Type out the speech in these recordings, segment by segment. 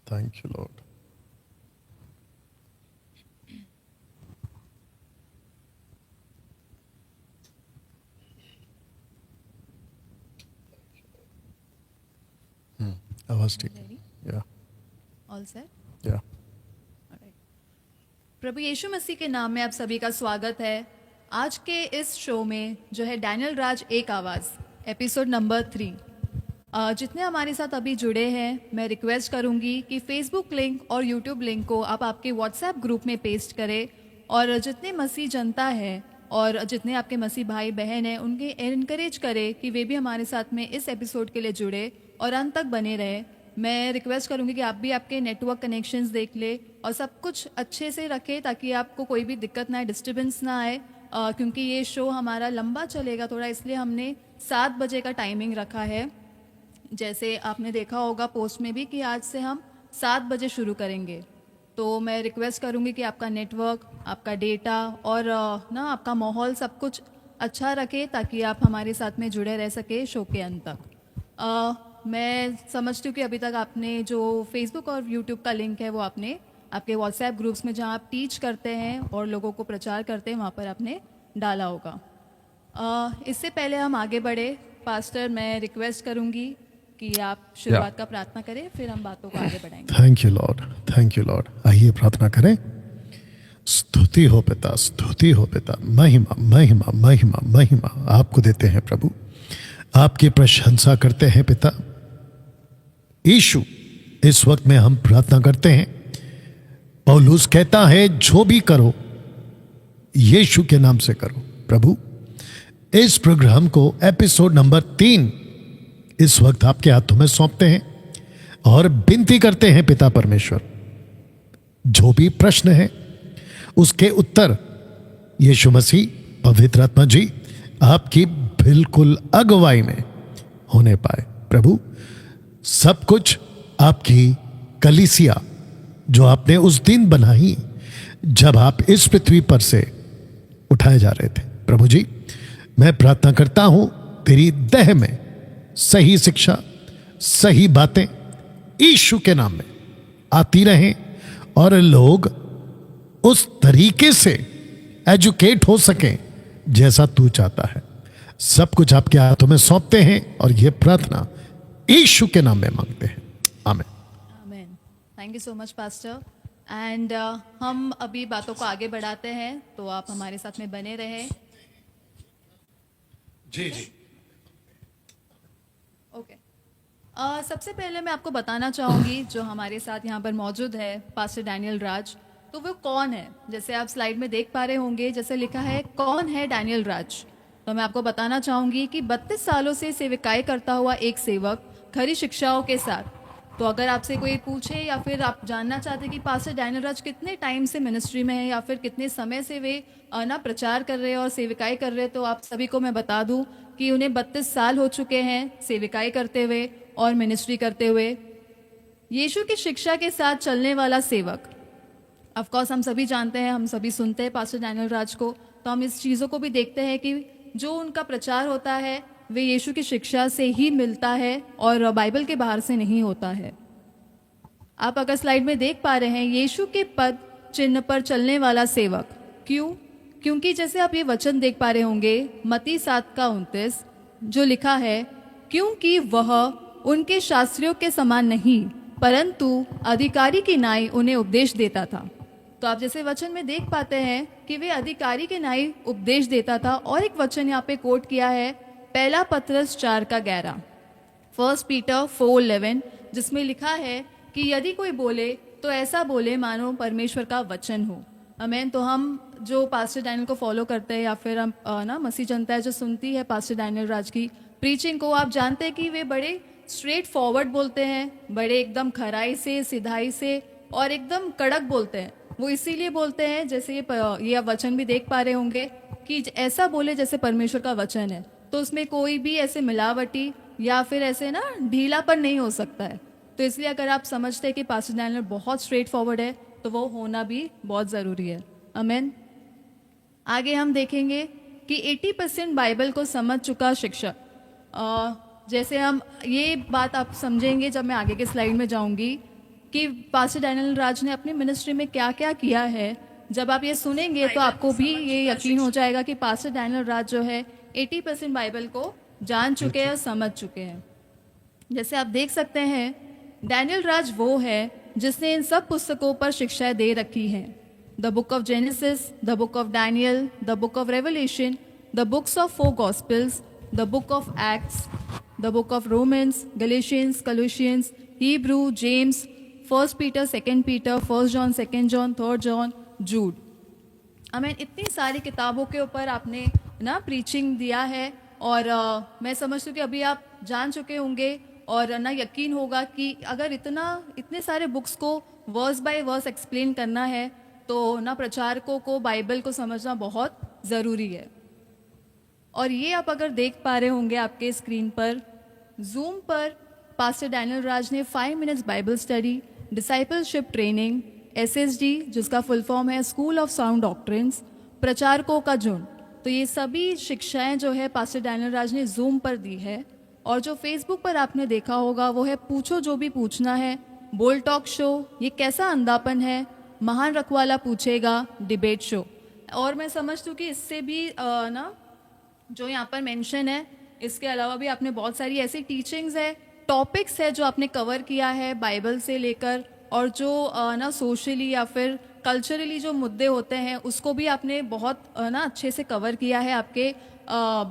Thank you, Lord. आवाज ठीक है? Ready? Yeah, All set? yeah. Alright. प्रभु यीशु मसीह के नाम में आप सभी का स्वागत है। आज के इस शो में जो है डैनियल राज एक आवाज़ एपिसोड नंबर 3। जितने हमारे साथ अभी जुड़े हैं, मैं रिक्वेस्ट करूंगी कि फेसबुक लिंक और यूट्यूब लिंक को आप आपके व्हाट्सएप ग्रुप में पेस्ट करें और जितने मसीह जनता है और जितने आपके मसीह भाई बहन हैं उनके इनकरेज करें कि वे भी हमारे साथ में इस एपिसोड के लिए जुड़े और अंत तक बने रहे। मैं रिक्वेस्ट करूंगी कि आप भी आपके नेटवर्क कनेक्शंस देख ले और सब कुछ अच्छे से रखें ताकि आपको कोई भी दिक्कत ना आए, डिस्टर्बेंस ना आए। क्योंकि ये शो हमारा लंबा चलेगा थोड़ा, इसलिए हमने 7 बजे का टाइमिंग रखा है। जैसे आपने देखा होगा पोस्ट में भी कि आज से हम 7 बजे शुरू करेंगे। तो मैं रिक्वेस्ट करूंगी कि आपका नेटवर्क, आपका डेटा और ना आपका माहौल सब कुछ अच्छा रखें ताकि आप हमारे साथ में जुड़े रह सके शो के अंत तक। मैं समझती हूँ कि अभी तक आपने जो फेसबुक और यूट्यूब का लिंक है वो आपने आपके व्हाट्सएप ग्रुप्स में जहाँ आप टीच करते हैं और लोगों को प्रचार करते हैं वहाँ पर आपने डाला होगा। इससे पहले हम आगे बढ़े, पास्टर मैं रिक्वेस्ट करूंगी कि आप शुरुआत का प्रार्थना करें, फिर हम बातों को आगे बढ़ाएंगे। Thank you, Lord. Thank you, Lord. आइए प्रार्थना करें। स्तुति हो पिता, स्तुति हो पिता, महिमा महिमा महिमा महिमा आपको देते हैं प्रभु, आपकी प्रशंसा करते हैं पिता यीशु। इस वक्त में हम प्रार्थना करते हैं, पौलुस कहता है जो भी करो यीशु के नाम से करो। प्रभु इस प्रोग्राम को एपिसोड नंबर 3 इस वक्त आपके हाथों में सौंपते हैं और विनती करते हैं पिता परमेश्वर, जो भी प्रश्न है उसके उत्तर यीशु मसीह पवित्र आत्मा जी आपकी बिल्कुल अगुवाई में होने पाए। प्रभु सब कुछ आपकी कलीसिया जो आपने उस दिन बनाई जब आप इस पृथ्वी पर से उठाए जा रहे थे, प्रभु जी मैं प्रार्थना करता हूं तेरी देह में सही शिक्षा, सही बातें यीशु के नाम में आती रहें और लोग उस तरीके से एजुकेट हो सकें जैसा तू चाहता है। सब कुछ आपके हाथों में सौंपते हैं और यह प्रार्थना यीशु के नाम में मांगते हैं, आमीन। आमीन। Thank you so much pastor. And हम अभी बातों को आगे बढ़ाते हैं, तो आप हमारे साथ में बने रहें। जी जी। ओके। सबसे पहले मैं आपको बताना चाहूँगी जो हमारे साथ यहाँ पर मौजूद है पास्टर डैनियल राज, तो वो कौन है। जैसे आप स्लाइड में देख पा रहे होंगे, जैसे लिखा है कौन है डैनियल राज, तो मैं आपको बताना चाहूँगी कि 32 सालों से सेविकाई करता हुआ एक सेवक खरी शिक्षाओं के साथ। तो अगर आपसे कोई पूछे या फिर आप जानना चाहते हैं कि पास्टर डैनियल राज कितने टाइम से मिनिस्ट्री में है या फिर कितने समय से वे ना प्रचार कर रहे हैं और सेविकाई कर रहे हैं, तो आप सभी को मैं बता दूं कि उन्हें 32 साल हो चुके हैं सेविकाई करते हुए और मिनिस्ट्री करते हुए। यीशु की शिक्षा के साथ चलने वाला सेवक, ऑफ कोर्स हम सभी जानते हैं, हम सभी सुनते हैं पास्टर डैनियल राज को, तो हम इस चीज़ों को भी देखते हैं कि जो उनका प्रचार होता है वे यीशु की शिक्षा से ही मिलता है और बाइबल के बाहर से नहीं होता है। आप अगर स्लाइड में देख पा रहे हैं, यीशु के पद चिन्ह पर चलने वाला सेवक। क्यों? क्योंकि जैसे आप ये वचन देख पा रहे होंगे मत्ती 7:29 जो लिखा है, क्योंकि वह उनके शास्त्रियों के समान नहीं परंतु अधिकारी की नाई उन्हें उपदेश देता था। तो आप जैसे वचन में देख पाते हैं कि वे अधिकारी के नाई उपदेश देता था। और एक वचन यहाँ पे कोट किया है, पहला पतरस 4:11, 1 पीटर 4:11, जिसमें लिखा है कि यदि कोई बोले तो ऐसा बोले मानो परमेश्वर का वचन हो। आमीन। तो हम जो पास्टर डैनियल को फॉलो करते हैं या फिर हम ना मसीह जनता है जो सुनती है पास्टर डैनियल राज की प्रीचिंग को, आप जानते हैं कि वे बड़े स्ट्रेट फॉरवर्ड बोलते हैं, बड़े एकदम खराई से, सिधाई से और एकदम कड़क बोलते हैं। वो इसीलिए बोलते हैं, जैसे ये आप वचन भी देख पा रहे होंगे कि ऐसा बोले जैसे परमेश्वर का वचन है, तो उसमें कोई भी ऐसे मिलावटी या फिर ऐसे ना ढीलापन नहीं हो सकता है। तो इसलिए अगर आप समझते हैं कि पास्टर डैनियल बहुत स्ट्रेट फॉरवर्ड है तो वो होना भी बहुत ज़रूरी है। आमीन। आगे हम देखेंगे कि 80% बाइबल को समझ चुका शिक्षक, जैसे हम ये बात आप समझेंगे जब मैं आगे के स्लाइड में जाऊंगी कि पास्टर डैनियल राज ने अपनी मिनिस्ट्री में क्या क्या किया है। जब आप ये सुनेंगे तो आपको भी ये यकीन हो जाएगा कि पास्टर डैनियल राज जो है 80% बाइबल को जान चुके हैं और समझ चुके हैं। जैसे आप देख सकते हैं, डैनियल राज वो है जिसने इन सब पुस्तकों पर शिक्षाएं दे रखी हैं। The book of Genesis, the book of Daniel, the book of Revelation, the books of 4 Gospels, the book of Acts, the book of Romans, Galatians, Colossians, Hebrews, James, 1 Peter, 2 Peter, 1 John, 2 John, 3 John, Jude. इतनी सारी किताबों के ऊपर आपने ना preaching दिया है और मैं समझती हूँ कि अभी आप जान चुके होंगे और ना यकीन होगा कि अगर इतने सारे बुक्स को वर्स बाय वर्स एक्सप्लेन करना है तो ना प्रचारकों को बाइबल को समझना बहुत ज़रूरी है। और ये आप अगर देख पा रहे होंगे आपके स्क्रीन पर, जूम पर पास्टर डैनियल राज ने 5 minutes Bible study, discipleship training, SSD जिसका फुल फॉर्म है स्कूल ऑफ साउंड डॉक्ट्रिन्स, प्रचारकों का झुंड, तो ये सभी शिक्षाएं जो है पास्टर डैनियल राज ने जूम पर दी है। और जो फेसबुक पर आपने देखा होगा वो है पूछो जो भी पूछना है, बोल टॉक शो, ये कैसा अंधापन है, महान रखवाला पूछेगा, डिबेट शो। और मैं समझती हूँ कि इससे भी ना जो यहाँ पर मेंशन है, इसके अलावा भी आपने बहुत सारी ऐसी टीचिंग्स है, टॉपिक्स है जो आपने कवर किया है बाइबल से लेकर, और जो ना सोशली या फिर कल्चरली जो मुद्दे होते हैं उसको भी आपने बहुत ना अच्छे से कवर किया है। आपके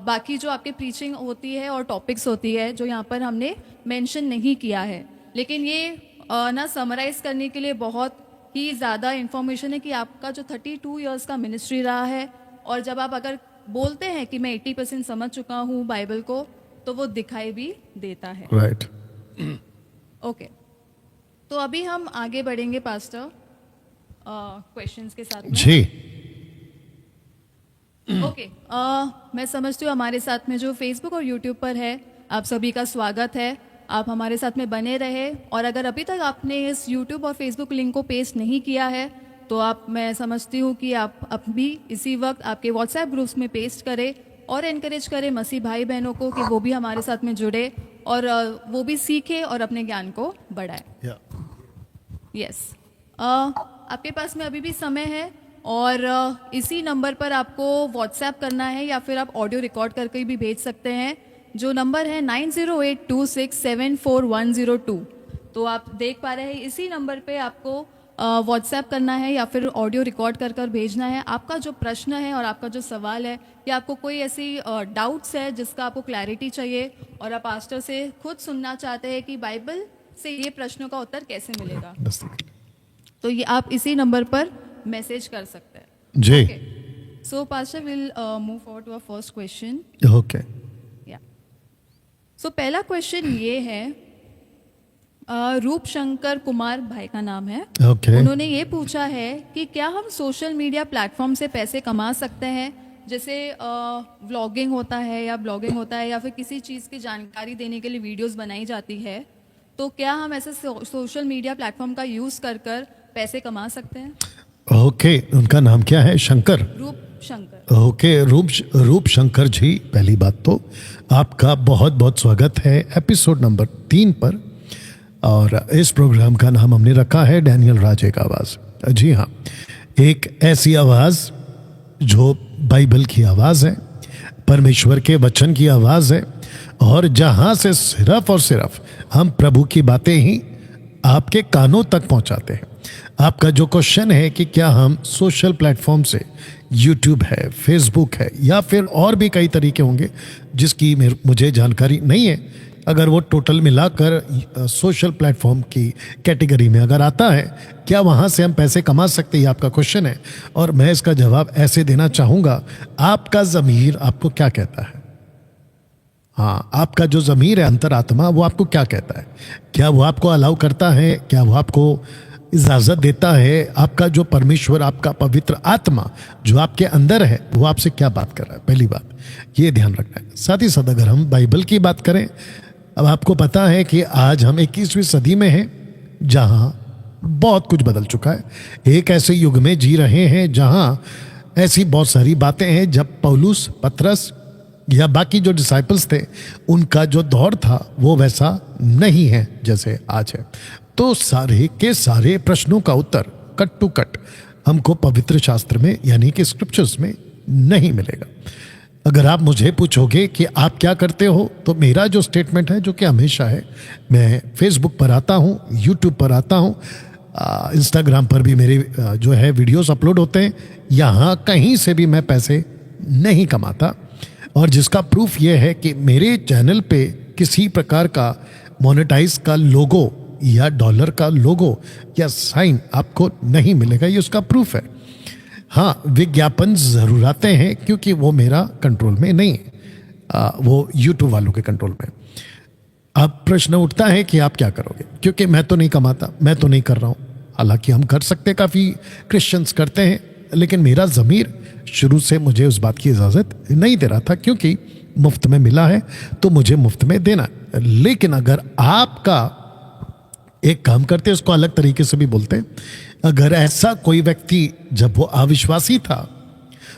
बाकी जो आपके प्रीचिंग होती है और टॉपिक्स होती है जो यहाँ पर हमने मेंशन नहीं किया है, लेकिन ये ना समराइज़ करने के लिए बहुत ही ज़्यादा इन्फॉर्मेशन है कि आपका जो 32 इयर्स का मिनिस्ट्री रहा है, और जब आप अगर बोलते हैं कि मैं 80% समझ चुका हूँ बाइबल को, तो वो दिखाई भी देता है। राइट। ओके, तो अभी हम आगे बढ़ेंगे पास्टर क्वेश्चंस के साथ में। जी। ओके, मैं समझती हूँ हमारे साथ में जो फेसबुक और यूट्यूब पर है, आप सभी का स्वागत है। आप हमारे साथ में बने रहे, और अगर अभी तक आपने इस यूट्यूब और फेसबुक लिंक को पेस्ट नहीं किया है तो मैं समझती हूँ कि आप भी इसी वक्त आपके व्हाट्सएप ग्रुप्स में पेस्ट करें और एनकरेज करें मसीह भाई बहनों को कि वो भी हमारे साथ में जुड़े और वो भी सीखे और अपने ज्ञान को बढ़ाए। यस, आपके पास में अभी भी समय है और इसी नंबर पर आपको व्हाट्सएप करना है या फिर आप ऑडियो रिकॉर्ड करके भी भेज सकते हैं, जो नंबर है 9082674102। तो आप देख पा रहे हैं इसी नंबर पे आपको व्हाट्सएप करना है या फिर ऑडियो रिकॉर्ड कर कर भेजना है आपका जो प्रश्न है और आपका जो सवाल है, या आपको कोई ऐसी डाउट्स है जिसका आपको क्लैरिटी चाहिए और आप पास्टर से खुद सुनना चाहते हैं कि बाइबल से ये प्रश्नों का उत्तर कैसे मिलेगा, तो ये आप इसी नंबर पर मैसेज कर सकते हैं। जी। So pastor will move forward to our first question. Okay. So पहला क्वेश्चन ये है, रूप शंकर कुमार भाई का नाम है। उन्होंने ये पूछा है कि क्या हम सोशल मीडिया प्लेटफॉर्म से पैसे कमा सकते हैं, जैसे व्लॉगिंग होता है या ब्लॉगिंग होता है या फिर किसी चीज़ की जानकारी देने के लिए वीडियोस बनाई जाती है, तो क्या हम ऐसे सोशल मीडिया प्लेटफॉर्म का यूज़ कर कर पैसे कमा सकते हैं? ओके, उनका नाम क्या है? शंकर, रूप शंकर। ओके, रूप शंकर जी, पहली बात तो आपका बहुत बहुत स्वागत है एपिसोड नंबर 3 पर, और इस प्रोग्राम का नाम हमने रखा है डैनियल राज एक आवाज़। जी हाँ, एक ऐसी आवाज़ जो बाइबल की आवाज़ है, परमेश्वर के वचन की आवाज़ है, और जहाँ से सिर्फ और सिर्फ हम प्रभु की बातें ही आपके कानों तक पहुँचाते हैं। आपका जो क्वेश्चन है कि क्या हम सोशल प्लेटफॉर्म से, यूट्यूब है, फेसबुक है, या फिर और भी कई तरीके होंगे जिसकी मुझे जानकारी नहीं है, अगर वो टोटल मिलाकर सोशल प्लेटफॉर्म की कैटेगरी में अगर आता है, क्या वहाँ से हम पैसे कमा सकते हैं, ये आपका क्वेश्चन है। और मैं इसका जवाब ऐसे देना चाहूँगा, आपका ज़मीर आपको क्या कहता है? हाँ, आपका जो ज़मीर है, अंतरात्मा, वो आपको क्या कहता है? क्या वो आपको अलाउ करता है? क्या वो आपको इजाज़त देता है? आपका जो परमेश्वर, आपका पवित्र आत्मा जो आपके अंदर है, वो आपसे क्या बात कर रहा है? पहली बात ये ध्यान रखना है। साथ ही साथ अगर हम बाइबल की बात करें, अब आपको पता है कि आज हम 21वीं सदी में हैं, जहाँ बहुत कुछ बदल चुका है। एक ऐसे युग में जी रहे हैं जहाँ ऐसी बहुत सारी बातें हैं जब पौलुस, पतरस या बाकी जो डिसाइपल्स थे उनका जो दौर था वो वैसा नहीं है जैसे आज है। तो सारे के सारे प्रश्नों का उत्तर कट टू कट हमको पवित्र शास्त्र में यानी कि स्क्रिप्चर्स में नहीं मिलेगा। अगर आप मुझे पूछोगे कि आप क्या करते हो, तो मेरा जो स्टेटमेंट है जो कि हमेशा है, मैं फेसबुक पर आता हूँ, यूट्यूब पर आता हूँ, इंस्टाग्राम पर भी मेरे जो है वीडियोस अपलोड होते हैं। यहाँ कहीं से भी मैं पैसे नहीं कमाता, और जिसका प्रूफ ये है कि मेरे चैनल पे किसी प्रकार का मोनेटाइज का लोगो या डॉलर का लोगो या साइन आपको नहीं मिलेगा, ये उसका प्रूफ है। हाँ, विज्ञापन ज़रूर आते हैं क्योंकि वो मेरा कंट्रोल में नहीं है, वो यूट्यूब वालों के कंट्रोल में। अब प्रश्न उठता है कि आप क्या करोगे, क्योंकि मैं तो नहीं कमाता, मैं तो नहीं कर रहा हूँ। हालांकि हम कर सकते, काफ़ी क्रिश्चियंस करते हैं, लेकिन मेरा ज़मीर शुरू से मुझे उस बात की इजाज़त नहीं दे रहा था, क्योंकि मुफ्त में मिला है तो मुझे मुफ्त में देना। लेकिन अगर आपका एक काम करते, उसको अलग तरीके से भी बोलते हैं, अगर ऐसा कोई व्यक्ति जब वो अविश्वासी था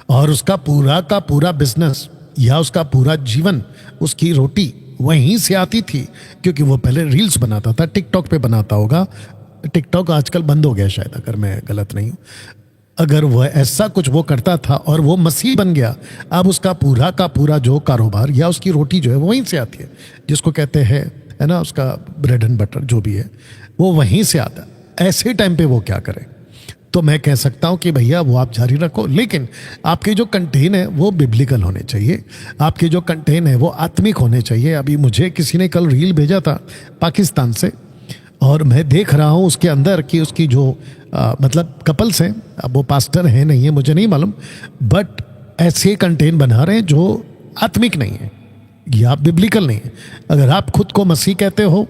और उसका पूरा का पूरा बिजनेस या उसका पूरा जीवन, उसकी रोटी वहीं से आती थी, क्योंकि वो पहले रील्स बनाता था, टिकटॉक पे बनाता होगा, टिकटॉक आजकल बंद हो गया शायद अगर मैं गलत नहीं हूँ। अगर वह ऐसा कुछ वो करता था और वो मसीह बन गया, अब उसका पूरा का पूरा जो कारोबार या उसकी रोटी जो है वो वहीं से आती है, जिसको कहते हैं है ना, उसका ब्रेड एंड बटर जो भी है वो वहीं से आता है। ऐसे टाइम पे वो क्या करे, तो मैं कह सकता हूँ कि भैया वो आप जारी रखो, लेकिन आपके जो कंटेन है वो बिब्लिकल होने चाहिए, आपके जो कंटेन है वो आत्मिक होने चाहिए। अभी मुझे किसी ने कल रील भेजा था पाकिस्तान से, और मैं देख रहा हूँ उसके अंदर कि उसकी जो मतलब कपल्स हैं, अब वो पास्टर हैं नहीं है मुझे नहीं मालूम, बट ऐसे कंटेन बना रहे हैं जो आत्मिक नहीं है या बिब्लिकल नहीं है। अगर आप खुद को मसीह कहते हो,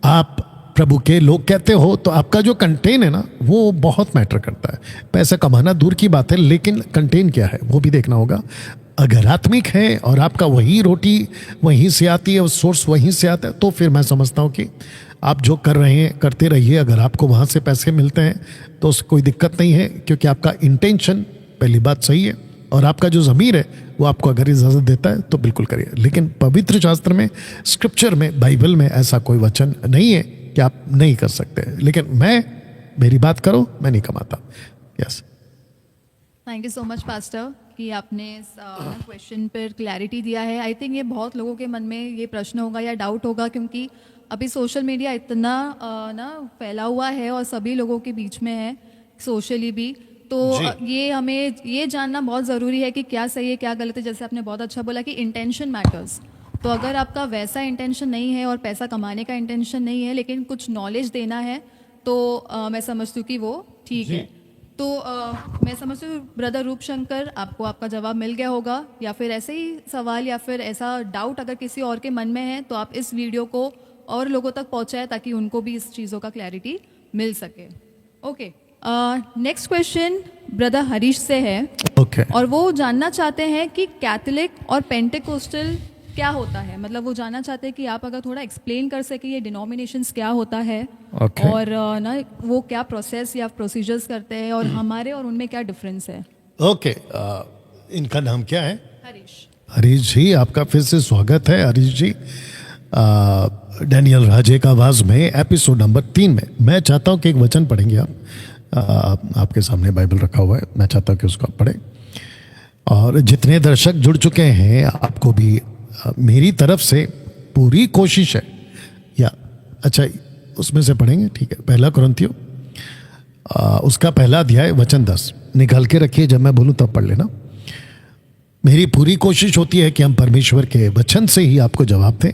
आप प्रभु के लोग कहते हो, तो आपका जो कंटेन है ना वो बहुत मैटर करता है। पैसा कमाना दूर की बात है, लेकिन कंटेन क्या है वो भी देखना होगा। अगर आत्मिक है और आपका वही रोटी वहीं से आती है, सोर्स वहीं से आता है, तो फिर मैं समझता हूँ कि आप जो कर रहे हैं करते रहिए। अगर आपको वहाँ से पैसे मिलते हैं तो उससे कोई दिक्कत नहीं है, क्योंकि आपका इंटेंशन पहली बात सही है, और आपका जो ज़मीर है वो आपको अगर इजाज़त देता है तो बिल्कुल करिए। लेकिन पवित्र शास्त्र में, स्क्रिप्चर में, बाइबल में ऐसा कोई वचन नहीं है कि आप नहीं कर सकते। लेकिन मेरी बात करो, मैं नहीं कमाता। Yes, thank you so much pastor कि आपने इस क्वेश्चन पर क्लैरिटी दिया है। आई थिंक ये बहुत लोगों के मन में ये प्रश्न होगा या डाउट होगा, क्योंकि अभी सोशल मीडिया इतना ना फैला हुआ है और सभी लोगों के बीच में है, सोशली भी। तो ये हमें ये जानना बहुत ज़रूरी है कि क्या सही है क्या गलत है। जैसे आपने बहुत अच्छा बोला कि इंटेंशन मैटर्स। तो अगर आपका वैसा इंटेंशन नहीं है और पैसा कमाने का इंटेंशन नहीं है, लेकिन कुछ नॉलेज देना है, तो मैं समझती हूँ कि वो ठीक है। तो मैं समझती हूँ ब्रदर रूप शंकर, आपको आपका जवाब मिल गया होगा, या फिर ऐसे ही सवाल या फिर ऐसा डाउट अगर किसी और के मन में है तो आप इस वीडियो को और लोगों तक पहुँचाएं ताकि उनको भी इस चीज़ों का क्लैरिटी मिल सके। Okay, next question brother Harish से है। ओके। और वो जानना चाहते हैं कि कैथोलिक और पेंटिकोस्टल क्या होता है। मतलब वो जानना चाहते हैं कि आप अगर थोड़ा एक्सप्लेन कर सके ये डिनोमिनेशंस क्या होता है, Okay. और ना वो क्या प्रोसेस या प्रोसीजर्स करते हैं, और हमारे और उनमें क्या डिफरेंस है। ओके, इनका नाम क्या है? हरीश। हरीश जी, आपका फिर से स्वागत है। हरीश जी, डैनियल राजे का आवाज़ में एपिसोड नंबर 3 में मैं चाहता हूँ कि एक वचन पढ़ेंगे आप। आपके सामने बाइबल रखा हुआ है, मैं चाहता हूँ कि उसको आप पढ़ें। और जितने दर्शक जुड़ चुके हैं, आपको भी मेरी तरफ से पूरी कोशिश है, या अच्छा उसमें से पढ़ेंगे, ठीक है। पहला कुरिन्थियों उसका पहला अध्याय वचन 10 निकाल के रखिए, जब मैं बोलूँ तब पढ़ लेना। मेरी पूरी कोशिश होती है कि हम परमेश्वर के वचन से ही आपको जवाब दें,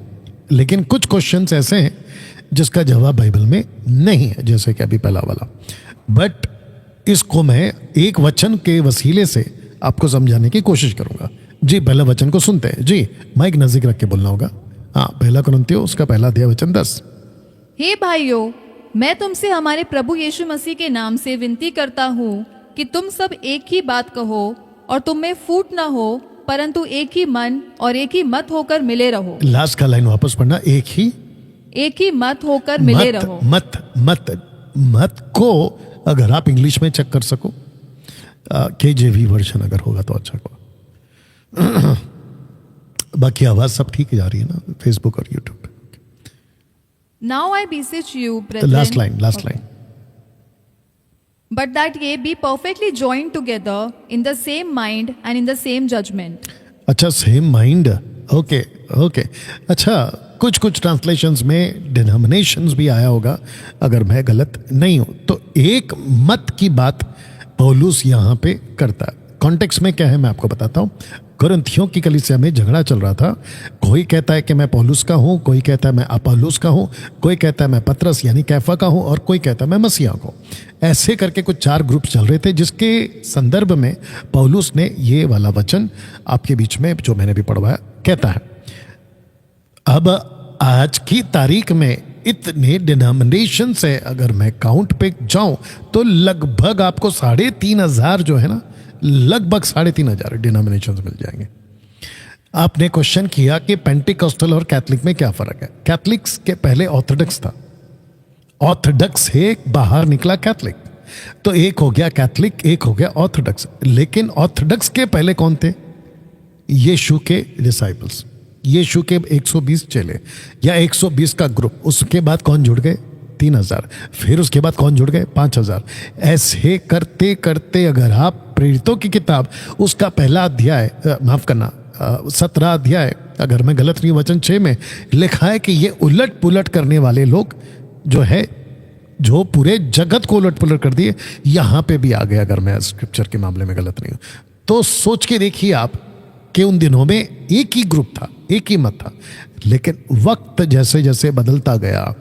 लेकिन कुछ क्वेश्चंस ऐसे हैं जिसका जवाब बाइबल में नहीं है, जैसे कि अभी पहला वाला। बट इसको मैं एक वचन के वसीले से आपको समझाने की कोशिश करूंगा। जी, पहला वचन को सुनते हैं। जी, माइक नजदीक रख के बोलना होगा। हाँ, पहला कुरिन्थियों उसका पहला अध्याय वचन 10। हे भाइयों, मैं तुमसे हमारे प्रभु यीशु मसीह के नाम से विनती करता हूँ कि तुम सब एक ही बात कहो और तुम में फूट न हो, परंतु एक ही मन और एक ही मत होकर मिले रहो। लास्ट का लाइन वापस पढ़ना, एक ही मत होकर मिले रहो। मत को अगर आप इंग्लिश में चेक कर सको, KJV वर्जन अगर होगा तो अच्छा होगा। बाकी आवाज सब ठीक जा रही है ना फेसबुक और यूट्यूब पे? Now I beseech you, तो brethren. Last line Okay. But that ye be perfectly joined together in the same mind and in the same judgment. अच्छा, सेम माइंड, ओके ओके। अच्छा, कुछ कुछ ट्रांसलेशंस में denominations भी आया होगा अगर मैं गलत नहीं हूं। तो एक मत की बात पौलुस यहां पे करता है। कॉन्टेक्स्ट में क्या है मैं आपको बताता हूं। कुरिन्थियों की कलीसिया में झगड़ा चल रहा था। कोई कहता है कि मैं पौलुस का हूं, कोई कहता है मैं अपोलोस का हूं, कोई कहता है मैं पतरस यानी कैफा का हूं, और कोई कहता है मैं मसीहा का हूं। ऐसे करके कुछ 4 ग्रुप चल रहे थे, जिसके संदर्भ में पौलुस ने ये वाला वचन आपके बीच में जो मैंने भी पढ़वाया कहता है। अब आज की तारीख में इतने डिनोमिनेशन से अगर मैं काउंट पे जाऊं तो लगभग आपको 3,500 जो है ना, लगभग 3,500 डिनोमिनेशंस मिल जाएंगे। आपने क्वेश्चन किया कि पेंटिकॉस्टल और कैथलिक में क्या फर्क है। कैथलिक्स के पहले ऑर्थोडॉक्स था, ऑर्थोडॉक्स से बाहर निकला कैथलिक, तो एक हो गया कैथलिक, एक हो गया ऑर्थोडॉक्स। लेकिन ऑर्थोडॉक्स के पहले कौन थे? यीशु के डिसाइपल्स, यीशु के 120 चेले या 120 का ग्रुप। उसके बाद कौन जुड़ गए? 3,000। फिर उसके बाद कौन जुड़ गए? 5,000। ऐसे करते करते अगर आप प्रेरितों की किताब उसका पहला अध्याय, माफ करना 17 अध्याय, अगर मैं गलत नहीं वचन 6 में लिखा है कि ये उलट पुलट करने वाले लोग जो है, जो पूरे जगत को उलट पुलट कर दिए, यहां पे भी आ गए अगर मैं स्क्रिप्चर के मामले में गलत नहीं हूं। तो सोच के देखिए आप कि उन दिनों में एक ही ग्रुप था, एक ही मत था। लेकिन वक्त जैसे जैसे बदलता गया,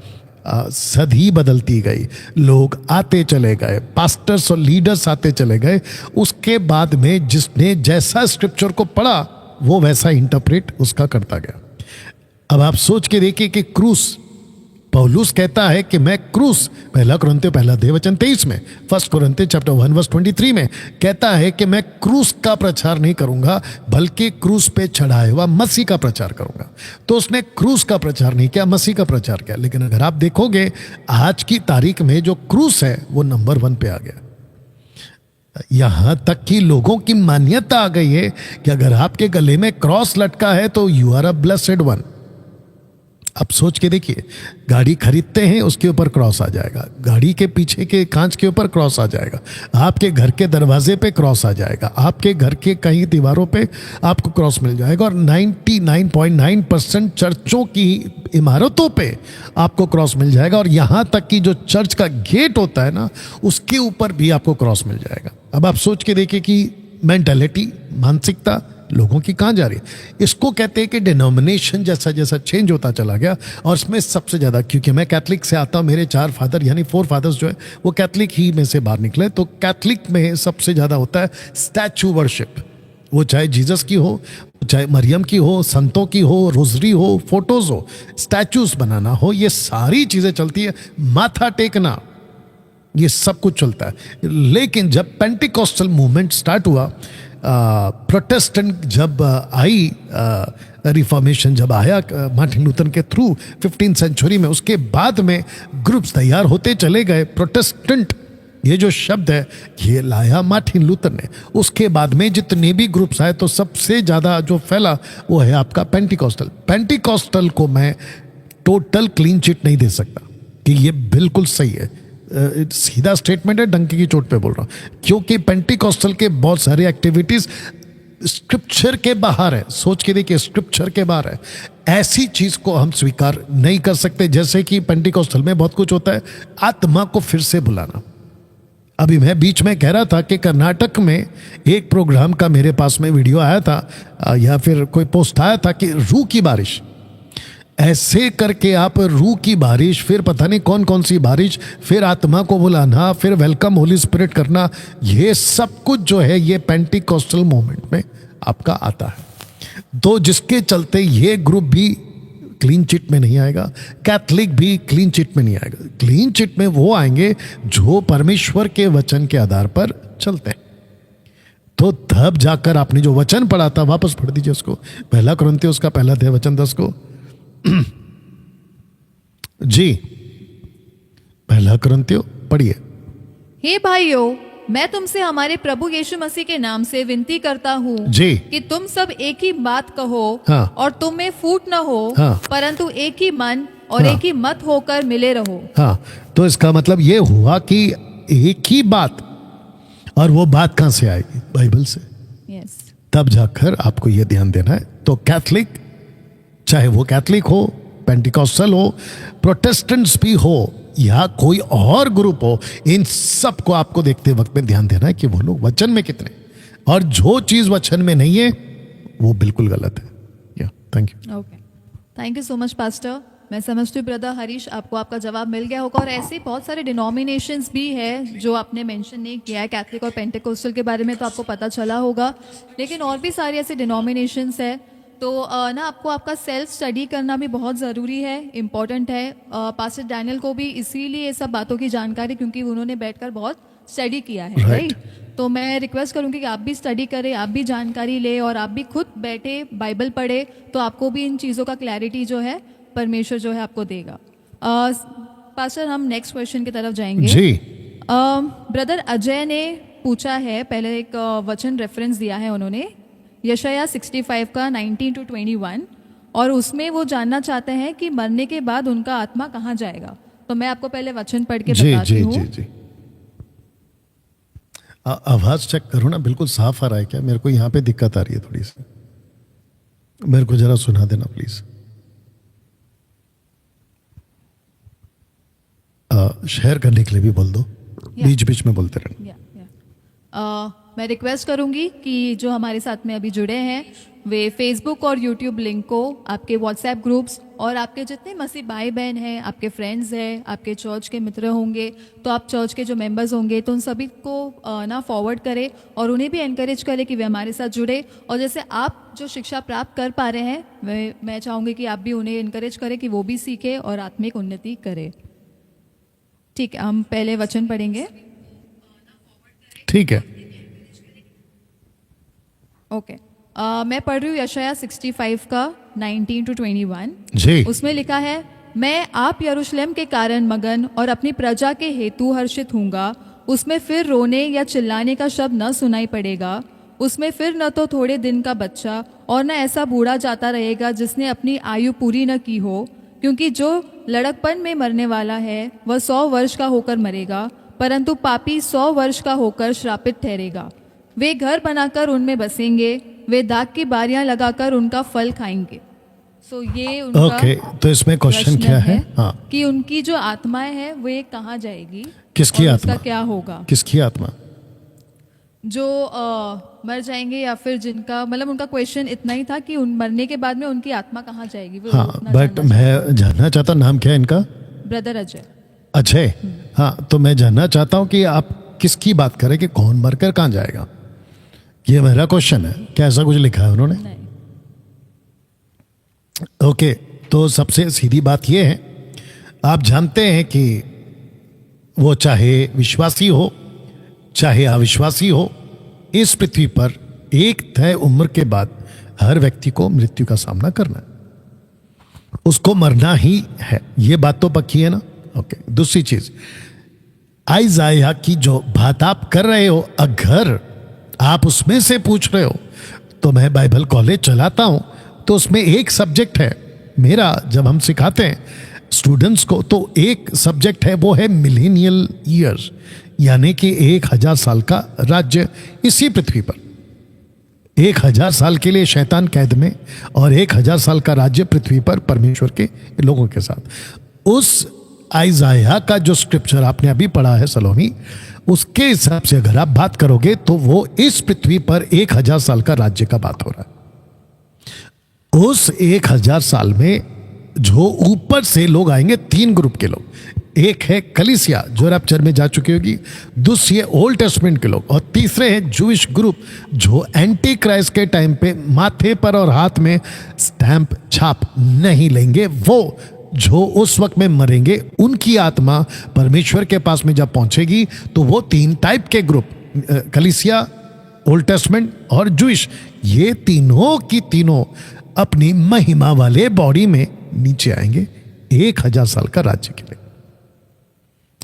सदी बदलती गई, लोग आते चले गए, पास्टर्स और लीडर्स आते चले गए। उसके बाद में जिसने जैसा स्क्रिप्चर को पढ़ा वो वैसा इंटरप्रेट उसका करता गया। अब आप सोच के देखिए कि क्रूस, पौलुस कहता है कि मैं क्रूस, पहला कुरिन्थियों पहला अध्याय वचन 23 में, 1 कुरिन्थियों चैप्टर 1 वर्स 23 में कहता है कि मैं क्रूस का प्रचार नहीं करूंगा बल्कि क्रूस पे चढ़ाए हुआ मसीह का प्रचार करूंगा। तो उसने क्रूस का प्रचार नहीं किया, मसीह का प्रचार किया। लेकिन अगर आप देखोगे आज की तारीख में जो क्रूस है वो नंबर 1 पे आ गया। यहां तक कि लोगों की मान्यता आ गई है कि अगर आपके गले में क्रॉस लटका है तो you are a blessed one. अब सोच के देखिए, गाड़ी खरीदते हैं उसके ऊपर क्रॉस आ जाएगा, गाड़ी के पीछे के कांच के ऊपर क्रॉस आ जाएगा, आपके घर के दरवाजे पे क्रॉस आ जाएगा, आपके घर के कई दीवारों पे आपको क्रॉस मिल जाएगा, और 99.9% चर्चों की इमारतों पे आपको क्रॉस मिल जाएगा, और यहाँ तक कि जो चर्च का गेट होता है ना उसके ऊपर भी आपको क्रॉस मिल जाएगा। अब आप सोच के देखिए कि मेंटालिटी, मानसिकता लोगों की कहां जा रही है। इसको कहते हैं कि डिनोमिनेशन जैसा जैसा चेंज होता चला गया। और इसमें सबसे ज्यादा, क्योंकि मैं कैथलिक से आता हूं, मेरे 4 फादर यानी 4 फादर्स जो है वो कैथलिक ही में से बाहर निकले, तो कैथलिक में सबसे ज्यादा होता है स्टैचू वर्शिप। वो चाहे जीसस की हो, चाहे मरियम की हो, संतों की हो, रोजरी हो, फोटोज हो, स्टैचूज बनाना हो, ये सारी चीजें चलती है। माथा टेकना, ये सब कुछ चलता है। लेकिन जब पेंटिकॉस्टल मूवमेंट स्टार्ट हुआ, प्रोटेस्टेंट जब आई, रिफॉर्मेशन जब आया मार्टिन लूथर के थ्रू 15th सेंचुरी में, उसके बाद में ग्रुप्स तैयार होते चले गए। प्रोटेस्टेंट ये जो शब्द है ये लाया मार्टिन लूथर ने। उसके बाद में जितने भी ग्रुप्स आए तो सबसे ज़्यादा जो फैला वो है आपका पेंटिकॉस्टल। पेंटिकॉस्टल को मैं टोटल क्लीन चिट नहीं दे सकता कि ये बिल्कुल सही है, सीधा स्टेटमेंट है, डंकी की चोट पे बोल रहा हूं, क्योंकि पेंटिकॉस्टल के बहुत सारे एक्टिविटीज स्क्रिप्चर के बाहर है। सोच के देखिए, स्क्रिप्चर के बाहर है। ऐसी चीज को हम स्वीकार नहीं कर सकते। जैसे कि पेंटिकॉस्टल में बहुत कुछ होता है, आत्मा को फिर से बुलाना। अभी मैं बीच में कह रहा था कि कर्नाटक में एक प्रोग्राम का मेरे पास में वीडियो आया था या फिर कोई पोस्ट आया था कि रूह की बारिश, ऐसे करके आप रूह की बारिश, फिर पता नहीं कौन कौन सी बारिश, फिर आत्मा को बुलाना, फिर वेलकम होली स्पिरिट करना, ये सब कुछ जो है ये पेंटिकॉस्टल मूवमेंट में आपका आता है। तो जिसके चलते ये ग्रुप भी क्लीन चिट में नहीं आएगा, कैथलिक भी क्लीन चिट में नहीं आएगा। क्लीन चिट में वो आएंगे जो परमेश्वर के वचन के आधार पर चलते हैं। तो तब जाकर आपने जो वचन पढ़ा था वापस पढ़ दीजिए उसको, पहला कुरिन्थियों उसका पहला अध्याय वचन 10 को जी, पहला कुरिन्थियों पढ़िए। हे भाइयों, मैं तुमसे हमारे प्रभु यीशु मसीह के नाम से विनती करता हूँ जी। कि तुम सब एक ही बात कहो हाँ। और तुम में फूट न हो, हाँ। परंतु एक ही मन और हाँ। एक ही मत होकर मिले रहो। हाँ, तो इसका मतलब ये हुआ कि एक ही बात, और वो बात कहां से आएगी? बाइबल से। यस। तब जाकर आपको ये ध्यान देना है। तो कैथलिक, चाहे वो कैथलिक हो, पेंटिकॉस्टल हो, प्रोटेस्टेंट्स भी हो या कोई और ग्रुप हो, इन सब को आपको देखते वक्त में ध्यान देना है कि वो लोग वचन में कितने, और जो चीज वचन में नहीं है वो बिल्कुल गलत है। या thank you. Okay, thank you so much pastor. मैं समझती हूँ ब्रदर हरीश, आपको आपका जवाब मिल गया होगा। और ऐसे बहुत सारे डिनोमिनेशंस भी है जो आपने मेंशन नहीं किया है। कैथलिक और पेंटिकोस्टल के बारे में तो आपको पता चला होगा, लेकिन और भी सारे ऐसे डिनोमिनेशंस है। तो ना आपको आपका सेल्फ स्टडी करना भी बहुत ज़रूरी है, इम्पॉर्टेंट है। पास्टर डैनियल को भी इसीलिए ये सब बातों की जानकारी, क्योंकि उन्होंने बैठकर बहुत स्टडी किया है, राइट? तो मैं रिक्वेस्ट करूंगी कि आप भी स्टडी करें, आप भी जानकारी लें, और आप भी खुद बैठे बाइबल पढ़े, तो आपको भी इन चीज़ों का क्लैरिटी जो है परमेश्वर जो है आपको देगा। पास्टर, हम नेक्स्ट क्वेश्चन की तरफ जाएंगे जी। ब्रदर अजय ने पूछा है, पहले एक वचन रेफरेंस दिया है उन्होंने, यशाया 65 का 19 to 21, और उसमें वो जानना चाहते हैं कि मरने के बाद उनका आत्मा कहाँ जाएगा। तो मैं आपको पहले वचन पढ़ के बताती हूँ। जी। आवाज चेक करो ना, बिल्कुल साफ आ रहा है क्या? मेरे को यहाँ पे दिक्कत आ रही है थोड़ी सी, मेरे को जरा सुना देना प्लीज। शेयर करने के लिए भी बोल दो, बीच बीच में बोलते रहना। मैं रिक्वेस्ट करूंगी कि जो हमारे साथ में अभी जुड़े हैं वे फेसबुक और यूट्यूब लिंक को, आपके व्हाट्सएप ग्रुप्स और आपके जितने मसीह भाई बहन हैं, आपके फ्रेंड्स हैं, आपके चर्च के मित्र होंगे, तो आप चर्च के जो मेंबर्स होंगे तो उन सभी को ना फॉरवर्ड करें और उन्हें भी एनकरेज करें कि वे हमारे साथ जुड़े। और जैसे आप जो शिक्षा प्राप्त कर पा रहे हैं, मैं चाहूँगी कि आप भी उन्हें एनकरेज करें कि वो भी सीखें और आत्मिक उन्नति करें। ठीक है, हम पहले वचन पढ़ेंगे। ठीक है, ओके। मैं पढ़ रही हूँ यशाया 65 का 19 to 21 जी। उसमें लिखा है, मैं आप यरूशलेम के कारण मगन और अपनी प्रजा के हेतु हर्षित हूँगा। उसमें फिर रोने या चिल्लाने का शब्द न सुनाई पड़ेगा। उसमें फिर न तो थोड़े दिन का बच्चा और न ऐसा बूढ़ा जाता रहेगा जिसने अपनी आयु पूरी न की हो, क्योंकि जो लड़कपन में मरने वाला है वह 100 वर्ष का होकर मरेगा, परंतु पापी 100 वर्ष का होकर श्रापित ठहरेगा। वे घर बनाकर उनमें बसेंगे, वे दाख की बारियां लगाकर उनका फल खाएंगे। सो ये उनका ओके, तो इसमें क्वेश्चन क्या है? हाँ, कि उनकी जो आत्माएं हैं वो कहाँ जाएगी, किसकी और आत्मा? उसका क्या होगा? किसकी आत्मा? जो मर जाएंगे, या फिर जिनका, मतलब उनका क्वेश्चन इतना ही था कि उन मरने के बाद में उनकी आत्मा कहाँ जाएगी। वो हाँ, बट मैं जानना चाहता, नाम क्या है इनका? ब्रदर अजय। अजय। हाँ, तो मैं जानना चाहता हूँ कि आप किसकी बात करें, कि कौन मरकर कहाँ जाएगा? ये मेरा क्वेश्चन है। क्या ऐसा कुछ लिखा है उन्होंने? नहीं। ओके, तो सबसे सीधी बात यह है, आप जानते हैं कि वो चाहे विश्वासी हो चाहे अविश्वासी हो, इस पृथ्वी पर एक तय उम्र के बाद हर व्यक्ति को मृत्यु का सामना करना है, उसको मरना ही है। ये बात तो पक्की है ना? ओके। दूसरी चीज, आइजाया की जो बात आप कर रहे हो, अगर आप उसमें से पूछ रहे हो, तो मैं बाइबल कॉलेज चलाता हूं, तो उसमें एक सब्जेक्ट है मेरा, जब हम सिखाते हैं स्टूडेंट्स को, तो एक सब्जेक्ट है, वो है मिलेनियल ईयर्स, यानी कि 1000 साल का राज्य इसी पृथ्वी पर। 1000 साल के लिए शैतान कैद में, और 1000 साल का राज्य पृथ्वी पर परमेश्वर के लोगों के साथ। उस आइजाया का जो स्क्रिप्चर आपने अभी पढ़ा है सलोमी, उसके हिसाब से अगर आप बात करोगे तो वो इस पृथ्वी पर 1000 साल का राज्य का बात हो रहा है। उस 1000 साल में जो ऊपर से लोग आएंगे, 3 ग्रुप के लोग, एक है कलीसिया जो रैप्चर में जा चुकी होगी, दूसरी है ओल्ड टेस्टमेंट के लोग, और तीसरे हैं जूइश ग्रुप जो एंटी क्राइस्ट के टाइम पे माथे पर और हाथ में स्टैंप छाप नहीं लेंगे। वो जो उस वक्त में मरेंगे, उनकी आत्मा परमेश्वर के पास में जब पहुंचेगी तो वो 3 टाइप के ग्रुप, कलीसिया, ओल्ड टेस्टमेंट और जूइश, ये तीनों की तीनों अपनी महिमा वाले बॉडी में नीचे आएंगे 1000 साल का राज्य के लिए।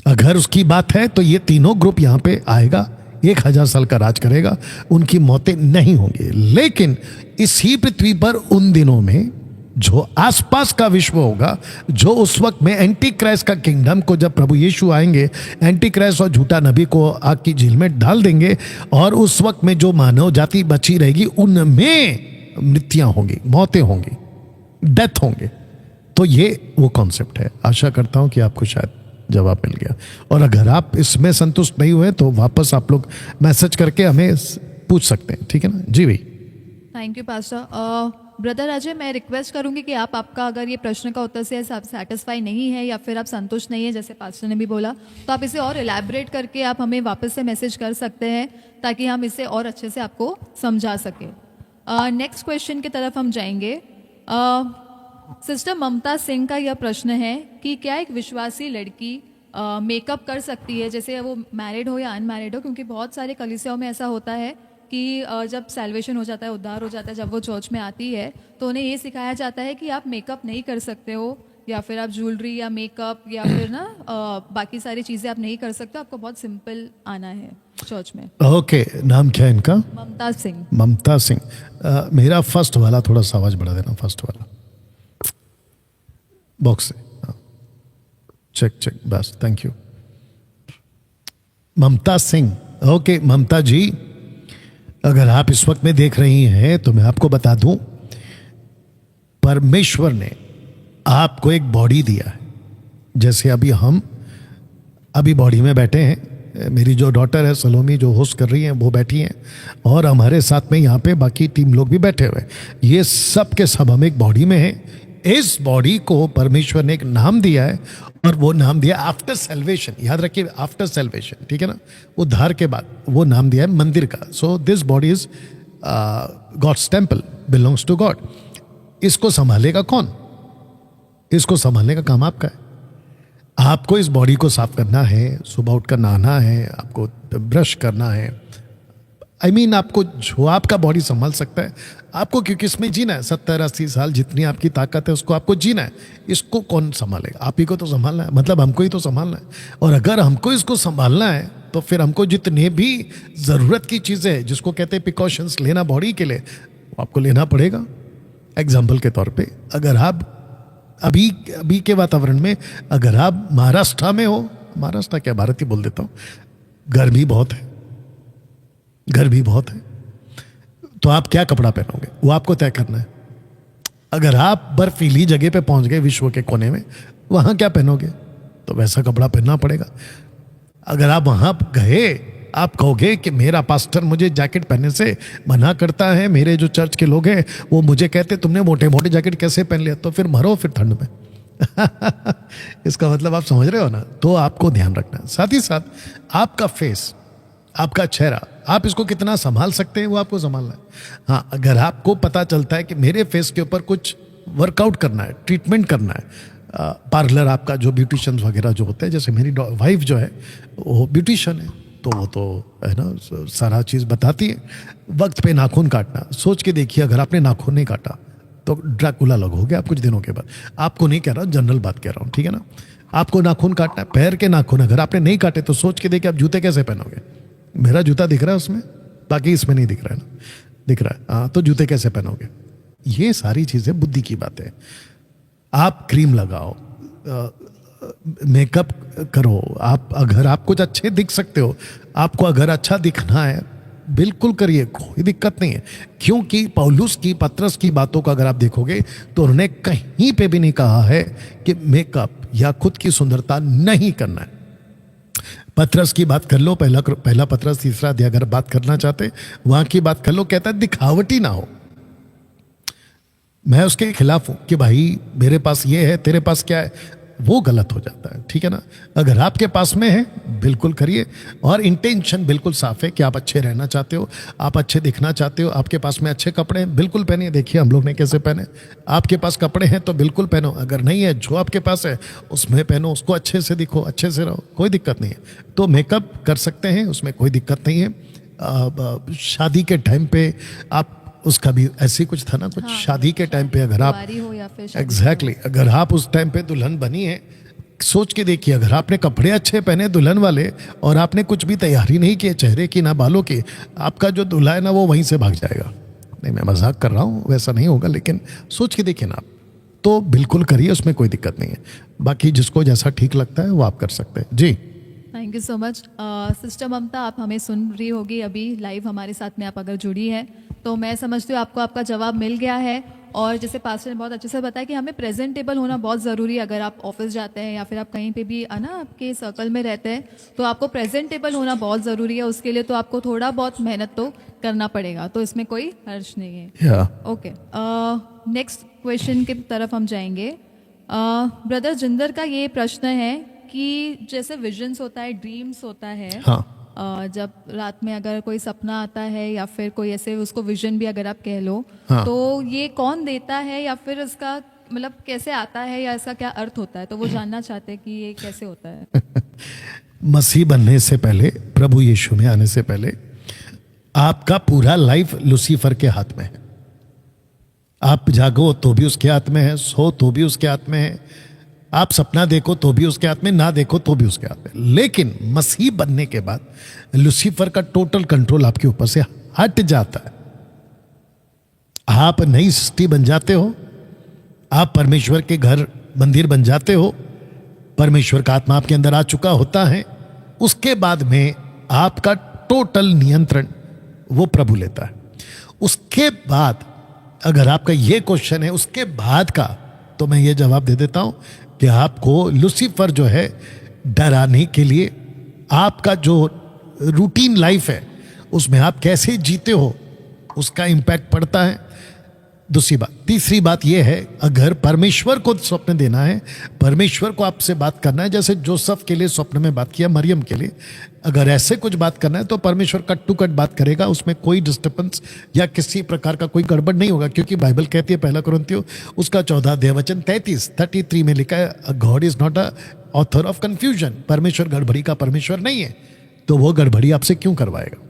अगर उसकी बात है तो ये तीनों ग्रुप यहां पे आएगा 1000 साल का राज करेगा, उनकी मौतें नहीं होंगी। लेकिन इसी पृथ्वी पर उन दिनों में जो आसपास का विश्व होगा, जो उस वक्त में एंटी क्राइस्ट का किंगडम को, जब प्रभु यीशु आएंगे, एंटी क्राइस्ट और झूठा नबी को आग की झील में डाल देंगे, और उस वक्त में जो मानव जाति बची रहेगी उनमें मृत्युआं होंगी, मौतें होंगी, डेथ होंगे। तो ये वो कॉन्सेप्ट है। आशा करता हूं कि आपको शायद जवाब मिल गया, और अगर आप इसमें संतुष्ट नहीं हुए तो वापस आप लोग मैसेज करके हमें पूछ सकते हैं, ठीक है ना जी भाई। Thank you pastor. Brother Ajay, मैं रिक्वेस्ट करूंगी कि आपका अगर ये प्रश्न का उत्तर से आप सेटिस्फाई नहीं है या फिर आप संतुष्ट नहीं है, जैसे पास्टर ने भी बोला, तो आप इसे और इलैबोरेट करके आप हमें वापस से मैसेज कर सकते हैं, ताकि हम इसे और अच्छे से आपको समझा सकें। नेक्स्ट क्वेश्चन की तरफ हम जाएंगे। सिस्टर ममता सिंह का यह प्रश्न है कि क्या एक विश्वासी लड़की मेकअप कर सकती है, जैसे वो मैरिड हो या अनमैरिड हो, क्योंकि बहुत सारे कलीसियाओं में ऐसा होता है कि जब सैल्वेशन हो जाता है, उद्धार हो जाता है, जब वो चर्च में आती है तो उन्हें ये सिखाया जाता है कि आप मेकअप नहीं कर सकते हो, या फिर आप ज्वेलरी या मेकअप या फिर ना बाकी सारी चीज़ें आप नहीं कर सकते, आपको बहुत सिंपल आना है चर्च में। ओके, नाम क्या है इनका? ममता सिंह। ममता सिंह। मेरा फर्स्ट वाला थोड़ा सा आवाज बढ़ा देना, फर्स्ट वाला बॉक्स से। चेक चेक, बस, thank you. Mamta Singh, okay Mamta ji, अगर आप इस वक्त में देख रही हैं तो मैं आपको बता दूं, परमेश्वर ने आपको एक बॉडी दिया है। जैसे अभी हम अभी बॉडी में बैठे हैं, मेरी जो डॉटर है सलोमी जो होस्ट कर रही हैं वो बैठी हैं, और हमारे साथ में यहाँ पे बाकी टीम लोग भी बैठे हुए हैं। ये सब के सब हम एक बॉडी में हैं। इस बॉडी को परमेश्वर ने एक नाम दिया है, और वो नाम दिया आफ्टर सेल्वेशन। याद रखिए, आफ्टर सेल्वेशन, ठीक है ना, उद्धार के बाद वो नाम दिया है मंदिर का। So this body is God's temple, belongs to God. इसको संभालेगा कौन? इसको संभालने का काम आपका है। आपको इस बॉडी को साफ करना है, सुबह उठकर नहाना है, आपको ब्रश करना है। आपको जो आपका बॉडी संभाल सकता है आपको, क्योंकि इसमें जीना है 70-80 साल, जितनी आपकी ताकत है उसको आपको जीना है। इसको कौन संभालेगा? आप ही को तो संभालना है, मतलब हमको ही तो संभालना है। और अगर हमको इसको संभालना है तो फिर हमको जितने भी ज़रूरत की चीज़ें हैं, जिसको कहते हैं प्रिकॉशंस लेना बॉडी के लिए, वो आपको लेना पड़ेगा। एग्जाम्पल के तौर पर, अगर आप अभी के वातावरण में, अगर आप महाराष्ट्र में हो, महाराष्ट्र क्या, भारत ही बोल देता हूँ, गर्मी बहुत है, गर्मी बहुत है, तो आप क्या कपड़ा पहनोगे वो आपको तय करना है। अगर आप बर्फीली जगह पे पहुंच गए विश्व के कोने में, वहां क्या पहनोगे? तो वैसा कपड़ा पहनना पड़ेगा। अगर आप वहां गए, आप कहोगे कि मेरा पास्टर मुझे जैकेट पहनने से मना करता है, मेरे जो चर्च के लोग हैं वो मुझे कहते तुमने मोटे मोटे जैकेट कैसे पहन लिया, तो फिर मरो फिर ठंड में। इसका मतलब आप समझ रहे हो ना? तो आपको ध्यान रखना है। साथ ही साथ आपका फेस, आपका चेहरा, आप इसको कितना संभाल सकते हैं वो आपको संभालना है। हाँ, अगर आपको पता चलता है कि मेरे फेस के ऊपर कुछ वर्कआउट करना है, ट्रीटमेंट करना है, पार्लर आपका जो ब्यूटिशियंस वगैरह जो होते हैं, जैसे मेरी वाइफ जो है वो ब्यूटिशियन है, तो वो तो है ना सारा चीज़ बताती है। वक्त पे नाखून काटना, सोच के देखिए, अगर आपने नाखून नहीं काटा तो ड्रैकुला लगोगे आप कुछ दिनों के बाद। आपको नहीं कह रहा हूँ, जनरल बात कह रहा हूँ, ठीक है ना। आपको नाखून काटना है, पैर के नाखून अगर आपने नहीं काटे तो सोच के देखिए आप जूते कैसे पहनोगे। मेरा जूता दिख रहा है उसमें, बाकी इसमें नहीं दिख रहा है ना, दिख रहा है? हाँ, तो जूते कैसे पहनोगे? ये सारी चीज़ें बुद्धि की बात है। आप क्रीम लगाओ, मेकअप करो, आप अगर आप कुछ अच्छे दिख सकते हो, आपको अगर अच्छा दिखना है बिल्कुल करिए, कोई दिक्कत नहीं है। क्योंकि पौलुस की, पत्रस की बातों का अगर आप देखोगे तो उन्होंने कहीं पे भी नहीं कहा है कि मेकअप या खुद की सुंदरता नहीं करना है। पत्रस की बात कर लो, पहला पत्रस 3 अध्याय अगर बात करना चाहते, वहां की बात कर लो, कहता है दिखावटी ना हो। मैं उसके खिलाफ हूं कि भाई मेरे पास ये है, तेरे पास क्या है, वो गलत हो जाता है, ठीक है ना। अगर आपके पास में है बिल्कुल करिए, और इंटेंशन बिल्कुल साफ है कि आप अच्छे रहना चाहते हो, आप अच्छे दिखना चाहते हो, आपके पास में अच्छे कपड़े हैं बिल्कुल पहनिए। देखिए हम लोग ने कैसे पहने, आपके पास कपड़े हैं तो बिल्कुल पहनो, अगर नहीं है जो आपके पास है उसमें पहनो, उसको अच्छे से दिखो, अच्छे से रहो, कोई दिक्कत नहीं है। तो मेकअप कर सकते हैं, उसमें कोई दिक्कत नहीं है। शादी के टाइम पे आप, उसका भी ऐसे ही कुछ था ना, कुछ हाँ, शादी के टाइम पे अगर आप हो या फिर एग्जैक्टली अगर आप उस टाइम पे दुल्हन बनी है सोच के देखिए, अगर आपने कपड़े अच्छे पहने दुल्हन वाले और आपने कुछ भी तैयारी नहीं की चेहरे की ना बालों की, आपका जो दूल्हा है ना वो वहीं से भाग जाएगा। नहीं, मैं मजाक कर रहा हूँ, वैसा नहीं होगा, लेकिन सोच के देखिए ना आप। तो बिल्कुल करिए, उसमें कोई दिक्कत नहीं है। बाकी जिसको जैसा ठीक लगता है वो आप कर सकते हैं। जी thank you so much. Sister Mamta, आप हमें सुन रही होगी अभी लाइव हमारे साथ में, आप अगर जुड़ी है तो मैं समझती हूँ आपको आपका जवाब मिल गया है। और जैसे पास्टर ने बहुत अच्छे से बताया कि हमें प्रेजेंटेबल होना बहुत ज़रूरी है। अगर आप ऑफिस जाते हैं या फिर आप कहीं पे भी है ना आपके सर्कल में रहते हैं, तो आपको प्रेजेंटेबल होना बहुत ज़रूरी है। उसके लिए तो आपको थोड़ा बहुत मेहनत तो करना पड़ेगा, तो इसमें कोई हर्ज नहीं है। या ओके, नेक्स्ट क्वेश्चन की तरफ हम जाएंगे। ब्रदर जिंदर का ये प्रश्न है कि जैसे विजन्स होता है, ड्रीम्स होता है, हाँ, जब रात में अगर कोई सपना आता है या फिर कोई ऐसे उसको विजन भी अगर आप कह लो, हाँ। तो ये कौन देता है या फिर इसका मतलब कैसे आता है या इसका क्या अर्थ होता है? तो वो जानना चाहते हैं कि ये कैसे होता है। मसीह बनने से पहले, प्रभु यीशु में आने से पहले, आपका पूरा लाइफ लूसीफर के हाथ में है। आप जागो तो भी उसके हाथ में है, सो तो भी उसके हाथ में है, आप सपना देखो तो भी उसके हाथ में, ना देखो तो भी उसके हाथ में। लेकिन मसीह बनने के बाद लूसीफर का टोटल कंट्रोल आपके ऊपर से हट जाता है। आप नई सृष्टि बन जाते हो, आप परमेश्वर के घर मंदिर बन जाते हो, परमेश्वर का आत्मा आपके अंदर आ चुका होता है। उसके बाद में आपका टोटल नियंत्रण वो प्रभु लेता है। उसके बाद अगर आपका ये क्वेश्चन है उसके बाद का, तो मैं ये जवाब दे देता हूं कि आपको लूसीफर जो है डराने के लिए, आपका जो रूटीन लाइफ है उसमें आप कैसे जीते हो उसका इंपैक्ट पड़ता है। दूसरी बात, तीसरी बात यह है, अगर परमेश्वर को स्वप्न देना है, परमेश्वर को आपसे बात करना है, जैसे जोसेफ के लिए स्वप्न में बात किया, मरियम के लिए, अगर ऐसे कुछ बात करना है तो परमेश्वर कट टू कट बात करेगा। उसमें कोई डिस्टर्बेंस या किसी प्रकार का कोई गड़बड़ नहीं होगा, क्योंकि बाइबल कहती है, पहला कुरिन्थियों उसका 14 अध्याय वचन 33 में लिखा है, God is not a author of confusion. परमेश्वर गड़बड़ी का परमेश्वर नहीं है, तो वो गड़बड़ी आपसे क्यों करवाएगा।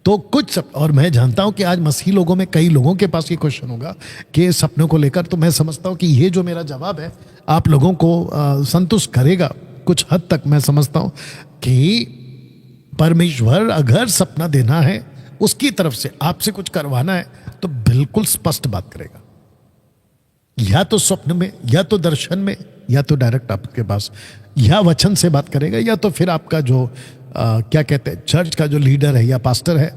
तो कुछ और मैं जानता हूं कि आज मसीह लोगों में कई लोगों के पास ये क्वेश्चन होगा कि सपनों को लेकर, तो मैं समझता हूं कि ये जो मेरा जवाब है आप लोगों को संतुष्ट करेगा कुछ हद तक। मैं समझता हूं कि परमेश्वर अगर सपना देना है, उसकी तरफ से आपसे कुछ करवाना है, तो बिल्कुल स्पष्ट बात करेगा, या तो स्वप्न में, या तो दर्शन में, या तो डायरेक्ट आपके पास, या वचन से बात करेगा, या तो फिर आपका जो क्या कहते हैं चर्च का जो लीडर है या पास्टर है,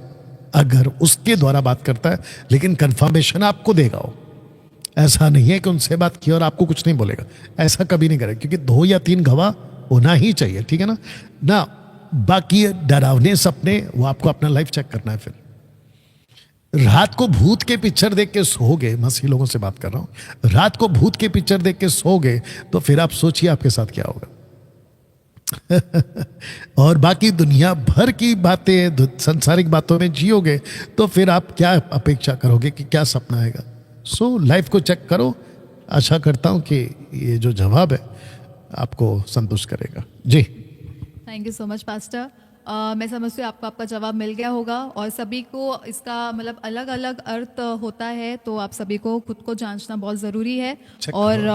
अगर उसके द्वारा बात करता है, लेकिन कंफर्मेशन आपको देगा वो। ऐसा नहीं है कि उनसे बात की और आपको कुछ नहीं बोलेगा, ऐसा कभी नहीं करेगा, क्योंकि 2 या 3 गवाह होना ही चाहिए, ठीक है ना। बाकी डरावने सपने वो आपको अपना लाइफ चेक करना है। फिर रात को भूत के पिक्चर देख के सोओगे, मसीह लोगों से बात कर रहा हूं, रात को भूत के पिक्चर देख के सोओगे तो फिर आप सोचिए आपके साथ क्या होगा। और बाकी दुनिया भर की बातें, संसारिक बातों में जियोगे तो फिर आप क्या अपेक्षा करोगे कि क्या सपना आएगा। सो लाइफ को चेक करो। आशा करता हूं कि ये जो जवाब है आपको संतुष्ट करेगा। जी thank you so much pastor. मैं समझती हूँ आपको आपका जवाब मिल गया होगा, और सभी को इसका मतलब अलग अलग अर्थ होता है, तो आप सभी को खुद को जांचना बहुत ज़रूरी है और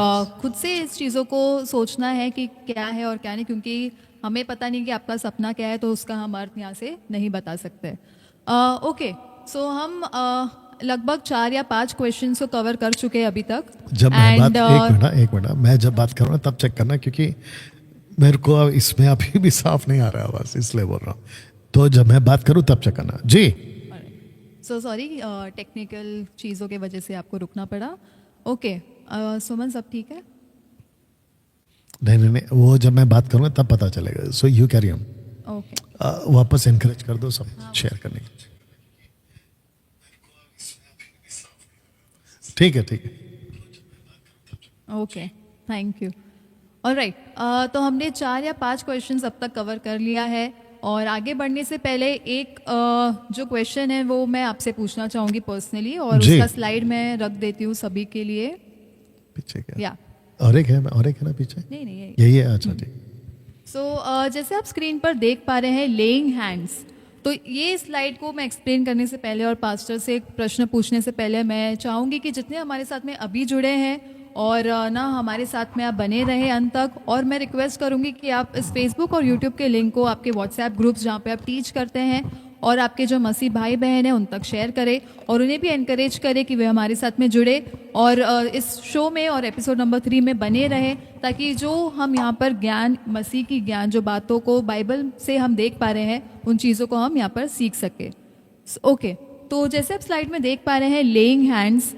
खुद से इस चीज़ों को सोचना है कि क्या है और क्या नहीं, क्योंकि हमें पता नहीं कि आपका सपना क्या है, तो उसका हम अर्थ यहाँ से नहीं बता सकते। ओके, सो हम लगभग 4 या 5 क्वेश्चंस को कवर कर चुके हैं अभी तक। जब मैं बात, एक मिनट, मैं जब बात कर रहा हूँ तब चेक करना, क्योंकि मेरे को इसमें अभी भी साफ नहीं आ रहा है बस, इसलिए बोल रहा हूँ। तो जब मैं बात करूँ तब चेक करना। जी सो सॉरी, टेक्निकल चीज़ों के वजह से आपको रुकना पड़ा। ओके, सुमन सब ठीक है? नहीं, वो जब मैं बात करूँगा तब पता चलेगा। So you carry on. Okay, वापस एनकरेज कर दो सब शेयर करने के। ठीक है। Okay, thank you. ऑलराइट, तो हमने 4 या 5 क्वेश्चंस अब तक कवर कर लिया है, और आगे बढ़ने से पहले एक जो क्वेश्चन है वो मैं आपसे पूछना चाहूँगी पर्सनली, और उसका स्लाइड मैं रख देती हूँ सभी के लिए। पीछे क्या? या और एक है ना पीछे? नहीं, यही है। अच्छा ठीक। सो जैसे आप स्क्रीन पर देख पा रहे हैं लेइंग हैंड्स, तो ये स्लाइड को मैं एक्सप्लेन करने से पहले और पास्टर से एक प्रश्न पूछने से पहले मैं चाहूँगी कि जितने हमारे साथ में अभी जुड़े हैं और ना हमारे साथ में आप बने रहें अंत तक। और मैं रिक्वेस्ट करूंगी कि आप इस फेसबुक और यूट्यूब के लिंक को आपके व्हाट्सएप ग्रुप्स जहाँ पे आप टीच करते हैं और आपके जो मसीह भाई बहन हैं उन तक शेयर करें और उन्हें भी एनकरेज करें कि वे हमारे साथ में जुड़े और इस शो में और एपिसोड नंबर 3 में बने रहें, ताकि जो हम यहाँ पर ज्ञान, मसीह की ज्ञान, जो बातों को बाइबल से हम देख पा रहे हैं उन चीज़ों को हम यहाँ पर सीख सके। ओके, तो जैसे आप स्लाइड में देख पा रहे हैं लेइंग हैंड्स,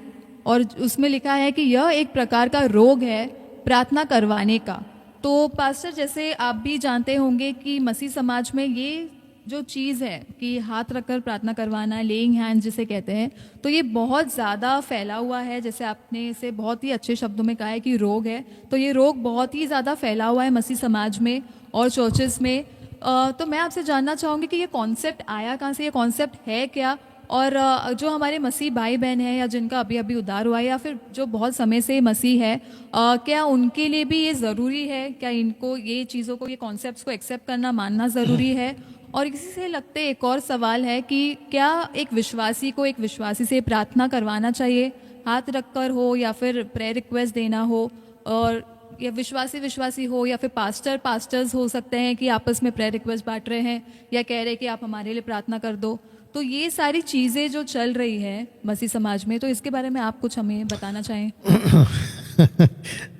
और उसमें लिखा है कि यह एक प्रकार का रोग है प्रार्थना करवाने का। तो पास्टर, जैसे आप भी जानते होंगे कि मसीह समाज में ये जो चीज़ है कि हाथ रखकर प्रार्थना करवाना, लेइंग हैंड जिसे कहते हैं, तो ये बहुत ज़्यादा फैला हुआ है। जैसे आपने इसे बहुत ही अच्छे शब्दों में कहा है कि रोग है, तो ये रोग बहुत ही ज़्यादा फैला हुआ है मसीह समाज में और चर्चेस में। तो मैं आपसे जानना चाहूँगी कि ये कॉन्सेप्ट आया कहाँ से, ये कॉन्सेप्ट है क्या, और जो हमारे मसीह भाई बहन हैं या जिनका अभी अभी उद्धार हुआ है या फिर जो बहुत समय से मसीह है, क्या उनके लिए भी ये ज़रूरी है? क्या इनको ये चीज़ों को, ये कॉन्सेप्ट्स को एक्सेप्ट करना, मानना ज़रूरी है? और इसी से लगते एक और सवाल है कि क्या एक विश्वासी को एक विश्वासी से प्रार्थना करवाना चाहिए, हाथ रखकर हो या फिर प्रेयर रिक्वेस्ट देना हो, और या विश्वासी हो या फिर पास्टर्स हो सकते हैं कि आपस में प्रेयर रिक्वेस्ट बांट रहे हैं या कह रहे हैं कि आप हमारे लिए प्रार्थना कर दो। तो ये सारी चीज़ें जो चल रही है मसीह समाज में, तो इसके बारे में आप कुछ हमें बताना चाहें।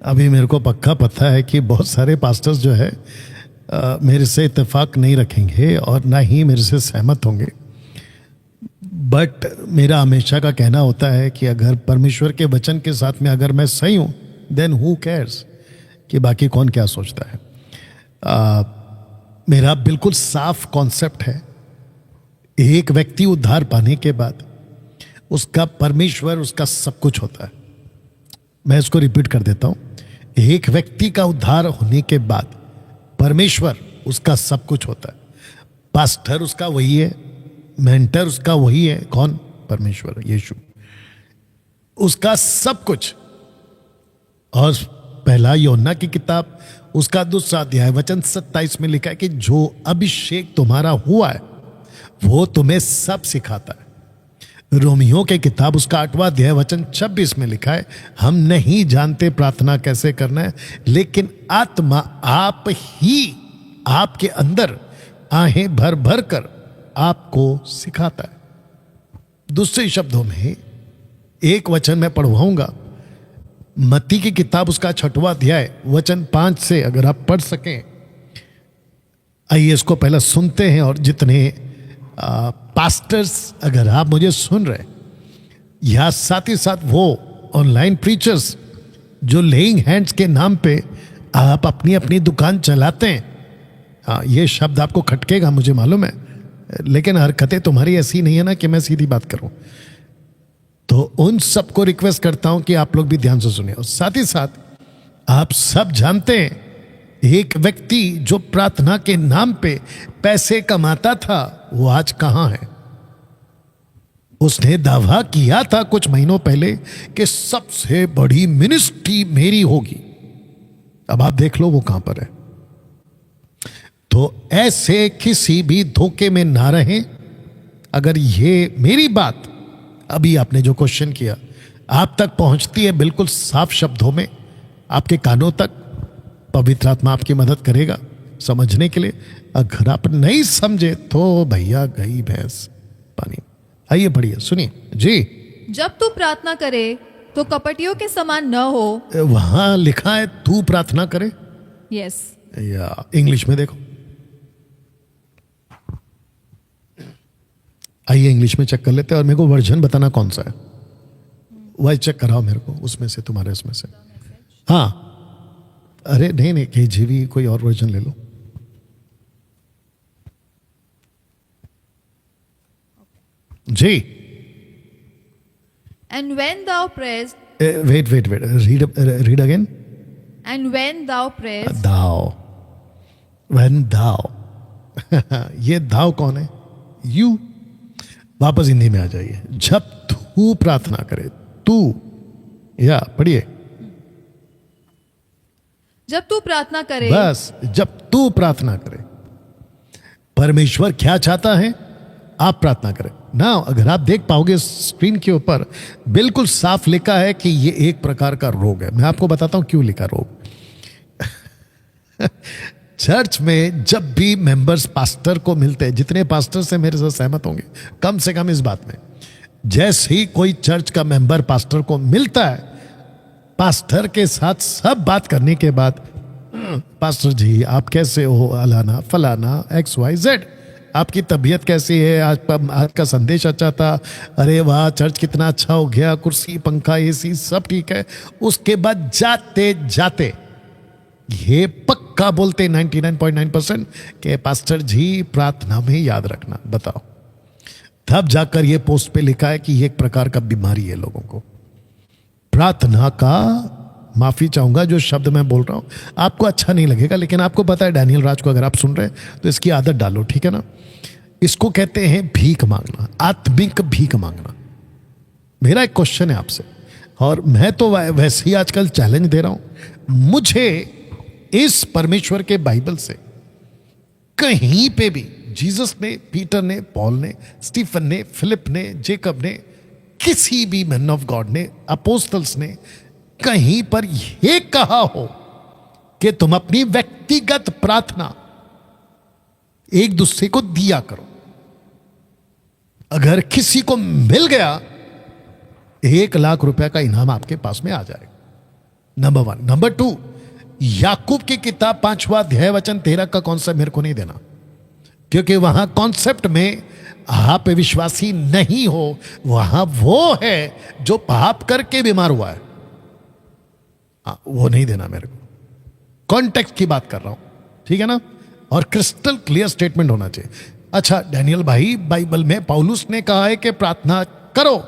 अभी मेरे को पक्का पता है कि बहुत सारे पास्टर्स जो है मेरे से इत्तेफाक नहीं रखेंगे और ना ही मेरे से सहमत होंगे। बट मेरा हमेशा का कहना होता है कि अगर परमेश्वर के वचन के साथ में अगर मैं सही हूं, देन हु केयर्स कि बाकी कौन क्या सोचता है। मेरा बिल्कुल साफ कॉन्सेप्ट है, एक व्यक्ति उद्धार पाने के बाद उसका परमेश्वर उसका सब कुछ होता है। मैं इसको रिपीट कर देता हूं, एक व्यक्ति का उद्धार होने के बाद परमेश्वर उसका सब कुछ होता है। पास्टर उसका वही है, मेंटर उसका वही है, कौन? परमेश्वर, यीशु, उसका सब कुछ। और पहला यूहन्ना की किताब उसका 2 अध्याय वचन 27 में लिखा है कि जो अभिषेक तुम्हारा हुआ है वो तुम्हें सब सिखाता है। रोमियो के किताब उसका 8वां अध्याय वचन 26 में लिखा है, हम नहीं जानते प्रार्थना कैसे करना है, लेकिन आत्मा आप ही आपके अंदर आहें भर भर कर आपको सिखाता है। दूसरे शब्दों में एक वचन मैं पढ़वाऊंगा, मत्ती की किताब उसका 6वां अध्याय वचन 5 से, अगर आप पढ़ सकें। आइए इसको पहले सुनते हैं। और जितने पास्टर्स अगर आप मुझे सुन रहे, या साथ ही साथ वो ऑनलाइन प्रीचर्स जो लेइंग हैंड्स के नाम पे आप अपनी अपनी दुकान चलाते हैं, हाँ ये शब्द आपको खटकेगा मुझे मालूम है, लेकिन हरकतें तुम्हारी ऐसी नहीं है ना कि मैं सीधी बात करूं। तो उन सबको रिक्वेस्ट करता हूं कि आप लोग भी ध्यान से सुनिए। और साथ ही साथ आप सब जानते हैं, एक व्यक्ति जो प्रार्थना के नाम पे पैसे कमाता था वो आज कहां है? उसने दावा किया था कुछ महीनों पहले कि सबसे बड़ी मिनिस्ट्री मेरी होगी। अब आप देख लो वो कहां पर है। तो ऐसे किसी भी धोखे में ना रहें। अगर ये मेरी बात अभी आपने जो क्वेश्चन किया आप तक पहुंचती है बिल्कुल साफ शब्दों में आपके कानों तक, पवित्र आत्मा आपकी मदद करेगा समझने के लिए। अगर आप नहीं समझे तो भैया गई भैंस पानी। आइए बढ़िए सुनिए जी। जब तू प्रार्थना करे तो कपटियों के समान न हो। वहां लिखा है तू प्रार्थना करे, यस, या इंग्लिश में देखो। आइए इंग्लिश में चेक कर लेते हैं और मेरे को वर्जन बताना कौन सा है। वही चेक कराओ मेरे को उसमें से, तुम्हारे उसमें से। हाँ अरे नहीं KJV कोई और वर्जन ले लो। जी। And when thou prayest, wait read again. and when thou prayest, दाव, when thou ये दाव कौन है? यू। वापस हिंदी में आ जाइए। जब तू प्रार्थना करे, तू, या पढ़िए। जब तू प्रार्थना करे, बस जब तू प्रार्थना करे। परमेश्वर क्या चाहता है? आप प्रार्थना करें। ना, अगर आप देख पाओगे स्क्रीन के ऊपर बिल्कुल साफ लिखा है कि ये एक प्रकार का रोग है। मैं आपको बताता हूं क्यों लिखा रोग। चर्च में जब भी मेंबर्स पास्टर को मिलते हैं, जितने पास्टर से मेरे साथ सहमत होंगे कम से कम इस बात में, जैसे ही कोई चर्च का मेंबर पास्टर को मिलता है, पास्टर के साथ सब बात करने के बाद, पास्टर जी आप कैसे हो, अलाना फलाना XYZ, आपकी तबीयत कैसी है, आज का संदेश अच्छा था, अरे वाह चर्च कितना अच्छा हो गया, कुर्सी पंखा AC सब ठीक है। उसके बाद जाते जाते ये पक्का बोलते 99.9% कि पास्टर जी प्रार्थना में याद रखना। बताओ, तब जाकर ये पोस्ट पे लिखा है कि ये एक प्रकार का बीमारी है लोगों को। प्रार्थना का, माफी चाहूंगा जो शब्द मैं बोल रहा हूं आपको अच्छा नहीं लगेगा, लेकिन आपको पता है डैनियल राज को अगर आप सुन रहे हैं तो इसकी आदत डालो, ठीक है ना। इसको कहते हैं भीख मांगना, आत्मिक भीख मांगना। मेरा एक क्वेश्चन है आपसे, और मैं तो वैसे ही आजकल चैलेंज दे रहा हूं, मुझे इस परमेश्वर के बाइबल से कहीं पे भी जीसस ने, पीटर ने, पॉल ने, स्टीफन ने, फिलिप ने, जेकब ने, किसी भी मैन ऑफ गॉड ने, अपोस्टल्स ने कहीं पर यह कहा हो कि तुम अपनी व्यक्तिगत प्रार्थना एक दूसरे को दिया करो। अगर किसी को मिल गया 1 लाख रुपए का इनाम आपके पास में आ जाएगा, नंबर 1। नंबर 2, याकूब की किताब 5वां अध्याय वचन 13 का कॉन्सेप्ट मेरे को नहीं देना, क्योंकि वहां कॉन्सेप्ट में आप विश्वासी नहीं हो, वहां वो है जो पाप करके बीमार हुआ है, वो नहीं देना मेरे को। कॉन्टेक्स्ट की बात कर रहा हूं, ठीक है ना, और क्रिस्टल क्लियर स्टेटमेंट होना चाहिए। अच्छा डैनियल भाई, बाइबल में पौलुस ने कहा है कि प्रार्थना करो,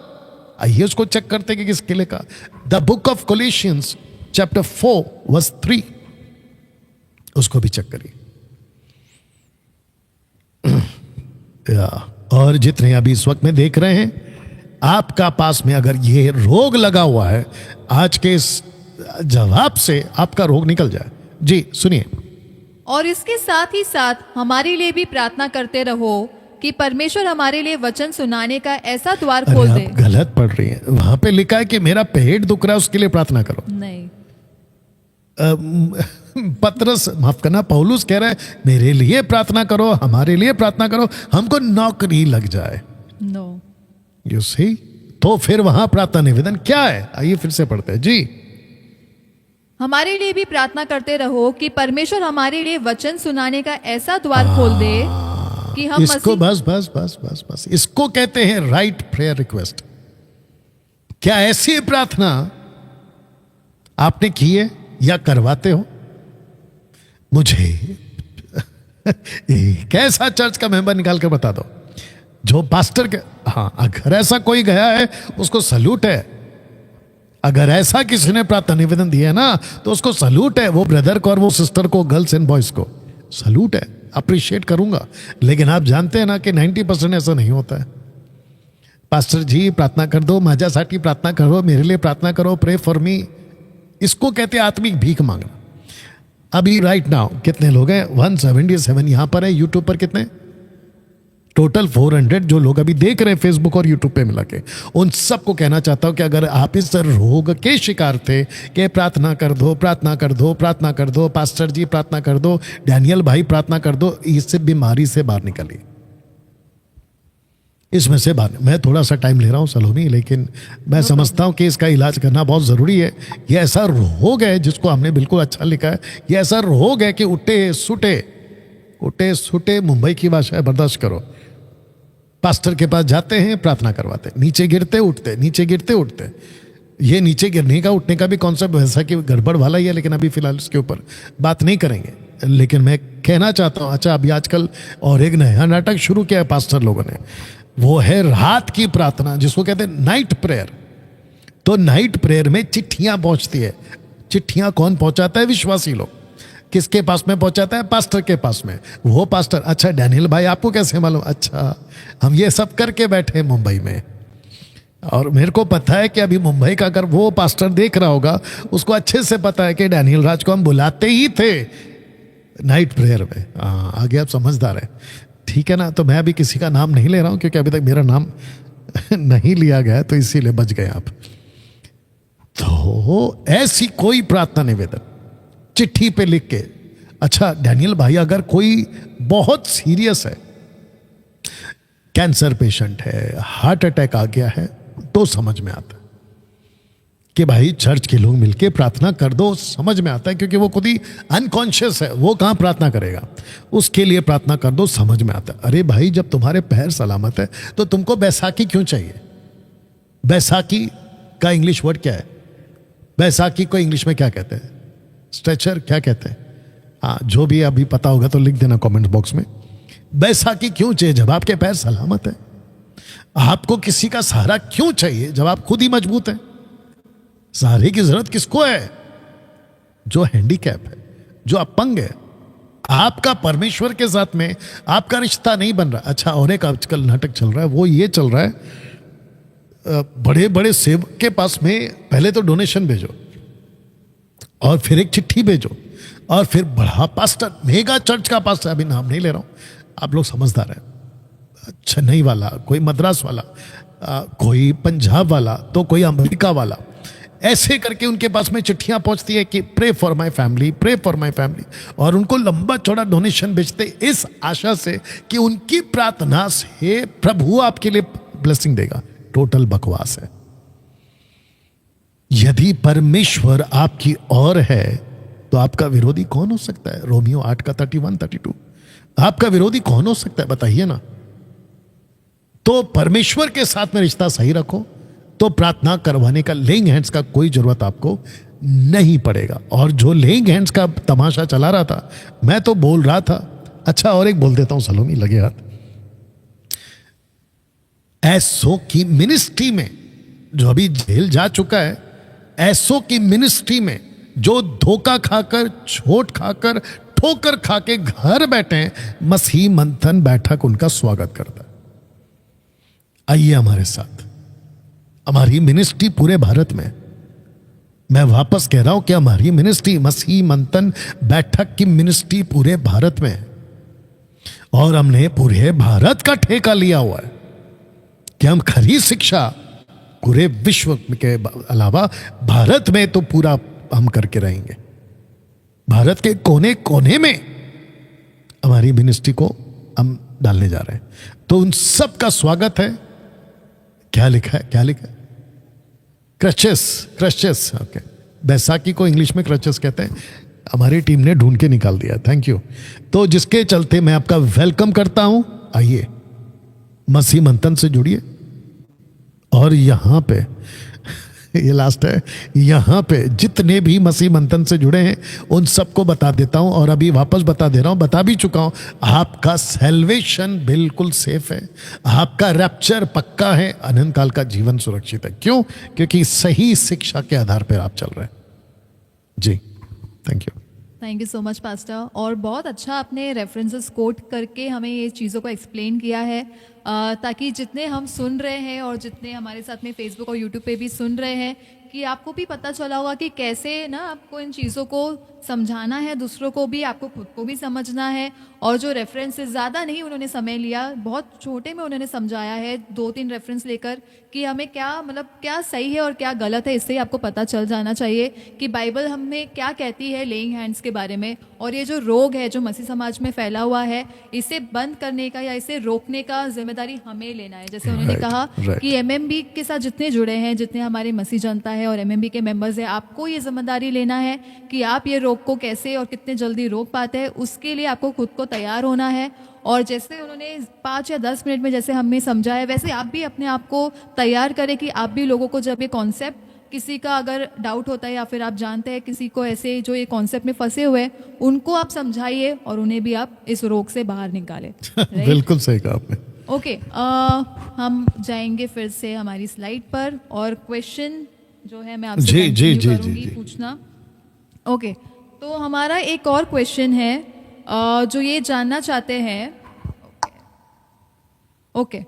आइए उसको चेक करते हैं कि किसके लिए कहा। The book of Colossians chapter 4 verse 3, उसको भी चेक करिए। और जितने अभी इस वक्त में देख रहे हैं, आपका पास में अगर ये रोग लगा हुआ है, आज के इस जवाब से आपका रोग निकल जाए। जी सुनिए। और इसके साथ ही साथ हमारे लिए भी प्रार्थना करते रहो कि परमेश्वर हमारे लिए वचन सुनाने का ऐसा द्वार खोल दे। आप गलत पढ़ रही हैं, वहां पे लिखा है कि मेरा पेट दुख रहा है उसके लिए प्रार्थना करो। नहीं, पतरस, माफ करना, पौलुस कह रहा है मेरे लिए प्रार्थना करो, हमारे लिए प्रार्थना करो, हमको नौकरी लग जाए। नो, यू सी, तो फिर वहां प्रार्थना निवेदन क्या है? आइए फिर से पढ़ते हैं जी। हमारे लिए भी प्रार्थना करते रहो कि परमेश्वर हमारे लिए वचन सुनाने का ऐसा द्वार खोल दे कि हम इसको बस बस बस बस बस इसको कहते हैं राइट प्रेयर रिक्वेस्ट। क्या ऐसी प्रार्थना आपने की है या करवाते हो? मुझे कैसा चर्च का मेंबर निकाल कर बता दो जो पास्टर के, हाँ अगर ऐसा कोई गया है उसको सल्यूट है। अगर ऐसा किसी ने प्रार्थना निवेदन दिया है ना तो उसको सल्यूट है, वो ब्रदर को और वो सिस्टर को, गर्ल्स एंड बॉयज को सल्यूट है, अप्रिशिएट करूंगा। लेकिन आप जानते हैं ना कि 90% ऐसा नहीं होता है। पास्टर जी प्रार्थना कर दो, माझ्यासाठी प्रार्थना करो, मेरे लिए प्रार्थना करो, प्रे फॉर मी। इसको कहते हैं आत्मिक भीख मांगना। अभी राइट नाउ कितने लोग हैं? 177 यहां पर है। यूट्यूब पर कितने? टोटल 400 जो लोग अभी देख रहे हैं फेसबुक और यूट्यूब पे मिला के। उन सबको कहना चाहता हूं कि अगर आप इस रोग के शिकार थे कि प्रार्थना कर दो, प्रार्थना कर दो, प्रार्थना कर दो, पास्टर जी प्रार्थना कर दो, डैनियल भाई प्रार्थना कर दो, इस बीमारी से बाहर निकलिए, इसमें से बाहर। मैं थोड़ा सा टाइम ले रहा हूं सलोनी, लेकिन मैं समझता हूं कि इसका इलाज करना बहुत जरूरी है। यह ऐसा रोग है जिसको हमने बिल्कुल अच्छा लिखा है, यह ऐसा रोग है कि उठे सुटे मुंबई की भाषा है, बर्दाश्त करो। पास्टर के पास जाते हैं, प्रार्थना करवाते, नीचे गिरते उठते, नीचे गिरते उठते। ये नीचे गिरने का उठने का भी कॉन्सेप्ट वैसा कि गड़बड़ वाला ही है, लेकिन अभी फिलहाल इसके ऊपर बात नहीं करेंगे। लेकिन मैं कहना चाहता हूं, अच्छा अभी आजकल और एक नया नाटक शुरू किया है पास्टर लोगों ने, वो है रात की प्रार्थना, जिसको कहते हैं नाइट प्रेयर। तो नाइट प्रेयर में चिट्ठियां पहुंचती है। चिट्ठियां कौन पहुंचाता है? विश्वासी लोग। किसके पास में पहुंचाता है? पास्टर के पास में। वो पास्टर, अच्छा डैनियल भाई आपको कैसे मालूम? अच्छा हम ये सब करके बैठे मुंबई में, और मेरे को पता है कि अभी मुंबई का अगर वो पास्टर देख रहा होगा उसको अच्छे से पता है कि डैनियल राज को हम बुलाते ही थे नाइट प्रेयर में। आगे आप समझदार है। ठीक है ना। तो मैं अभी किसी का नाम नहीं ले रहा हूं क्योंकि अभी तक मेरा नाम नहीं लिया गया, तो इसीलिए बच गए आप। तो ऐसी कोई प्रार्थना निवेदन चिट्ठी पे लिख के, अच्छा डैनियल भाई अगर कोई बहुत सीरियस है, कैंसर पेशेंट है, हार्ट अटैक आ गया है, तो समझ में आता है कि भाई चर्च के लोग मिलके प्रार्थना कर दो, समझ में आता है, क्योंकि वो खुद ही अनकॉन्शियस है, वो कहां प्रार्थना करेगा, उसके लिए प्रार्थना कर दो, समझ में आता है। अरे भाई जब तुम्हारे पैर सलामत है तो तुमको बैसाखी क्यों चाहिए? बैसाखी का इंग्लिश वर्ड क्या है? बैसाखी को इंग्लिश में क्या कहते हैं? स्ट्रेचर क्या कहते हैं? हाँ, जो भी अभी पता होगा तो लिख देना कमेंट बॉक्स में। बैसाखी क्यों चाहिए जब आपके पैर सलामत है? आपको किसी का सहारा क्यों चाहिए जब आप खुद ही मजबूत हैं? सहारे की जरूरत किसको है? जो हैंडीकैप है, जो अपंग है। आपका परमेश्वर के साथ में आपका रिश्ता नहीं बन रहा। अच्छा, और एक आजकल नाटक चल रहा है, वो ये चल रहा है, बड़े बड़े सेवक के पास में पहले तो डोनेशन भेजो और फिर एक चिट्ठी भेजो और फिर बड़ा पास्टर, मेगा चर्च का पास्टर, अभी नाम नहीं ले रहा हूं, आप लोग समझदार हैं, चेन्नई वाला, कोई मद्रास वाला, कोई पंजाब वाला, तो कोई अमेरिका वाला, ऐसे करके उनके पास में चिट्ठियां पहुंचती है कि pray for my family, pray for my family, और उनको लंबा चौड़ा डोनेशन भेजते इस आशा से कि उनकी प्रार्थना से प्रभु आपके लिए ब्लेसिंग देगा। टोटल बकवास है। यदि परमेश्वर आपकी ओर है तो आपका विरोधी कौन हो सकता है? रोमियो 8 का 31, 32। आपका विरोधी कौन हो सकता है बताइए ना। तो परमेश्वर के साथ में रिश्ता सही रखो तो प्रार्थना करवाने का, लेइंग हैंड्स का कोई जरूरत आपको नहीं पड़ेगा। और जो लेइंग हैंड्स का तमाशा चला रहा था, मैं तो बोल रहा था, अच्छा और एक बोल देता हूं, सलोमी लगे हाथ। एसओ की मिनिस्ट्री में जो अभी जेल जा चुका है, एसओ की मिनिस्ट्री में जो धोखा खाकर, छोट खाकर, ठोकर खा के घर बैठे हैं, मसीह मंथन बैठक उनका स्वागत करता है। आइए हमारे साथ, हमारी मिनिस्ट्री पूरे भारत में, मैं वापस कह रहा हूं कि हमारी मिनिस्ट्री, मसीह मंथन बैठक की मिनिस्ट्री पूरे भारत में है और हमने पूरे भारत का ठेका लिया हुआ है कि हम खरी शिक्षा पूरे विश्व के अलावा भारत में तो पूरा हम करके रहेंगे। भारत के कोने कोने में हमारी मिनिस्ट्री को हम डालने जा रहे हैं। तो उन सब का स्वागत है। क्या लिखा है, क्या लिखा है? Crutches, crutches, okay. बैसाखी को इंग्लिश में क्रचेस कहते हैं। हमारी टीम ने ढूंढ के निकाल दिया, थैंक यू। तो जिसके चलते मैं आपका वेलकम करता हूं। आइए मसीह मंथन से जुड़िए। और यहां पे ये लास्ट है, यहां पे जितने भी मसीह मंथन से जुड़े हैं उन सबको बता देता हूं, और अभी वापस बता दे रहा हूं, बता भी चुका हूं, आपका सैल्वेशन बिल्कुल सेफ है, आपका रैप्चर पक्का है, अनंत काल का जीवन सुरक्षित है। क्यों? क्योंकि सही शिक्षा के आधार पर आप चल रहे हैं। जी, thank you so much pastor. और बहुत अच्छा आपने रेफरेंसेस कोट करके हमें ये चीज़ों को एक्सप्लेन किया है, ताकि जितने हम सुन रहे हैं और जितने हमारे साथ में फेसबुक और यूट्यूब पे भी सुन रहे हैं, कि आपको भी पता चला होगा कि कैसे ना आपको इन चीज़ों को समझाना है, दूसरों को भी, आपको खुद को भी समझना है। और जो रेफरेंसेस ज़्यादा नहीं उन्होंने समय लिया, बहुत छोटे में उन्होंने समझाया है, 2-3 रेफरेंस लेकर, कि हमें क्या, मतलब क्या सही है और क्या गलत है, इससे ही आपको पता चल जाना चाहिए कि बाइबल हमें क्या कहती है लेइंग हैंड्स के बारे में। और ये जो रोग है जो मसीह समाज में फैला हुआ है, इसे बंद करने का या इसे रोकने का जिम्मेदारी हमें लेना है। जैसे उन्होंने कहा कि एमएमबी के साथ जितने जुड़े हैं, जितने हमारे मसीह जनता है और एमएमबी के मेंबर्स हैं, आपको ये जिम्मेदारी लेना है कि आप ये रोग को कैसे और कितने जल्दी रोक पाते हैं। उसके लिए आपको खुद को तैयार होना है। और जैसे उन्होंने 5 या 10 मिनट में जैसे हमें समझाया, वैसे आप भी अपने आप को तैयार करें कि आप भी लोगों को, जब ये कॉन्सेप्ट किसी का अगर डाउट होता है या फिर आप जानते हैं किसी को ऐसे जो ये कॉन्सेप्ट में फंसे हुए हैं, उनको आप समझाइए और उन्हें भी आप इस रोग से बाहर निकालें। बिल्कुल सही कहा आपने। ओके, हम जाएंगे फिर से हमारी स्लाइड पर, और क्वेश्चन जो है मैं आपसे कंटिन्यू करूंगी पूछना। ओके, तो हमारा एक और क्वेश्चन है जो ये जानना चाहते हैं। ओके,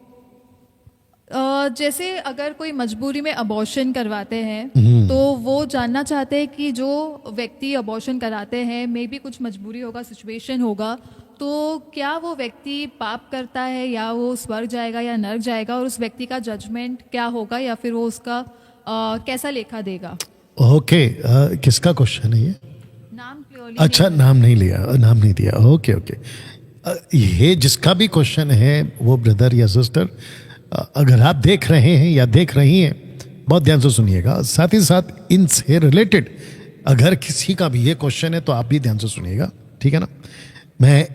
जैसे अगर कोई मजबूरी में अबॉर्शन करवाते हैं, तो वो जानना चाहते हैं कि जो व्यक्ति अबॉर्शन कराते हैं, मे बी कुछ मजबूरी होगा, सिचुएशन होगा, तो क्या वो व्यक्ति पाप करता है या वो स्वर्ग जाएगा या नरक जाएगा, और उस व्यक्ति का जजमेंट क्या होगा, या फिर वो उसका कैसा लेखा देगा? ओके, किसका क्वेश्चन है ये? नाम क्लियरली अच्छा, नाम नहीं लिया, नाम नहीं दिया। ओके ओके, ये जिसका भी क्वेश्चन है वो ब्रदर या सिस्टर, अगर आप देख रहे हैं या देख रही हैं, बहुत ध्यान से सुनिएगा। साथ ही साथ इनसे रिलेटेड अगर किसी का भी ये क्वेश्चन है तो आप भी ध्यान से सुनिएगा, ठीक है ना। मैं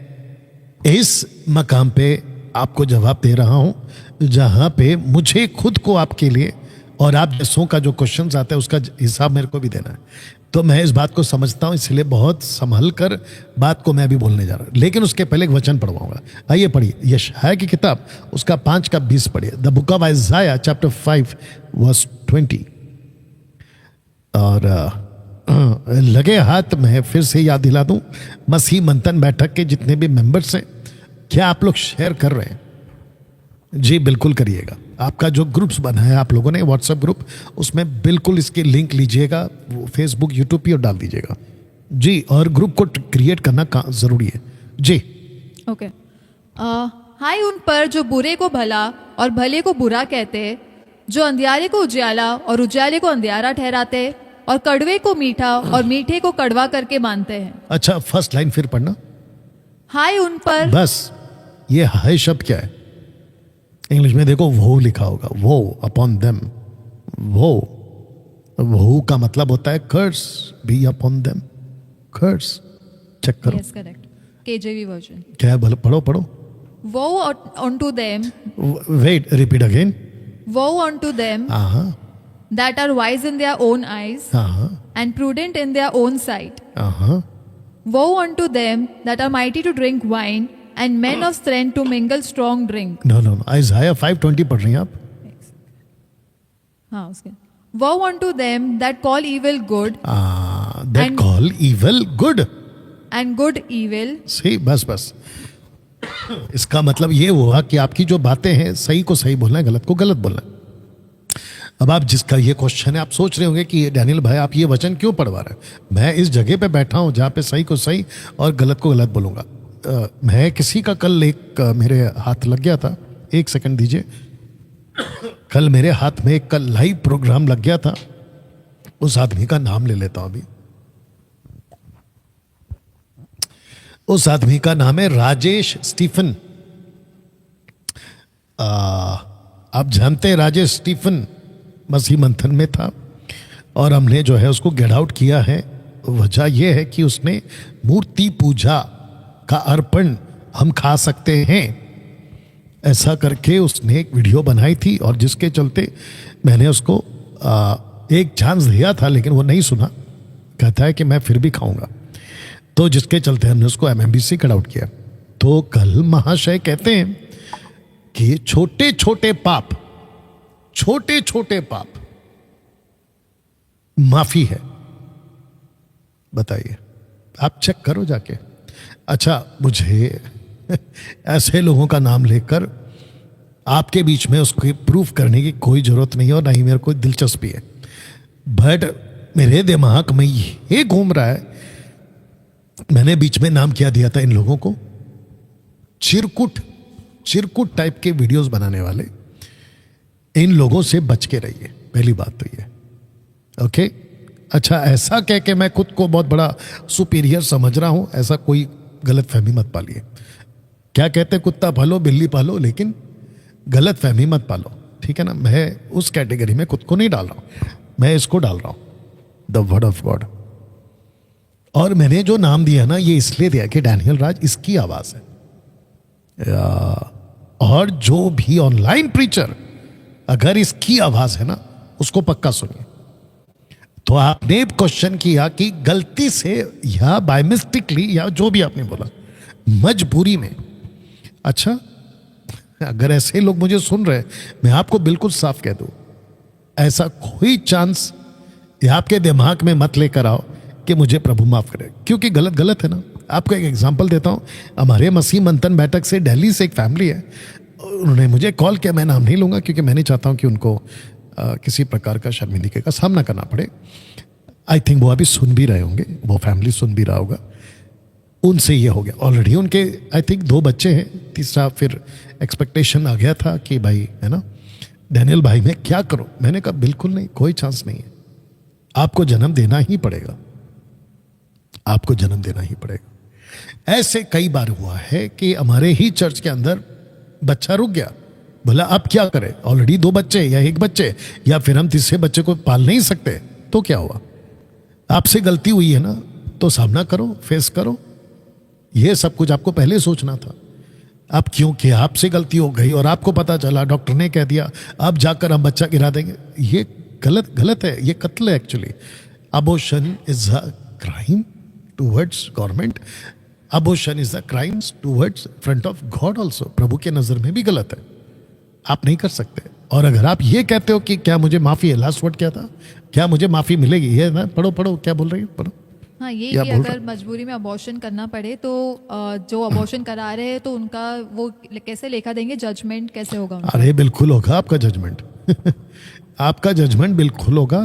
इस मकाम पे आपको जवाब दे रहा हूं जहां पे मुझे खुद को आपके लिए और आप जैसों का जो क्वेश्चन आता है उसका हिसाब मेरे को भी देना है। तो मैं इस बात को समझता हूं, इसलिए बहुत संभल कर बात को मैं भी बोलने जा रहा हूं। लेकिन उसके पहले एक वचन पढ़वाऊंगा। आइए पढ़िए यशायाह की किताब उसका 5 का 20 पढ़िए। The book of Isaiah chapter 5 verse 20। और लगे हाथ में फिर से याद दिला दूं, मसीह मंथन बैठक के जितने भी मेंबर्स हैं, क्या आप लोग शेयर कर रहे हैं? जी बिल्कुल करिएगा। आपका जो ग्रुप्स बना है आप लोगों ने, व्हाट्सएप ग्रुप, उसमें बिल्कुल इसके लिंक लीजिएगा, वो फेसबुक यूट्यूब पे और डाल दीजिएगा जी। और ग्रुप को क्रिएट करना जरूरी है जी। ओके। हाय उन पर जो बुरे को भला और भले को बुरा कहते, जो अंधियारे को उजियाला और उजियाले को अंधियारा ठहराते, और कड़वे को मीठा और मीठे को कड़वा करके मानते हैं। अच्छा, फर्स्ट लाइन फिर पढ़ना। हाय उन पर, बस ये हाय शब्द क्या है? इंग्लिश में देखो, वो लिखा होगा, वो अपॉन देम। वो का मतलब होता है curse, be upon them, curse. Check करो। Yes correct, KJV version. क्या है? पढ़ो पढ़ो। वो onto them, wait, repeat again. वो ऑनटू देम हाँ that are wise in their own eyes हाँ and prudent in their own sight. हाँ। Woe unto them that are mighty to drink wine and men of strength to mingle strong drink. No no, Isaiah 5:20 पढ़ रही हैं आप? हाँ उसके। Woe unto them that call evil good that And- call evil good. and good evil. सही, बस इसका मतलब ये हुआ कि आपकी जो बातें हैं, सही को सही बोलना है, गलत को गलत बोलना है। अब आप जिसका ये क्वेश्चन है, आप सोच रहे होंगे कि डैनियल भाई आप ये वचन क्यों पढ़वा रहे हैं? मैं इस जगह पे बैठा हूं जहां पे सही को सही और गलत को गलत बोलूंगा। मैं किसी का कल एक मेरे हाथ लग गया था, एक सेकंड दीजिए। कल मेरे हाथ में एक कल लाइव प्रोग्राम लग गया था। उस आदमी का नाम ले लेता हूं अभी। उस आदमी का नाम है राजेश स्टीफन। आप जानते हैं राजेश स्टीफन मसीह मंथन में था और हमने जो है उसको गेट आउट किया है। वजह यह है कि उसने मूर्ति पूजा का अर्पण हम खा सकते हैं, ऐसा करके उसने एक वीडियो बनाई थी, और जिसके चलते मैंने उसको एक चांस दिया था, लेकिन वो नहीं सुना। कहता है कि मैं फिर भी खाऊंगा, तो जिसके चलते हमने उसको MMBC कट आउट किया। तो कल महाशय कहते हैं कि छोटे छोटे पाप माफी है। बताइए, आप चेक करो जाके। अच्छा, मुझे ऐसे लोगों का नाम लेकर आपके बीच में उसको प्रूफ करने की कोई जरूरत नहीं है और ना ही मेरे को दिलचस्पी है। बट मेरे दिमाग में ये घूम रहा है, मैंने बीच में नाम क्या दिया था इन लोगों को? चिरकुट टाइप के वीडियोस बनाने वाले। इन लोगों से बच के रहिए, पहली बात तो ये। ओके, अच्छा, ऐसा कह के मैं खुद को बहुत बड़ा सुपीरियर समझ रहा हूं, ऐसा कोई गलत फहमी मत पालिए। क्या कहते हैं, कुत्ता पालो बिल्ली पालो, लेकिन गलत फहमी मत पालो, ठीक है ना। मैं उस कैटेगरी में खुद को नहीं डाल रहा हूं, मैं इसको डाल रहा हूं, द वर्ड ऑफ गॉड। और मैंने जो नाम दिया ना, ये इसलिए दिया कि डैनियल राज इसकी आवाज है। और जो भी ऑनलाइन प्रीचर अगर इसकी आवाज है ना, उसको पक्का सुनिए। तो आपने क्वेश्चन किया कि गलती से या बाय मिस्टेकली या जो भी आपने बोला, मजबूरी में। अच्छा, अगर ऐसे लोग मुझे सुन रहे, मैं आपको बिल्कुल साफ कह दूं, ऐसा कोई चांस या आपके दिमाग में मत लेकर आओ कि मुझे प्रभु माफ करे, क्योंकि गलत गलत है ना। आपको एक एग्जांपल देता हूं। हमारे मसीह मंथन बैठक से दिल्ली से एक फैमिली है, उन्होंने मुझे कॉल किया। मैं नाम नहीं लूंगा क्योंकि मैं नहीं चाहता हूं कि उनको किसी प्रकार का शर्मिंदगी का सामना करना पड़े। आई थिंक वो अभी सुन भी रहे होंगे, वो फैमिली सुन भी रहा होगा। उनसे ये हो गया ऑलरेडी। उनके आई थिंक 2 बच्चे हैं, तीसरा फिर एक्सपेक्टेशन आ गया था कि भाई है ना डैनियल भाई मैं क्या करूं। मैंने कहा बिल्कुल नहीं, कोई चांस नहीं है, आपको जन्म देना ही पड़ेगा, आपको जन्म देना ही पड़ेगा। ऐसे कई बार हुआ है कि हमारे ही चर्च के अंदर बच्चा रुक गया, बोला अब क्या करें, ऑलरेडी 2 बच्चे या 1 बच्चे या फिर हम तीसरे बच्चे को पाल नहीं सकते, तो क्या हुआ, आपसे गलती हुई है ना तो सामना करो, फेस करो। ये सब कुछ आपको पहले सोचना था। अब क्योंकि आपसे गलती हो गई और आपको पता चला, डॉक्टर ने कह दिया अब जाकर हम बच्चा गिरा देंगे, ये गलत है, ये कत्ल है actually. Abortion is a crime towards government, abortion is a crime towards front of God also. प्रभु के नजर में भी गलत है, आप नहीं कर सकते। और अगर आप ये कहते हो कि क्या मुझे माफी है, लास्ट वर्ड क्या था, क्या मुझे माफी मिलेगी, ये ना पढ़ो क्या बोल रही हो, पढ़ो। हाँ, ये क्या कि बोल अगर मजबूरी में अबॉर्शन करना पड़े तो जो अबॉर्शन करा रहे हैं तो उनका वो कैसे लेखा देंगे, जजमेंट कैसे होगा उनका? अरे बिल्कुल होगा आपका जजमेंट आपका जजमेंट बिल्कुल होगा,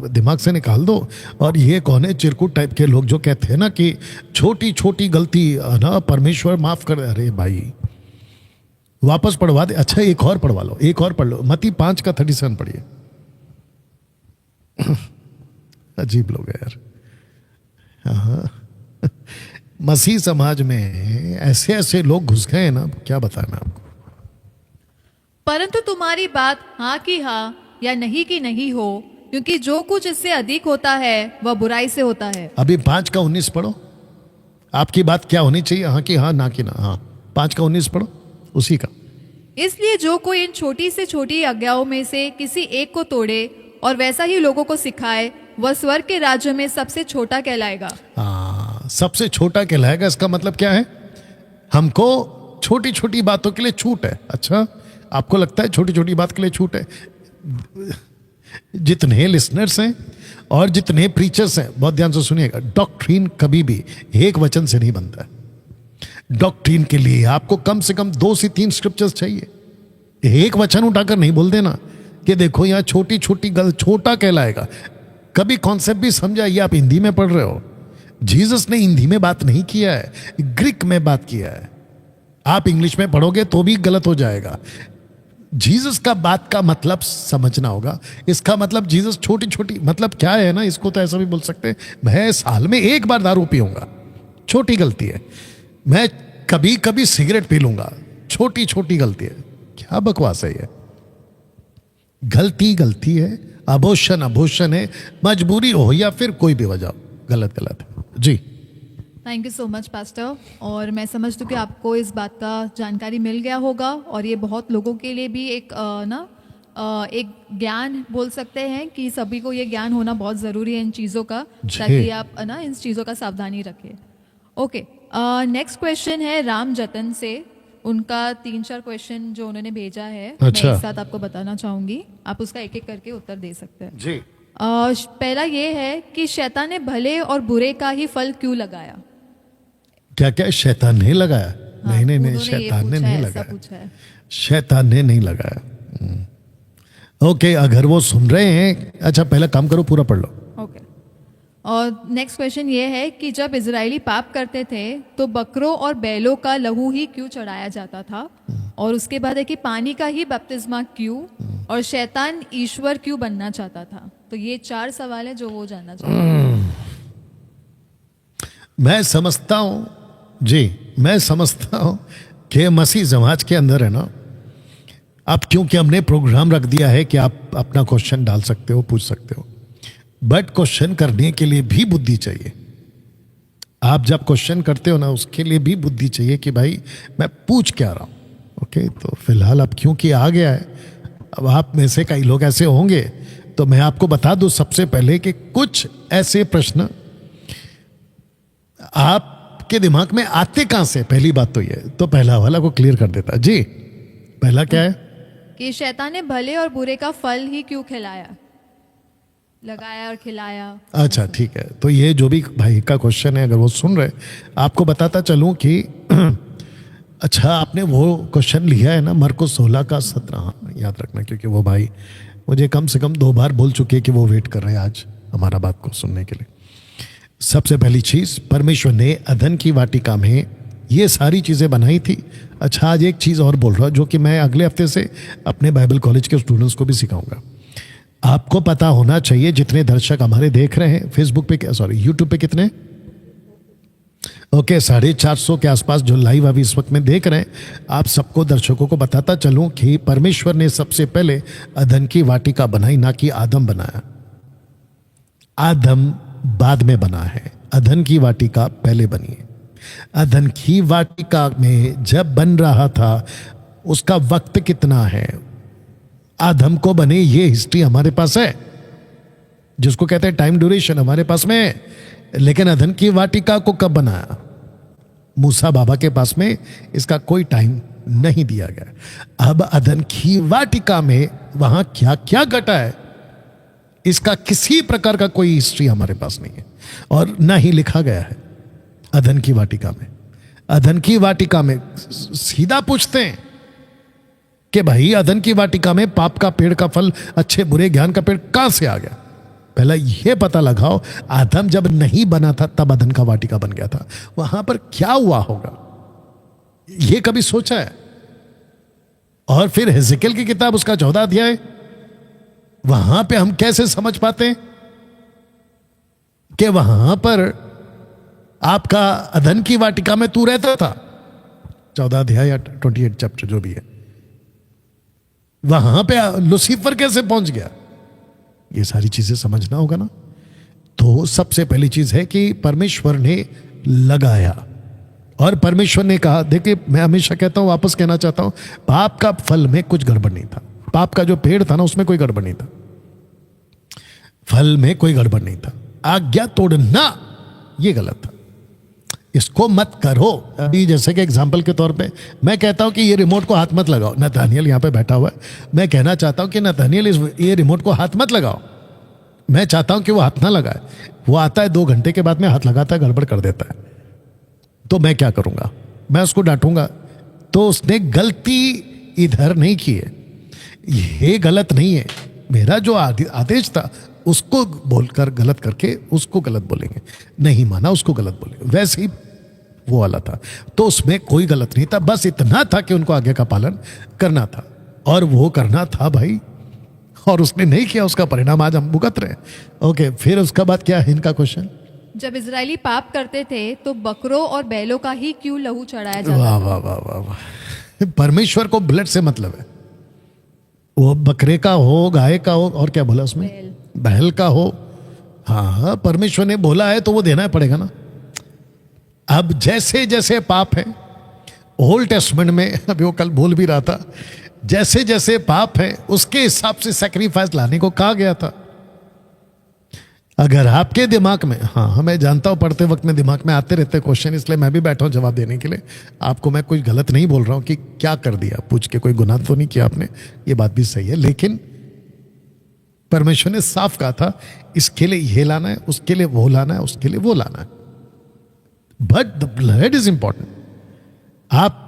दिमाग से निकाल दो। और ये कौन है चिरकुट टाइप के लोग जो कहते हैं ना कि छोटी छोटी गलती ना परमेश्वर माफ कर, अरे भाई वापस पढ़वा दे। अच्छा एक और पढ़वा लो, एक और पढ़ लो, मत्ती 5:37 पढ़िए अजीब लोग है यार। हाँ मसीह समाज में ऐसे ऐसे लोग घुस गए हैं ना, क्या बताएं मैं आपको। परंतु तुम्हारी बात हाँ की हाँ या नहीं की नहीं हो, क्योंकि जो कुछ इससे अधिक होता है वह बुराई से होता है। अभी 5:19 पढ़ो, आपकी बात क्या होनी चाहिए, हाँ की हाँ ना की ना। हाँ 5:19 पढ़ो उसी का। इसलिए जो कोई इन छोटी से छोटी आज्ञाओं में से किसी एक को तोड़े और वैसा ही लोगों को सिखाए, वह स्वर्ग के राज्य में सबसे छोटा कहलाएगा। हाँ सबसे छोटा कहलाएगा, इसका मतलब क्या है, हमको छोटी छोटी बातों के लिए छूट है। अच्छा आपको लगता है छोटी छोटी बात के लिए छूट है? जितने लिसनर्स हैं और जितने प्रीचर्स हैं, बहुत ध्यान से सुनिएगा, डॉक्ट्रीन कभी भी एक वचन से नहीं बनता है। डॉक्ट्रीन के लिए आपको कम से कम 2 से 3 स्क्रिप्चर्स चाहिए। एक वचन उठाकर नहीं बोल देना कि देखो यहाँ छोटी छोटी गल छोटा कहलाएगा। कभी कॉन्सेप्ट भी समझा, ये आप हिंदी में पढ़ रहे हो, जीसस ने हिंदी में बात नहीं किया है, ग्रीक में बात किया है। आप इंग्लिश में पढ़ोगे तो भी गलत हो जाएगा। जीसस का बात का मतलब समझना होगा। इसका मतलब जीसस छोटी छोटी मतलब क्या है ना, इसको तो ऐसा भी बोल सकते हैं, मैं साल में 1 बार दारू पीऊंगा, छोटी गलती है। मैं कभी कभी सिगरेट पी लूंगा, छोटी छोटी गलती है। क्या बकवास है ये, गलती गलती है, अबॉर्शन अबॉर्शन है, मजबूरी हो या फिर कोई भी वजह, गलत गलत है जी। Thank you so much pastor. और मैं समझती हूँ कि आपको इस बात का जानकारी मिल गया होगा और ये बहुत लोगों के लिए भी एक एक ज्ञान बोल सकते हैं कि सभी को ये ज्ञान होना बहुत ज़रूरी है इन चीज़ों का, ताकि आप ना इन चीज़ों का सावधानी रखें। ओके, नेक्स्ट क्वेश्चन है राम जतन से। उनका 3-4 क्वेश्चन जो उन्होंने भेजा है, अच्छा। मैं एक साथ आपको बताना चाहूँगी, आप उसका एक एक करके उत्तर दे सकते हैं जी। पहला ये है कि शैतान ने भले और बुरे का ही फल क्यों लगाया? क्या क्या शैतान ने लगाया? हाँ, नहीं नहीं नहीं, उन्होंने ये शैतान ने पूछा नहीं है, ऐसा लगाया, पूछा है। शैतान ने नहीं लगाया। ओके, अगर वो सुन रहे हैं, अच्छा पहला काम करो, पूरा पढ़ लो। ओके, और नेक्स्ट क्वेश्चन ये है कि जब इजरायली पाप करते थे तो बकरों और बैलों का लहू ही क्यों चढ़ाया जाता था? और उसके बाद है कि पानी का ही बपतिस्मा क्यों? और शैतान ईश्वर क्यों बनना चाहता था? तो ये 4 सवाल है जो वो जानना चाहते हैं। मैं समझता हूं जी, मैं समझता हूं कि मसीह समाज के अंदर है ना, अब क्योंकि हमने प्रोग्राम रख दिया है कि आप अपना क्वेश्चन डाल सकते हो, पूछ सकते हो, बट क्वेश्चन करने के लिए भी बुद्धि चाहिए। आप जब क्वेश्चन करते हो ना, उसके लिए भी बुद्धि चाहिए कि भाई मैं पूछ क्या रहा हूं। ओके, तो फिलहाल अब क्योंकि आ गया है, अब आप में से कई लोग ऐसे होंगे, तो मैं आपको बता दूं सबसे पहले कि कुछ ऐसे प्रश्न आपके दिमाग में आते कहां से, पहली बात तो ये, तो पहला वाला को क्लियर कर देता जी। पहला क्या है कि शैतान ने भले और बुरे का फल ही क्यों खिलाया, लगाया और खिलाया? अच्छा ठीक है, तो ये जो भी भाई का क्वेश्चन है, अगर वो सुन रहे, आपको बताता चलूं कि अच्छा आपने वो क्वेश्चन लिया है ना, मरकुस 16:17, हाँ याद रखना, क्योंकि वो भाई मुझे कम से कम 2 बार बोल चुके कि वो वेट कर रहे हैं आज हमारा बात को सुनने के लिए। सबसे पहली चीज, परमेश्वर ने अदन की वाटिका में ये सारी चीजें बनाई थी। अच्छा, आज एक चीज और बोल रहा हूं जो कि मैं अगले हफ्ते से अपने बाइबल कॉलेज के स्टूडेंट्स को भी सिखाऊंगा। आपको पता होना चाहिए, जितने दर्शक हमारे देख रहे हैं फेसबुक पे, सॉरी यूट्यूब पे कितने, ओके 450 के आसपास जो लाइव अभी इस वक्त में देख रहे हैं, आप सबको दर्शकों को बताता चलूं कि परमेश्वर ने सबसे पहले अदन की वाटिका बनाई, ना कि आदम बनाया। आदम बाद में बना है, अदन की वाटिका पहले बनी है। अदन की वाटिका में जब बन रहा था उसका वक्त कितना है, आदम को बने ये हिस्ट्री हमारे पास है, जिसको कहते हैं टाइम ड्यूरेशन, हमारे पास में है। लेकिन अदन की वाटिका को कब बनाया, मूसा बाबा के पास में इसका कोई टाइम नहीं दिया गया। अब अदन की वाटिका में वहां क्या क्या घटा है, इसका किसी प्रकार का कोई हिस्ट्री हमारे पास नहीं है और ना ही लिखा गया है। अदन की वाटिका में, अदन की वाटिका में सीधा पूछते हैं कि भाई अदन की वाटिका में पाप का पेड़ का फल, अच्छे बुरे ज्ञान का पेड़ कहां से आ गया। पहला यह पता लगाओ, आदम जब नहीं बना था तब अदन का वाटिका बन गया था। वहां पर क्या हुआ होगा, यह कभी सोचा है? और फिर हिजकिय्याह की किताब उसका 14 अध्याय, वहां पे हम कैसे समझ पाते हैं कि वहां पर आपका अदन की वाटिका में तू रहता था, 14 अध्याय या 28 चैप्टर जो भी है, वहां पे लूसीफर कैसे पहुंच गया, ये सारी चीजें समझना होगा ना। तो सबसे पहली चीज है कि परमेश्वर ने लगाया, और परमेश्वर ने कहा, देखिए मैं हमेशा कहता हूं, वापस कहना चाहता हूं, पाप का फल में कुछ गड़बड़ नहीं था। पाप का जो पेड़ था ना, उसमें कोई गड़बड़ नहीं था, फल में कोई गड़बड़ नहीं था। आज्ञा तोड़ना ये गलत था, इसको मत करो। अभी जैसे कि एग्जाम्पल के तौर पे मैं कहता हूं कि ये रिमोट को हाथ मत लगाओ, नथानियल यहां पे बैठा हुआ है, मैं कहना चाहता हूं कि नथानियल ये रिमोट को हाथ मत लगाओ, मैं चाहता हूं कि वो हाथ ना लगाए। वो आता है 2 घंटे के बाद में हाथ लगाता है, गड़बड़ कर देता है, तो मैं क्या करूंगा, मैं उसको डांटूंगा। तो उसने गलती इधर नहीं की है, ये गलत नहीं है। मेरा जो आदेश था उसको बोलकर गलत करके उसको गलत बोलेंगे, नहीं माना उसको गलत बोलेंगे, वैसे ही वो वाला था। तो उसमें कोई गलत नहीं था, बस इतना था कि उनको आज्ञा का पालन करना था, और वो करना था भाई, और उसने नहीं किया, उसका परिणाम आज हम भुगत रहे हैं। ओके, फिर उसका बाद क्या है इनका क्वेश्चन? जब इजरायली पाप करते थे तो बकरों और बैलों का ही क्यों लहू चढ़ाया जाता वाह था? वाह वाह वाह वाह। परमेश्वर को ब्लड से मतलब है, वो बकरे का हो, गाय का हो, और क्या बोला उसमें, बैल का हो। हाँ, परमेश्वर ने बोला है तो वो देना पड़ेगा ना। अब जैसे जैसे पाप है, ओल्ड टेस्टमेंट में, अभी वो कल बोल भी रहा था, जैसे जैसे पाप है उसके हिसाब से सैक्रिफाइस लाने को कहा गया था। अगर आपके दिमाग में, हाँ मैं जानता हूं पढ़ते वक्त में दिमाग में आते रहते क्वेश्चन, इसलिए मैं भी बैठा हूं जवाब देने के लिए। आपको मैं कुछ गलत नहीं बोल रहा हूं कि क्या कर दिया पूछ के, कोई गुनाह तो नहीं किया आपने, ये बात भी सही है। लेकिन परमेश्वर ने साफ कहा था इसके लिए ये लाना है, उसके लिए वो लाना है, उसके लिए वो लाना है। But the blood is important. आप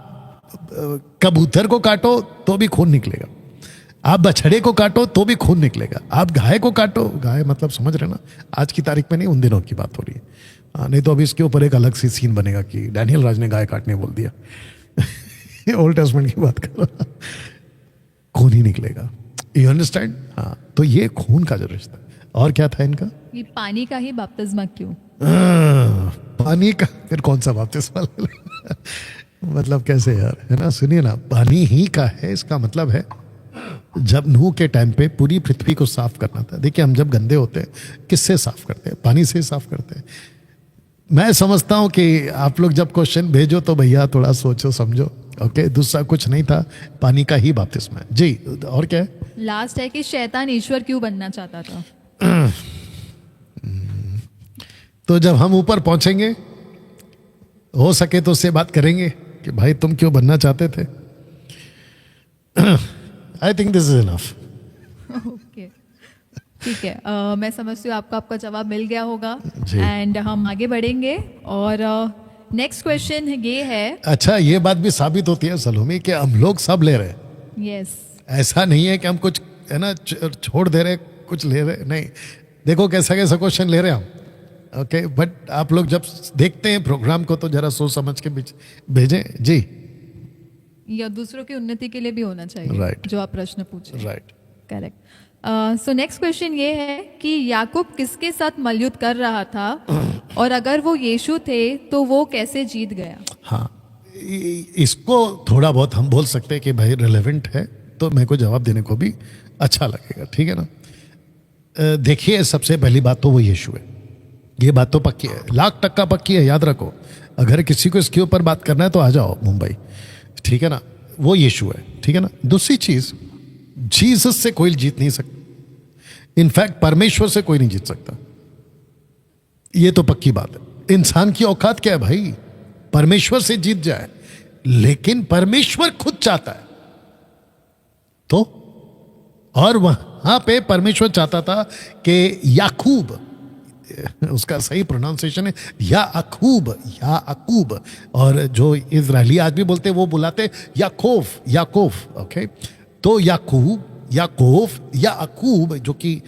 कबूतर को काटो तो भी खून निकलेगा, आप बछड़े को काटो तो भी खून निकलेगा, आप गाय को काटो, गाय मतलब समझ रहे ना, आज की तारीख में नहीं, उन दिनों की बात हो रही है। नहीं तो अभी इसके ऊपर एक अलग सी सीन बनेगा कि डैनियल राज ने गाय काटने बोल दिया। ओल्ड टेस्टमेंट की बात कर रहा, खून ही निकलेगा, यू अंडरस्टैंड। हाँ, तो ये खून का जो रिश्ता। और क्या था इनका, ये पानी का ही बपतिस्मा क्यों? पानी का, फिर कौन सा बपतिस्मा? मतलब कैसे यार, है ना, सुनिए ना, पानी ही का है, इसका मतलब है जब नूह के टाइम पे पूरी पृथ्वी को साफ करना था। देखिए हम जब गंदे होते हैं किससे साफ करते हैं, पानी से साफ करते हैं। मैं समझता हूं कि आप लोग जब क्वेश्चन भेजो तो भैया थोड़ा सोचो समझो, ओके, दूसरा कुछ नहीं था, पानी का ही बपतिस्मा है जी। और क्या है लास्ट है कि शैतान ईश्वर क्यों बनना चाहता था? तो जब हम ऊपर पहुंचेंगे हो सके तो उससे बात करेंगे कि भाई तुम क्यों बनना चाहते थे। I think this is enough. Okay, ठीक है। मैं समझती हूँ आपको आपका जवाब मिल गया होगा, जी। एंड हम आगे बढ़ेंगे। और नेक्स्ट क्वेश्चन ये है, अच्छा, ये बात भी साबित होती है सलोमी कि हम लोग सब ले रहे हैं। यस, ऐसा नहीं है कि हम कुछ, है ना, छोड़ दे रहे कुछ ले रहे, नहीं। देखो कैसा कैसा क्वेश्चन ले रहे हैं हम, ओके, बट आप लोग जब देखते हैं प्रोग्राम को तो जरा सोच समझ के भेजें जी। या दूसरों की उन्नति के लिए भी होना चाहिए, Right. जो आप प्रश्न पूछे। Right. Correct. So next question ये है कि याकूब किसके साथ मल्लयुद्ध कर रहा था, और अगर वो यीशु थे तो वो कैसे जीत गया? हाँ, इसको थोड़ा बहुत हम बोल सकते हैं कि भाई रिलेवेंट है, तो मेरे को जवाब देने को भी अच्छा लगेगा, ठीक है ना। देखिए, सबसे पहली बात तो वो यीशु है, ये बात तो पक्की है, 1,00,000% पक्की है, याद रखो। अगर किसी को इसके ऊपर बात करना है तो आ जाओ मुंबई, ठीक है ना। वो यीशु है, ठीक है ना। दूसरी चीज, जीसस से कोई जीत नहीं सकता, इनफैक्ट परमेश्वर से कोई नहीं जीत सकता, ये तो पक्की बात है। इंसान की औकात क्या है भाई, परमेश्वर से जीत जाए, लेकिन परमेश्वर खुद चाहता है तो। और वहां पे परमेश्वर चाहता था कि याकूब, उसका सही प्रोनाउंसिएशन है याकूब, याकूब, और जो इजरायली आज भी बोलते वो बुलाते याकोफ, याकोफ, ओके। तो याकूब, याकोफ, याकूब, जो कि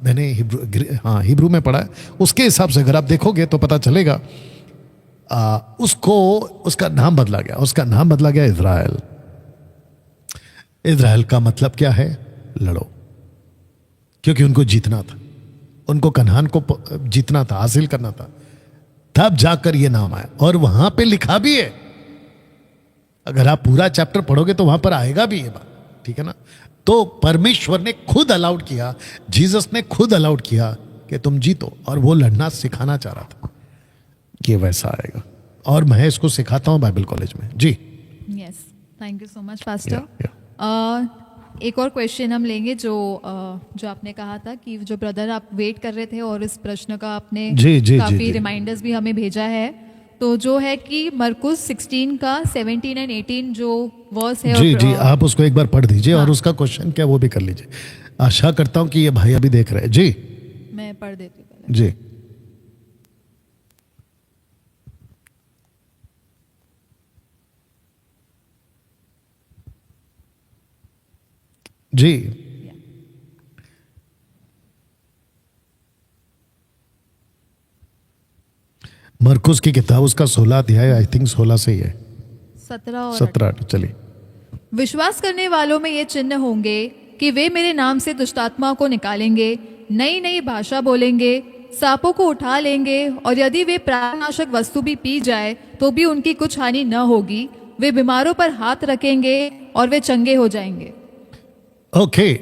मैंने हिब्रू में पढ़ा है, उसके हिसाब से अगर आप देखोगे तो पता चलेगा उसको, उसका नाम बदला गया, उसका नाम बदला गया इज़राइल। इज़राइल का मतलब क्या है? लड़ो, क्योंकि उनको जीतना था, उनको कनान को जीतना था, हासिल करना था, तब जाकर ये नाम आया। और वहां पे लिखा भी है, अगर आप पूरा चैप्टर पढ़ोगे तो वहां पर आएगा भी ये बात, ठीक है ना। तो परमेश्वर ने खुद अलाउड किया, जीसस ने खुद अलाउड किया कि तुम जीतो, और वो लड़ना सिखाना चाह रहा था कि वैसा आएगा। और मैं इसको सिखाता हूं बाइबल कॉलेज में जी। Yes, thank you so much pastor. एक और क्वेश्चन हम लेंगे, जो आपने कहा था कि जो ब्रदर आप वेट कर रहे थे, और इस प्रश्न का आपने काफी रिमाइंडर्स भी हमें भेजा है। तो जो है कि मरकुस 16 का 17 और 18 जो वर्स है, जी जी, आप उसको एक बार पढ़ दीजिए। हाँ। और उसका क्वेश्चन क्या वो भी कर लीजिए। आशा करता हूं कि ये भाई अभी देख रहे हैं जी। मैं पढ़ देती हूँ जी। जी, मरकुस की किताब, उसका 16 अध्याय, आई थिंक 16 से ही है, 17। चलिए। विश्वास करने वालों में ये चिन्ह होंगे कि वे मेरे नाम से दुष्टात्मा को निकालेंगे, नई नई भाषा बोलेंगे, सांपों को उठा लेंगे, और यदि वे प्राणनाशक वस्तु भी पी जाए तो भी उनकी कुछ हानि न होगी। वे बीमारों पर हाथ रखेंगे और वे चंगे हो जाएंगे। ओके,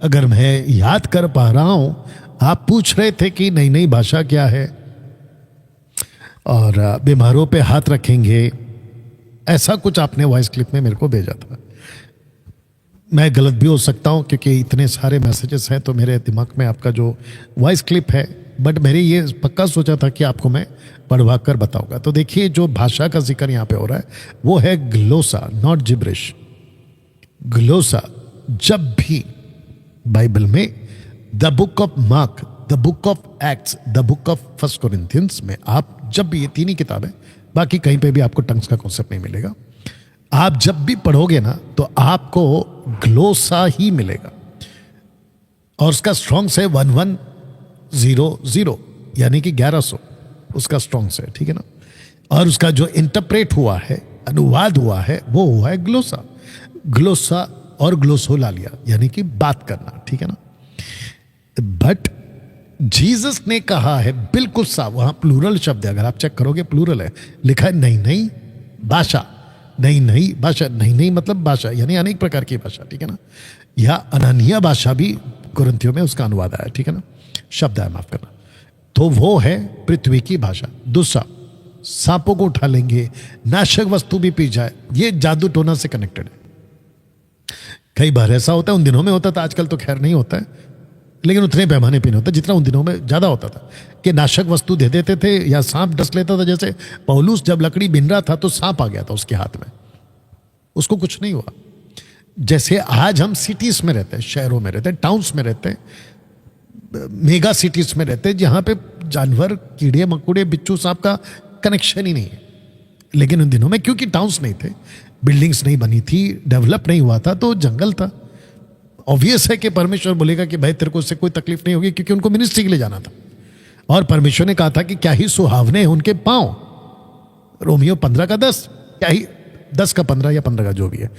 अगर मैं याद कर पा रहा हूं, आप पूछ रहे थे कि नई नई भाषा क्या है, और बीमारों पे हाथ रखेंगे, ऐसा कुछ आपने वॉइस क्लिप में मेरे को भेजा था। मैं गलत भी हो सकता हूं, क्योंकि इतने सारे मैसेजेस हैं तो मेरे दिमाग में आपका जो वॉइस क्लिप है, बट मेरी ये पक्का सोचा था कि आपको मैं पढ़वा कर बताऊंगा। तो देखिए, जो भाषा का जिक्र यहाँ पे हो रहा है वो है ग्लोसा, नॉट जिब्रिश। ग्लोसा जब भी बाइबल में the book of mark, the book of Acts, the book of first Corinthians में, आप जब भी, ये तीन ही किताबें, बाकी कहीं पे भी आपको टंग्स का कॉन्सेप्ट नहीं मिलेगा, आप जब भी पढ़ोगे ना तो आपको ग्लोसा ही मिलेगा। और उसका स्ट्रॉन्ग से 1100, यानी कि 1100 उसका स्ट्रॉन्ग से, ठीक है ना। और उसका जो इंटरप्रेट हुआ है, अनुवाद हुआ है, वो हुआ है ग्लोसा। ग्लोसा और ग्लोसोलालिया, यानी कि बात करना, ठीक है ना। बट जीसस ने कहा है बिल्कुल साफ, वहां प्लूरल शब्द है, अगर आप चेक करोगे प्लूरल है, लिखा है नई नई भाषा, नई नई भाषा। नई नई मतलब भाषा, यानी अनेक प्रकार की भाषा, ठीक है ना। या अनन्य भाषा भी कुरिन्थियों में उसका अनुवाद आया, ठीक है ना, शब्द है, माफ करना। तो वो है पृथ्वी की भाषा। दूसरा, सांपों को उठा लेंगे, नाशक वस्तु भी पी जाए, ये जादू टोना से कनेक्टेड है। कई बार ऐसा होता है, उन दिनों में होता था, आजकल तो खैर नहीं होता है, लेकिन उतने पैमाने पे नहीं होता जितना उन दिनों में ज्यादा होता था, कि नाशक वस्तु दे देते थे या सांप डस लेता था। जैसे पौलुस जब लकड़ी बिन रहा था तो सांप आ गया था उसके हाथ में, उसको कुछ नहीं हुआ। जैसे आज हम सिटीज में रहते हैं, शहरों में रहते हैं, टाउन्स में रहते हैं, मेगा सिटीज में रहते हैं, जहां पे जानवर, कीड़े मकोड़े, बिच्छू सांप का कनेक्शन ही नहीं है। लेकिन उन दिनों में क्योंकि टाउन्स नहीं थे, बिल्डिंग्स नहीं बनी थी, डेवलप नहीं हुआ था, तो जंगल था। ऑब्वियस है कि परमेश्वर बोलेगा कि भाई तेरे को उससे कोई तकलीफ नहीं होगी, क्योंकि उनको मिनिस्ट्री के लिए जाना था। और परमेश्वर ने कहा था कि क्या ही सुहावने हैं उनके पांव। रोमियो 15 का 10, क्या ही 10 का 15 या 15 का जो भी है,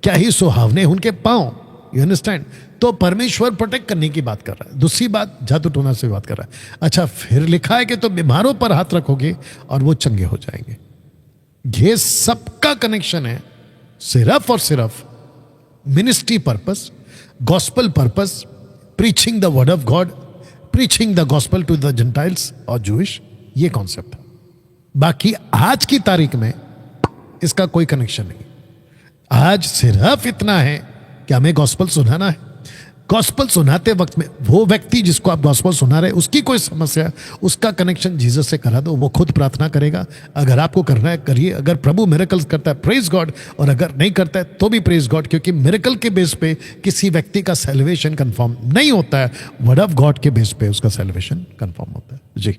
क्या ही सुहावने हैं उनके पांव। You understand? तो परमेश्वर प्रोटेक्ट करने की बात कर रहा है। दूसरी बात जादू टोना से बात कर रहा है। अच्छा, फिर लिखा है कि तो बीमारों पर हाथ रखोगे और वो चंगे हो जाएंगे। ये सबका कनेक्शन है सिर्फ और सिर्फ ministry purpose, gospel purpose, preaching the word of God, preaching the gospel to the gentiles और जूइश, ये कॉन्सेप्ट है। बाकी आज की तारीख में इसका कोई कनेक्शन नहीं। आज सिर्फ इतना है कि हमें गॉस्पल सुनाना है। गॉस्पल सुनाते वक्त में वो व्यक्ति जिसको आप गॉस्पल सुना रहे उसकी कोई समस्या है, उसका कनेक्शन जीसस से करा दो, वो खुद प्रार्थना करेगा। अगर आपको करना है करिए। अगर प्रभु मिरेकल्स करता है प्रेज गॉड, और अगर नहीं करता है तो भी प्रेज गॉड, क्योंकि मिरेकल के बेस पे किसी व्यक्ति का सेल्वेशन कंफर्म नहीं होता है, वर्ड ऑफ गॉड के बेस पे उसका सेल्वेशन कंफर्म होता है। जी,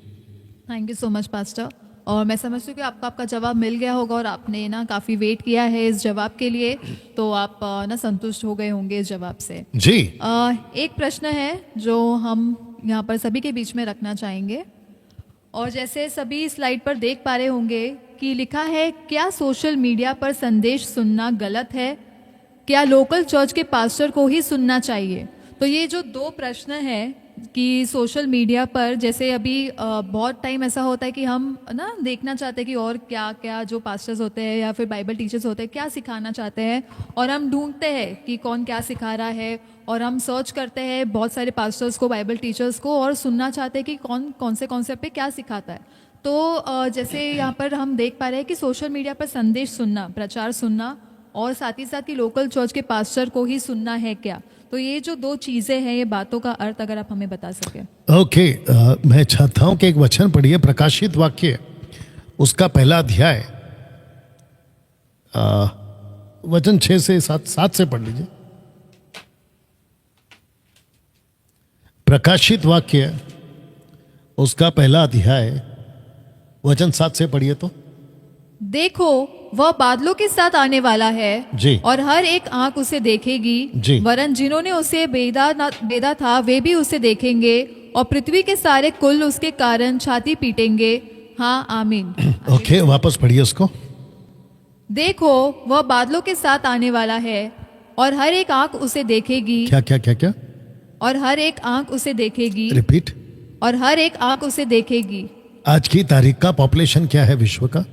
thank you so much pastor. और मैं समझती हूँ कि आपको आपका जवाब मिल गया होगा और आपने ना काफ़ी वेट किया है इस जवाब के लिए, तो आप ना संतुष्ट हो गए होंगे इस जवाब से। जी, एक प्रश्न है जो हम यहाँ पर सभी के बीच में रखना चाहेंगे, और जैसे सभी स्लाइड पर देख पा रहे होंगे कि लिखा है, क्या सोशल मीडिया पर संदेश सुनना गलत है? क्या लोकल चर्च के पास्टर को ही सुनना चाहिए? तो ये जो दो प्रश्न हैं कि सोशल मीडिया पर, जैसे अभी बहुत टाइम ऐसा होता है कि हम ना देखना चाहते हैं कि और क्या क्या जो पास्टर्स होते हैं या फिर बाइबल टीचर्स होते हैं क्या सिखाना चाहते हैं, और हम ढूंढते हैं कि कौन क्या सिखा रहा है, और हम सर्च करते हैं बहुत सारे पास्टर्स को, बाइबल टीचर्स को, और सुनना चाहते हैं कि कौन कौन से कॉन्सेप्ट पे क्या सिखाता है। तो जैसे यहाँ पर हम देख पा रहे हैं कि सोशल मीडिया पर संदेश सुनना, प्रचार सुनना, और साथ ही साथ कि लोकल चर्च के पास्टर को ही सुनना है क्या? तो ये जो दो चीज़ें हैं, ये बातों का अर्थ अगर आप हमें बता सकें। ओके। मैं चाहता हूं कि एक वचन पढ़िए, प्रकाशित वाक्य उसका पहला अध्याय, वचन 6 से 7 से पढ़ लीजिए। प्रकाशित वाक्य उसका पहला अध्याय वचन 7 से पढ़िए तो। देखो, वह बादलों के साथ आने वाला है जी। और हर एक आंख उसे देखेगी, जी। वरन जिन्होंने उसे बेदा था वे भी उसे देखेंगे, और पृथ्वी के सारे कुल उसके कारण छाती पीटेंगे। हाँ, आमीन। ओके, वापस पढ़िए उसको। देखो, वह बादलों के साथ आने वाला है और हर एक आंख उसे देखेगी। क्या क्या क्या क्या? और हर एक आंख उसे देखेगी। रिपीट। और हर एक आंख उसे देखेगी। आज की तारीख का पॉपुलेशन क्या है विश्व का?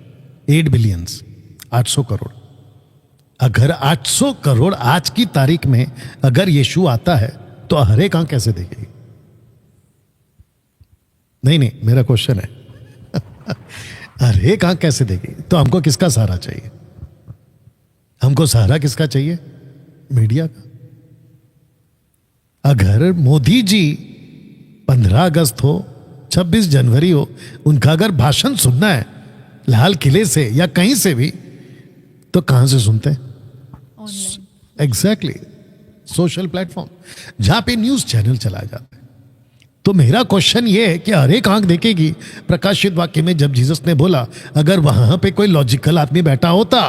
8 बिलियन, 800 करोड़। अगर 800 करोड़ आज की तारीख में अगर यीशु आता है तो हर एक आंख कैसे देखेगी? नहीं, मेरा क्वेश्चन है हर एक आंख कैसे देखेगी? तो हमको किसका सहारा चाहिए? हमको सहारा किसका चाहिए? मीडिया का। अगर मोदी जी 15 अगस्त हो, 26 जनवरी हो, उनका अगर भाषण सुनना है लाल किले से या कहीं से भी, तो कहां से सुनते हैं? ऑनलाइन। एग्जैक्टली, सोशल प्लेटफॉर्म जहां पे न्यूज चैनल चलाया जाता है। तो मेरा क्वेश्चन ये है कि हर एक आंख देखेगी। प्रकाशित वाक्य में जब जीसस ने बोला, अगर वहां पे कोई लॉजिकल आदमी बैठा होता,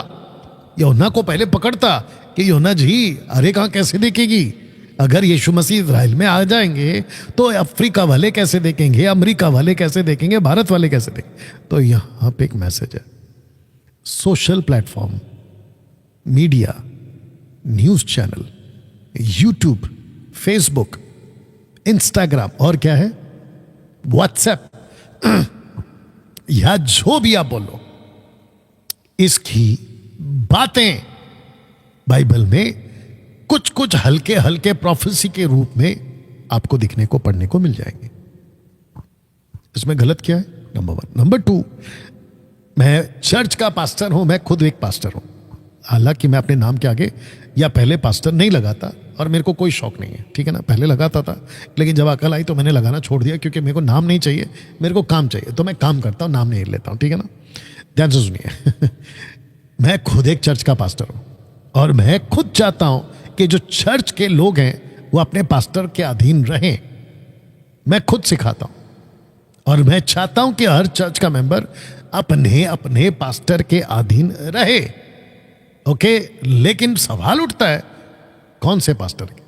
योना को पहले पकड़ता कि योना जी हर एक आंख कैसे देखेगी? अगर यीशु मसीह इजराइल में आ जाएंगे तो अफ्रीका वाले कैसे देखेंगे, अमेरिका वाले कैसे देखेंगे, भारत वाले कैसे देखेंगे? तो यहां पे एक मैसेज है, social platform, media, news channel, YouTube, Facebook, Instagram और क्या है, व्हाट्सएप, या जो भी आप बोलो, इसकी बातें बाइबल में कुछ कुछ हल्के हल्के प्रोफेसी के रूप में आपको दिखने को पढ़ने को मिल जाएंगे। इसमें गलत क्या है? नंबर 1। नंबर 2, मैं चर्च का पास्टर हूं, मैं खुद एक पास्टर हूं। हालांकि मैं अपने नाम के आगे या पहले पास्टर नहीं लगाता और मेरे को कोई शौक नहीं है, ठीक है ना। पहले लगाता था, लेकिन जब अकल आई तो मैंने लगाना छोड़ दिया, क्योंकि मेरे को नाम नहीं चाहिए, मेरे को काम चाहिए। तो मैं काम करता हूं, नाम नहीं लेता हूं, ठीक है ना। ध्यान से सुनिए मैं खुद एक चर्च का पास्टर हूं और मैं खुद चाहता हूं कि जो चर्च के लोग हैं वो अपने पास्टर के अधीन रहें। मैं खुद सिखाता हूं और मैं चाहता हूं कि हर चर्च का मेंबर अपने अपने पास्टर के अधीन रहे। ओके, लेकिन सवाल उठता है, कौन से पास्टर के,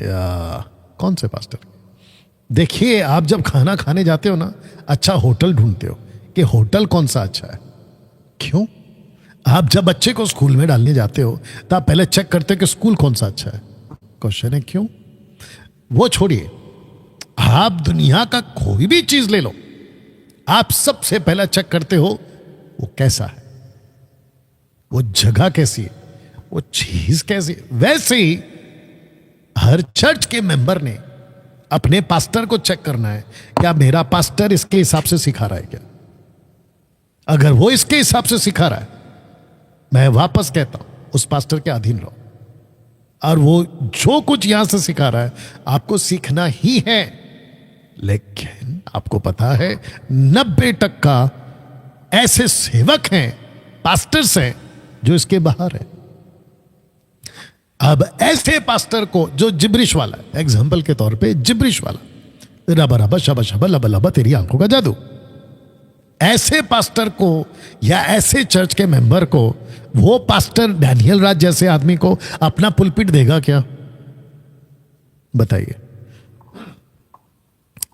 या कौन से पास्टर के? देखिए, आप जब खाना खाने जाते हो ना, अच्छा होटल ढूंढते हो कि होटल कौन सा अच्छा है। क्यों? आप जब बच्चे को स्कूल में डालने जाते हो तो आप पहले चेक करते हो कि स्कूल कौन सा अच्छा है। क्वेश्चन है क्यों? वो छोड़िए, आप दुनिया का कोई भी चीज ले लो, आप सबसे पहले चेक करते हो वो कैसा है, वो जगह कैसी है, वो चीज कैसी है। वैसे ही हर चर्च के मेंबर ने अपने पास्टर को चेक करना है, क्या मेरा पास्टर इसके हिसाब से सिखा रहा है क्या? अगर वो इसके हिसाब से सिखा रहा है, मैं वापस कहता हूं उस पास्टर के अधीन रहो। और वो जो कुछ यहां से सिखा रहा है आपको सीखना ही है। लेकिन आपको पता है 90% ऐसे सेवक हैं, पास्टर्स हैं, जो इसके बाहर है। अब ऐसे पास्टर को जो जिब्रिश वाला है, एग्जाम्पल के तौर पे जिब्रिश वाला, रबा रबा शबा शबा लबा लबा तेरी आंखों का जादू, ऐसे पास्टर को या ऐसे चर्च के मेंबर को वो पास्टर डैनियल राज जैसे आदमी को अपना पुलपिट देगा क्या? बताइए,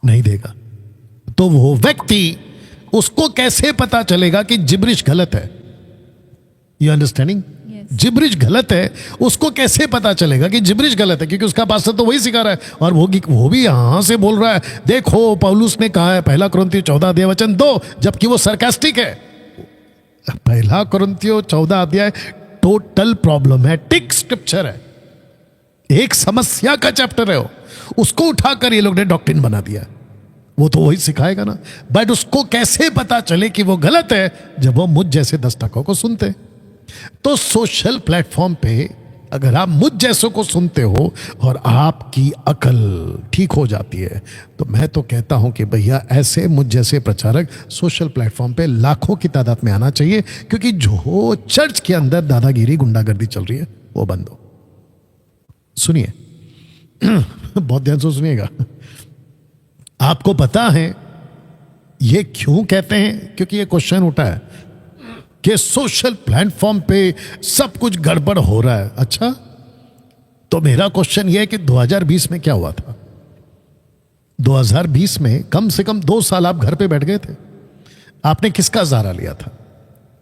नहीं देगा। तो वो व्यक्ति, उसको कैसे पता चलेगा कि जिब्रिश गलत है? You understanding? जिब्रिश गलत है, उसको कैसे पता चलेगा कि जिब्रिश गलत है? क्योंकि उसका पास्टर तो वही सिखा रहा है, और वो भी यहां से बोल रहा है, देखो पौलुस ने कहा है 1 कुरिन्थियों 14 अध्याय वचन 2, जबकि वो सरकास्टिक है। 1 कुरिन्थियों 14 अध्याय टोटल प्रॉब्लमैटिक स्क्रिप्चर है, एक समस्या का चैप्टर है। उसको उठाकर ये लोग ने डॉक्ट्रिन बना दिया। वो तो वही सिखाएगा ना, बट उसको कैसे पता चले कि वो गलत है? जब वो मुझ जैसे दस्तकों को सुनते। तो सोशल प्लेटफॉर्म पे अगर आप मुझ जैसों को सुनते हो और आपकी अकल ठीक हो जाती है, तो मैं तो कहता हूं कि भैया ऐसे मुझ जैसे प्रचारक सोशल प्लेटफॉर्म पे लाखों की तादाद में आना चाहिए, क्योंकि जो चर्च के अंदर दादागिरी गुंडागर्दी चल रही है वो बंद हो। सुनिए, बहुत ध्यान से सुनिएगा। आपको पता है ये क्यों कहते हैं? क्योंकि ये क्वेश्चन उठा है कि सोशल प्लेटफॉर्म पे सब कुछ गड़बड़ हो रहा है। अच्छा, तो मेरा क्वेश्चन यह है कि 2020 में क्या हुआ था? 2020 में कम से कम 2 साल आप घर पे बैठ गए थे। आपने किसका सहारा लिया था?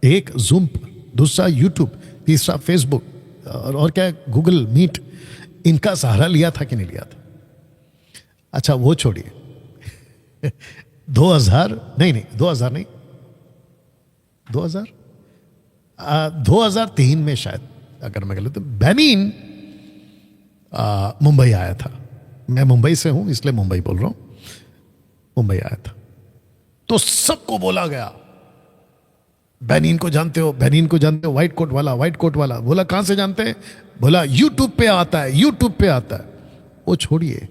एक जूम पर, दूसरा यूट्यूब, तीसरा फेसबुक, और क्या गूगल मीट, इनका सहारा लिया था कि नहीं लिया था? अच्छा वो छोड़िए, 2003 में शायद, अगर मैं गलत, बेनिन मुंबई आया था। मैं मुंबई से हूं इसलिए मुंबई बोल रहा हूं। मुंबई आया था तो सबको बोला गया, बेनिन को जानते हो, बेनिन को जानते हो, व्हाइट कोट वाला, व्हाइट कोट वाला। बोला कहां से जानते हैं? बोला यूट्यूब पे आता है, यूट्यूब पे आता है। वो छोड़िए,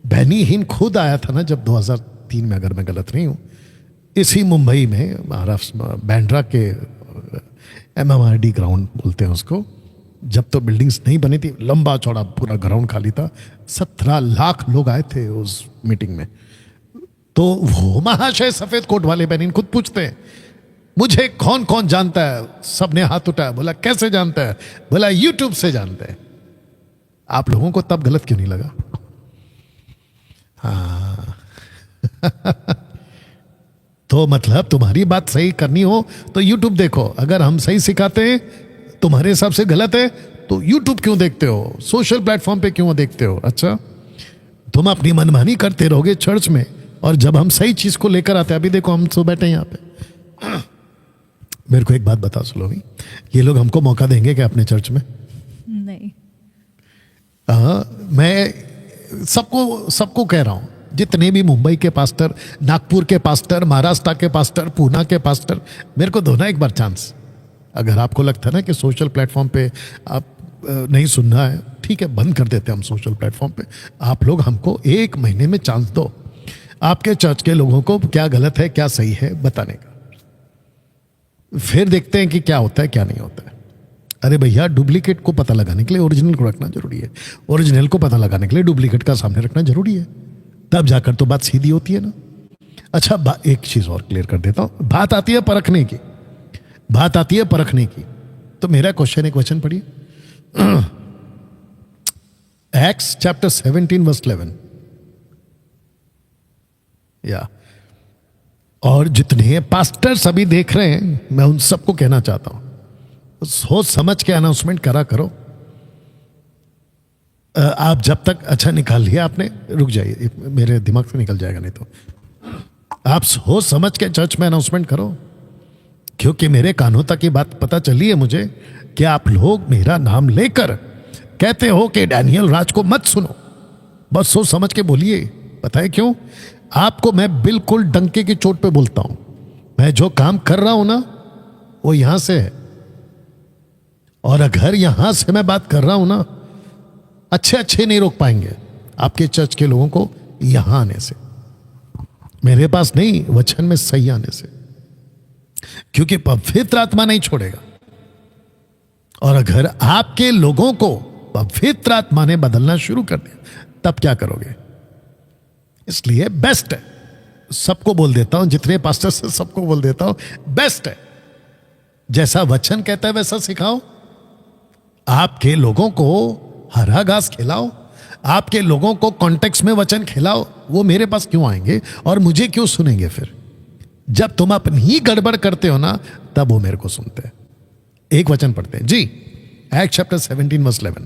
बेनिन खुद आया था ना जब 2003 में, अगर मैं गलत नहीं हूं, इसी मुंबई में, महाराष्ट्र बैंड्रा के MMRD ग्राउंड बोलते हैं उसको, जब तो बिल्डिंग्स नहीं बनी थी, लंबा चौड़ा पूरा ग्राउंड खाली था, 17 लाख लोग आए थे उस मीटिंग में। तो वो महाशय सफेद कोट वाले बेनिन खुद पूछते हैं, मुझे कौन कौन जानता है? सबने हाथ उठाया। बोला कैसे जानता है? बोला यूट्यूब से जानते हैं। आप लोगों को तब गलत क्यों नहीं लगा? हाँ तो मतलब तुम्हारी बात सही करनी हो तो यूट्यूब देखो। अगर हम सही सिखाते हैं तुम्हारे हिसाब से गलत है तो यूट्यूब क्यों देखते हो? सोशल प्लेटफॉर्म पे क्यों देखते हो? अच्छा, तुम अपनी मनमानी करते रहोगे चर्च में, और जब हम सही चीज को लेकर आते हैं, अभी देखो हम तो बैठे हैं यहाँ पे। मेरे को एक बात बता सुलोमी, ये लोग हमको मौका देंगे क्या अपने चर्च में? नहीं। मैं सबको कह रहा हूं, जितने भी मुंबई के पास्टर, नागपुर के पास्टर, महाराष्ट्र के पास्टर, पूना के पास्टर, मेरे को दो ना एक बार चांस। अगर आपको लगता है ना कि सोशल प्लेटफॉर्म पे आप नहीं सुनना है, ठीक है, बंद कर देते हैं हम सोशल प्लेटफॉर्म पे। आप लोग हमको 1 महीने में चांस दो, आपके चर्च के लोगों को क्या गलत है क्या सही है बताने का, फिर देखते हैं कि क्या होता है क्या नहीं होता है। अरे भैया, डुप्लीकेट को पता लगाने के लिए ओरिजिनल को रखना जरूरी है, ओरिजिनल को पता लगाने के लिए डुप्लीकेट का सामने रखना जरूरी है, तब जाकर तो बात सीधी होती है ना। अच्छा, एक चीज और क्लियर कर देता हूं, बात आती है परखने की, बात आती है परखने की। तो मेरा क्वेश्चन, एक वचन पढ़िए, एक्ट्स चैप्टर 17 वर्स 11। या और जितने पास्टर्स अभी देख रहे हैं, मैं उन सबको कहना चाहता हूं, सोच समझ के अनाउंसमेंट करा करो। आप जब तक अच्छा निकाल लिया आपने, रुक जाइए, मेरे दिमाग से निकल जाएगा नहीं तो। आप सोच समझ के चर्च में अनाउंसमेंट करो, क्योंकि मेरे कानों तक ये बात पता चली है मुझे कि आप लोग मेरा नाम लेकर कहते हो कि डैनियल राज को मत सुनो। बस सोच समझ के बोलिए। पता है क्यों? आपको मैं बिल्कुल डंके की चोट पे बोलता हूं। मैं जो काम कर रहा हूं ना, वो यहां से है, और अगर यहां से मैं बात कर रहा हूं ना, अच्छे नहीं रोक पाएंगे आपके चर्च के लोगों को यहां आने से, मेरे पास नहीं, वचन में सही आने से, क्योंकि पवित्र आत्मा नहीं छोड़ेगा। और अगर आपके लोगों को पवित्र आत्मा ने बदलना शुरू कर दिया, तब क्या करोगे? इसलिए बेस्ट है, सबको बोल देता हूं, जितने पास्टर से सबको बोल देता हूं, बेस्ट है जैसा वचन कहता है वैसा सिखाओ। आपके लोगों को हरा घास खिलाओ, आपके लोगों को कॉन्टेक्स्ट में वचन खिलाओ। वो मेरे पास क्यों आएंगे और मुझे क्यों सुनेंगे? फिर जब तुम अपनी ही गड़बड़ करते हो ना, तब वो मेरे को सुनते हैं। एक वचन पढ़ते हैं जी, एक्ट चैप्टर 17 वर्स 11।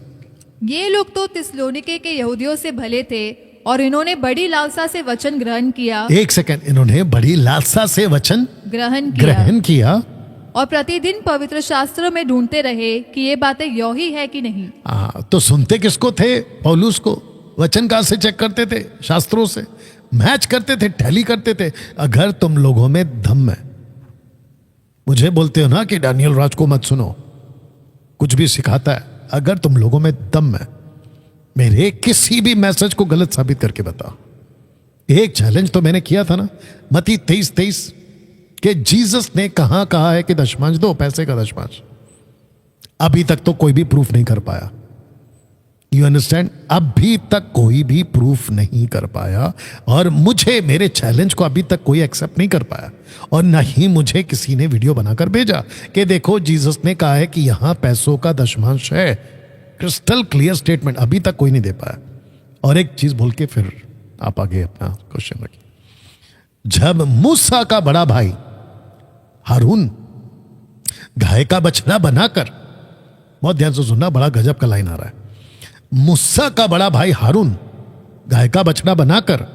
ये लोग तो थिस्सलुनीके के यहूदियों से भले थे, और इन्होंने बड़ी लालसा से वचन ग्रहण किया। एक सेकंड, इन्होंने बड़ी लालसा से वचन ग्रहण किया और प्रतिदिन पवित्र शास्त्रों में ढूंढते रहे कि ये बातें यो ही है कि नहीं। तो सुनते किसको थे? पौलुस को। वचन कहां से चेक करते थे? शास्त्रों से मैच करते थे, टैली करते थे। अगर तुम लोगों में दम है, मुझे बोलते हो ना कि डैनियल राज को मत सुनो, कुछ भी सिखाता है, अगर तुम लोगों में दम है, मेरे किसी भी मैसेज को गलत साबित करके बताओ। एक चैलेंज तो मैंने किया था ना, मत्ती 23:23, कि जीसस ने कहां कहा है कि दशमांश दो, पैसे का दशमांश। अभी तक तो कोई भी प्रूफ नहीं कर पाया। You understand? अभी तक कोई भी प्रूफ नहीं कर पाया, और मुझे, मेरे चैलेंज को अभी तक कोई एक्सेप्ट नहीं कर पाया, और न ही मुझे किसी ने वीडियो बनाकर भेजा कि देखो जीसस ने कहा है कि यहां पैसों का दशमांश है। क्रिस्टल क्लियर स्टेटमेंट अभी तक कोई नहीं दे पाया। और एक चीज बोल के फिर आप आगे अपना क्वेश्चन रखिए। जब मूसा का बड़ा भाई हारून गाय का बछड़ा बनाकर, बहुत ध्यान से सुनना, बड़ा गजब का लाइन आ रहा है, मूसा का बड़ा भाई हारून गाय का बछड़ा बनाकर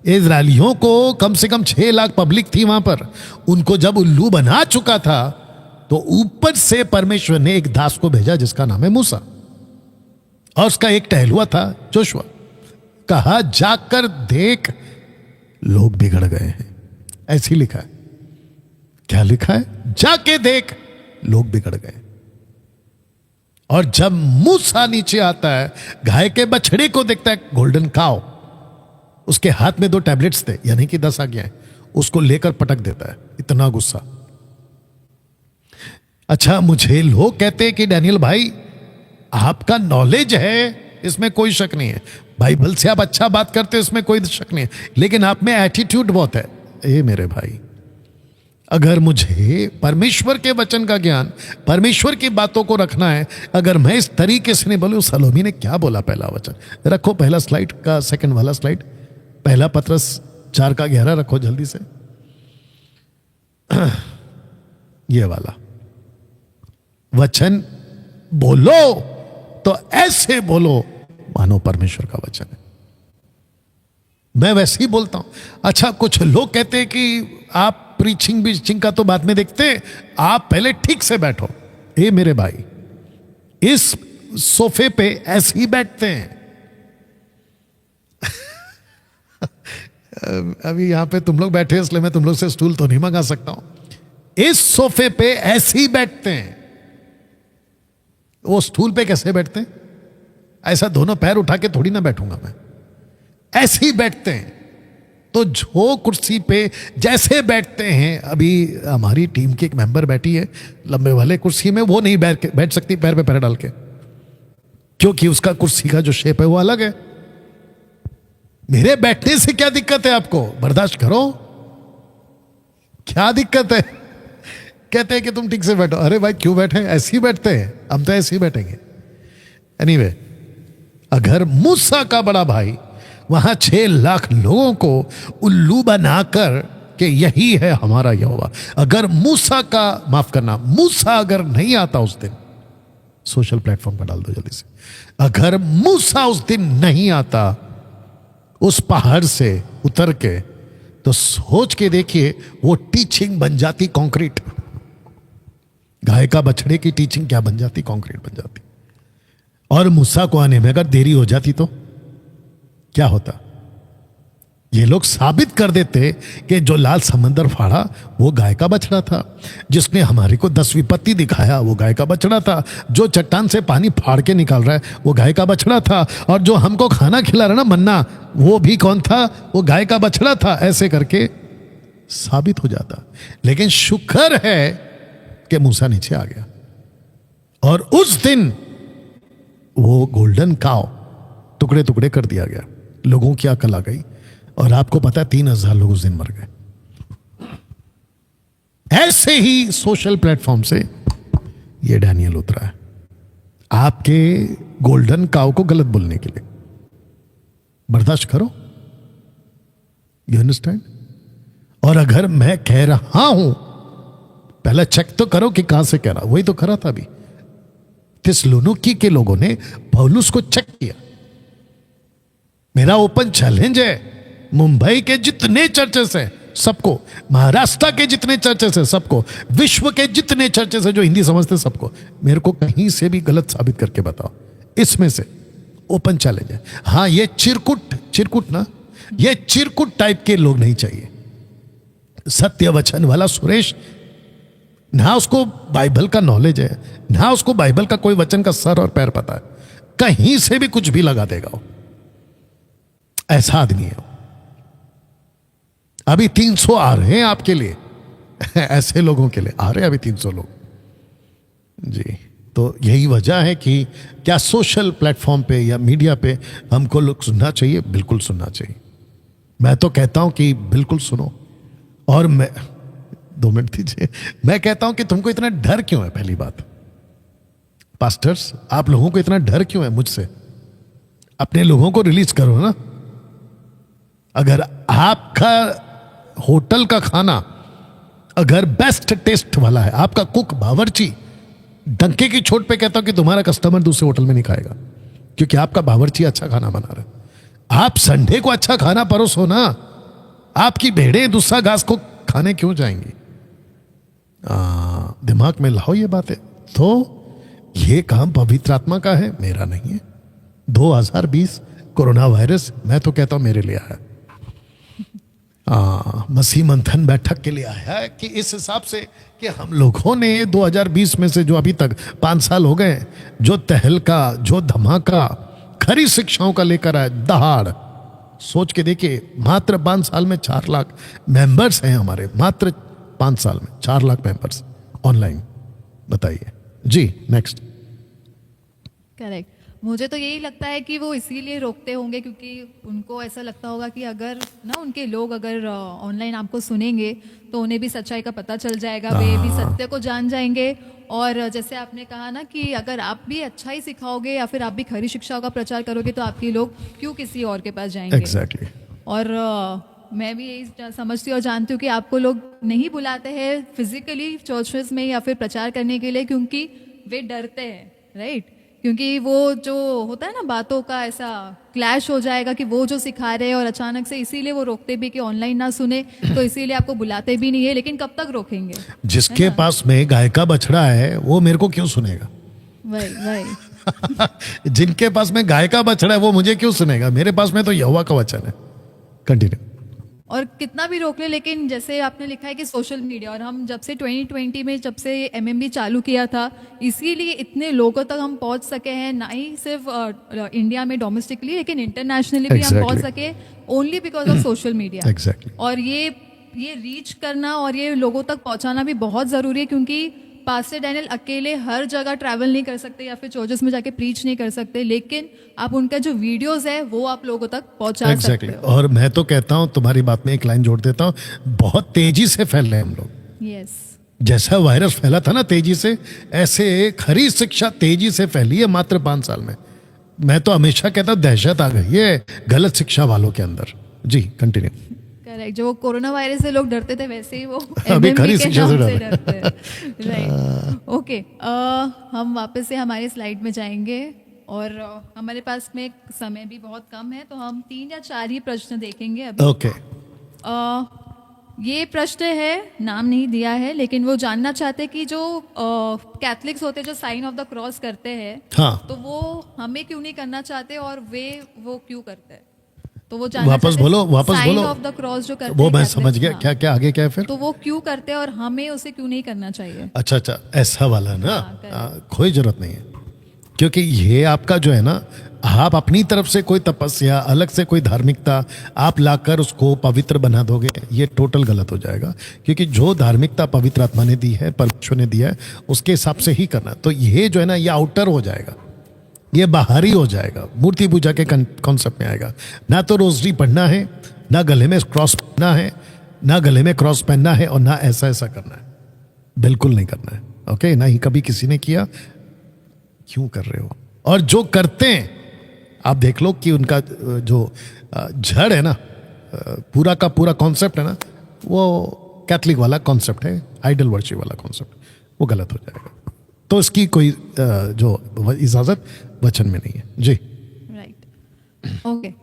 इजरायलियों को, कम से कम 6 लाख पब्लिक थी वहां पर, उनको जब उल्लू बना चुका था, तो ऊपर से परमेश्वर ने एक दास को भेजा जिसका नाम है मूसा, और उसका एक टहलुआ था जोशुआ। कहा जाकर देख, लोग बिगड़ गए हैं। ऐसी लिखा है। क्या लिखा है? जाके देख, लोग बिगड़ गए। और जब मूसा नीचे आता है, गाय के बछड़े को देखता है, गोल्डन काव, उसके हाथ में 2 टैबलेट्स थे, यानी कि 10 आज्ञाएं, उसको लेकर पटक देता है। इतना गुस्सा। अच्छा, मुझे लोग कहते हैं कि डैनियल भाई आपका नॉलेज है, इसमें कोई शक नहीं है, बाइबल से आप अच्छा बात करते हो, इसमें कोई शक नहीं है, लेकिन आप में एटीट्यूड बहुत है। ए मेरे भाई, अगर मुझे परमेश्वर के वचन का ज्ञान, परमेश्वर की बातों को रखना है, अगर मैं इस तरीके से नहीं बोलूं, सलोमी ने क्या बोला? पहला वचन रखो, पहला स्लाइड का सेकंड वाला स्लाइड, पहला पत्रस 4:11 रखो जल्दी से। ये वाला वचन बोलो तो ऐसे बोलो मानो परमेश्वर का वचन है। मैं वैसे ही बोलता हूं। अच्छा, कुछ लोग कहते हैं कि आप प्रीचिंग बीचिंग का तो बाद में देखते, आप पहले ठीक से बैठो। ए मेरे भाई, इस सोफे पे ऐसे ही बैठते हैं। अभी यहां पे तुम लोग बैठे, इसलिए मैं तुम लोग से स्टूल तो नहीं मंगा सकता हूं। इस सोफे पे ऐसे ही बैठते हैं। वो स्टूल पे कैसे बैठते हैं? ऐसा दोनों पैर उठा के थोड़ी ना बैठूंगा मैं, ऐसे ही बैठते हैं। तो जो कुर्सी पे जैसे बैठते हैं, अभी हमारी टीम की एक मेंबर बैठी है लंबे वाले कुर्सी में, वो नहीं बैठ सकती पैर पे पैर डाल के, क्योंकि उसका कुर्सी का जो शेप है वो अलग है। मेरे बैठने से क्या दिक्कत है आपको? बर्दाश्त करो। क्या दिक्कत है? कहते हैं कि तुम ठीक से बैठो। अरे भाई, क्यों बैठे? ऐसे ही बैठते हैं, हम तो ऐसे ही बैठेंगे। एनीवे, अगर मूसा का बड़ा भाई वहां 6 लाख लोगों को उल्लू बनाकर कि यही है हमारा यहोवा। अगर मूसा का, माफ करना, मूसा अगर नहीं आता उस दिन, सोशल प्लेटफॉर्म पर डाल दो जल्दी से, अगर मूसा उस दिन नहीं आता उस पहाड़ से उतर के, तो सोच के देखिए वो टीचिंग बन जाती कंक्रीट। गाय का बछड़े की टीचिंग क्या बन जाती? कंक्रीट बन जाती। और मूसा को आने में अगर देरी हो जाती तो क्या होता? ये लोग साबित कर देते कि जो लाल समंदर फाड़ा वो गाय का बछड़ा था, जिसने हमारे को 10 विपत्ति दिखाया वो गाय का बछड़ा था, जो चट्टान से पानी फाड़ के निकाल रहा है वो गाय का बछड़ा था, और जो हमको खाना खिला रहा ना मन्ना, वो भी कौन था? वो गाय का बछड़ा था। ऐसे करके साबित हो जाता। लेकिन शुक्र है कि मूसा नीचे आ गया, और उस दिन वो गोल्डन काव टुकड़े टुकड़े कर दिया गया। लोगों की अकल आ गई, और आपको पता है 3000 लोग उस दिन मर गए। ऐसे ही सोशल प्लेटफॉर्म से ये डैनियल उतरा है आपके गोल्डन काव को गलत बोलने के लिए। बर्दाश्त करो, यू अंडरस्टैंड? और अगर मैं कह रहा हूं, पहले चेक तो करो कि कहां से कह रहा। वही तो करा था अभी। थिस्सलुनीके के लोगों ने पौलुस को चेक किया। मेरा ओपन चैलेंज है, मुंबई के जितने चर्चेस हैं सबको, महाराष्ट्र के जितने चर्चेस हैं सबको, विश्व के जितने चर्चेस हैं जो हिंदी समझते सबको, मेरे को कहीं से भी गलत साबित करके बताओ। इसमें से ओपन चैलेंज है। हाँ, ये चिरकुट ना, ये चिरकुट टाइप के लोग नहीं चाहिए। सत्य वचन वाला सुरेश, ना उसको बाइबल का नॉलेज है, ना उसको बाइबल का कोई वचन का सर और पैर पता है, कहीं से भी कुछ भी लगा देगा वो। ऐसा आदमी है। अभी 300 आ रहे हैं आपके लिए ऐसे लोगों के लिए आ रहे हैं अभी 300 लोग जी। तो यही वजह है कि क्या सोशल प्लेटफॉर्म पे या मीडिया पे हमको लोग सुनना चाहिए? बिल्कुल सुनना चाहिए। मैं तो कहता हूं कि बिल्कुल सुनो। और मैं 2 मिनट दीजिए, मैं कहता हूं कि तुमको इतना डर क्यों है? पहली बात, पास्टर्स आप लोगों को इतना डर क्यों है मुझसे? अपने लोगों को रिलीज करो ना। अगर आपका होटल का खाना अगर बेस्ट टेस्ट वाला है, आपका कुक बावर्ची डंके की चोट पे कहता हूं कि तुम्हारा कस्टमर दूसरे होटल में नहीं खाएगा, क्योंकि आपका बावर्ची अच्छा खाना बना रहा है। आप संडे को अच्छा खाना परोसो ना। आपकी भेड़ें दूसरा घास को खाने क्यों जाएंगी? दिमाग में लाओ ये बातें। तो ये काम पवित्र आत्मा का है, मेरा नहीं है। 2020 कोरोना वायरस मैं तो कहता हूं मेरे लिए आया, मसीह मंथन बैठक के लिए आया है कि इस हिसाब से कि हम लोगों ने 2020 में से जो अभी तक 5 साल हो गए, जो तहलका, जो धमाका खरी शिक्षाओं का लेकर आए, दहाड़, सोच के देखिए मात्र 5 साल में 4 लाख मेंबर्स हैं हमारे। मात्र 5 साल में 4 लाख मेंबर्स ऑनलाइन। बताइए जी। नेक्स्ट। करेक्ट। मुझे तो यही लगता है कि वो इसीलिए रोकते होंगे क्योंकि उनको ऐसा लगता होगा कि अगर ना उनके लोग अगर ऑनलाइन आपको सुनेंगे तो उन्हें भी सच्चाई का पता चल जाएगा, वे भी सत्य को जान जाएंगे। और जैसे आपने कहा ना कि अगर आप भी अच्छा ही सिखाओगे या फिर आप भी खरी शिक्षाओं का प्रचार करोगे तो आपके लोग क्यों किसी और के पास जाएंगे? एग्जैक्टली। और मैं भी यही समझती हूँ और जानती हूँ कि आपको लोग नहीं बुलाते हैं फिजिकली चर्चेस में या फिर प्रचार करने के लिए क्योंकि वे डरते हैं, राइट? क्योंकि वो जो होता है ना बातों का ऐसा क्लैश हो जाएगा कि वो जो सिखा रहे हैं और अचानक से, इसीलिए वो रोकते भी कि ऑनलाइन ना सुने, तो इसीलिए आपको बुलाते भी नहीं है। लेकिन कब तक रोकेंगे? जिसके पास में गाय का बछड़ा है वो मेरे को क्यों सुनेगा? वही जिनके पास में गाय का बछड़ा है वो मुझे क्यों सुनेगा? मेरे पास में तो यहोवा का वचन है। कंटिन्यू। और कितना भी रोक ले, लेकिन जैसे आपने लिखा है कि सोशल मीडिया, और हम जब से 2020 में जब से एमएमबी चालू किया था, इसीलिए इतने लोगों तक हम पहुंच सके हैं, ना ही सिर्फ इंडिया में डोमेस्टिकली लेकिन इंटरनेशनली भी हम पहुंच सके, only because of social media. Exactly. और ये रीच करना और ये लोगों तक पहुंचाना भी बहुत ज़रूरी है क्योंकि पास्टर डैनियल अकेले हर जगह ट्रैवल नहीं कर सकते या फिर चर्चेस में जाके प्रीच नहीं कर सकते, लेकिन आप उनका जो वीडियोस है वो आप लोगों तक पहुंचा सकते हो। और मैं तो कहता हूं, तुम्हारी बात में एक लाइन जोड़ देता हूं, बहुत तेजी से फैल रहे हैं हम लोग। यस। जैसा वायरस फैला था ना तेजी से, ऐसे खरी शिक्षा तेजी से फैली है मात्र 5 साल में। मैं तो हमेशा कहता हूं दहशत आ गई है गलत शिक्षा वालों के अंदर। जी कंटिन्यू। करेक्ट, जो कोरोना वायरस से लोग डरते थे वैसे ही वो अभी MMB खरी के शिक्षा नाम से से डर डरते हैं। राइट, ओके, हम वापस से हमारे स्लाइड में जाएंगे और हमारे पास में समय भी बहुत कम है, तो हम 3 या 4 ही प्रश्न देखेंगे अभी। ओके। ये प्रश्न है, नाम नहीं दिया है, लेकिन वो जानना चाहते कि जो कैथलिक्स होते हैं जो साइन ऑफ द क्रॉस करते हैं, हाँ तो वो हमें क्यों नहीं करना चाहते और वो क्यों करते हैं, तो वो जानना वापस चाहते बोलो, वापस साइन बोलो। ऑफ द क्रॉस जो करते वो हैं मैं Catholics, समझ गया, हाँ, क्या क्या आगे क्या है फिर? तो वो क्यों करते हैं और हमें उसे क्यों नहीं करना चाहिए। अच्छा अच्छा, ऐसा वाला ना। हाँ, correct। कोई जरूरत नहीं है, क्योंकि ये आपका जो है ना, आप अपनी तरफ से कोई तपस्या, अलग से कोई धार्मिकता आप लाकर उसको पवित्र बना दोगे, ये टोटल गलत हो जाएगा। क्योंकि जो धार्मिकता पवित्र आत्मा ने दी है, परमेश्वर ने दिया है, उसके हिसाब से ही करना। तो ये जो है ना, ये आउटर हो जाएगा, ये बाहरी हो जाएगा, मूर्ति पूजा के कॉन्सेप्ट में आएगा। ना तो रोजरी पढ़ना है, ना गले में क्रॉस पहनना है, ना गले में क्रॉस पहनना है, और ना ऐसा ऐसा करना है, बिल्कुल नहीं करना है। ओके, ना ही कभी किसी ने किया, क्यों कर रहे हो? और जो करते हैं आप देख लो कि उनका जो जड़ है ना, पूरा का पूरा कॉन्सेप्ट है ना, वो कैथलिक वाला कॉन्सेप्ट है, आइडल वर्शिप वाला कॉन्सेप्ट, वो गलत हो जाएगा। तो इसकी कोई जो इजाजत वचन में नहीं है। जी राइट, ओके।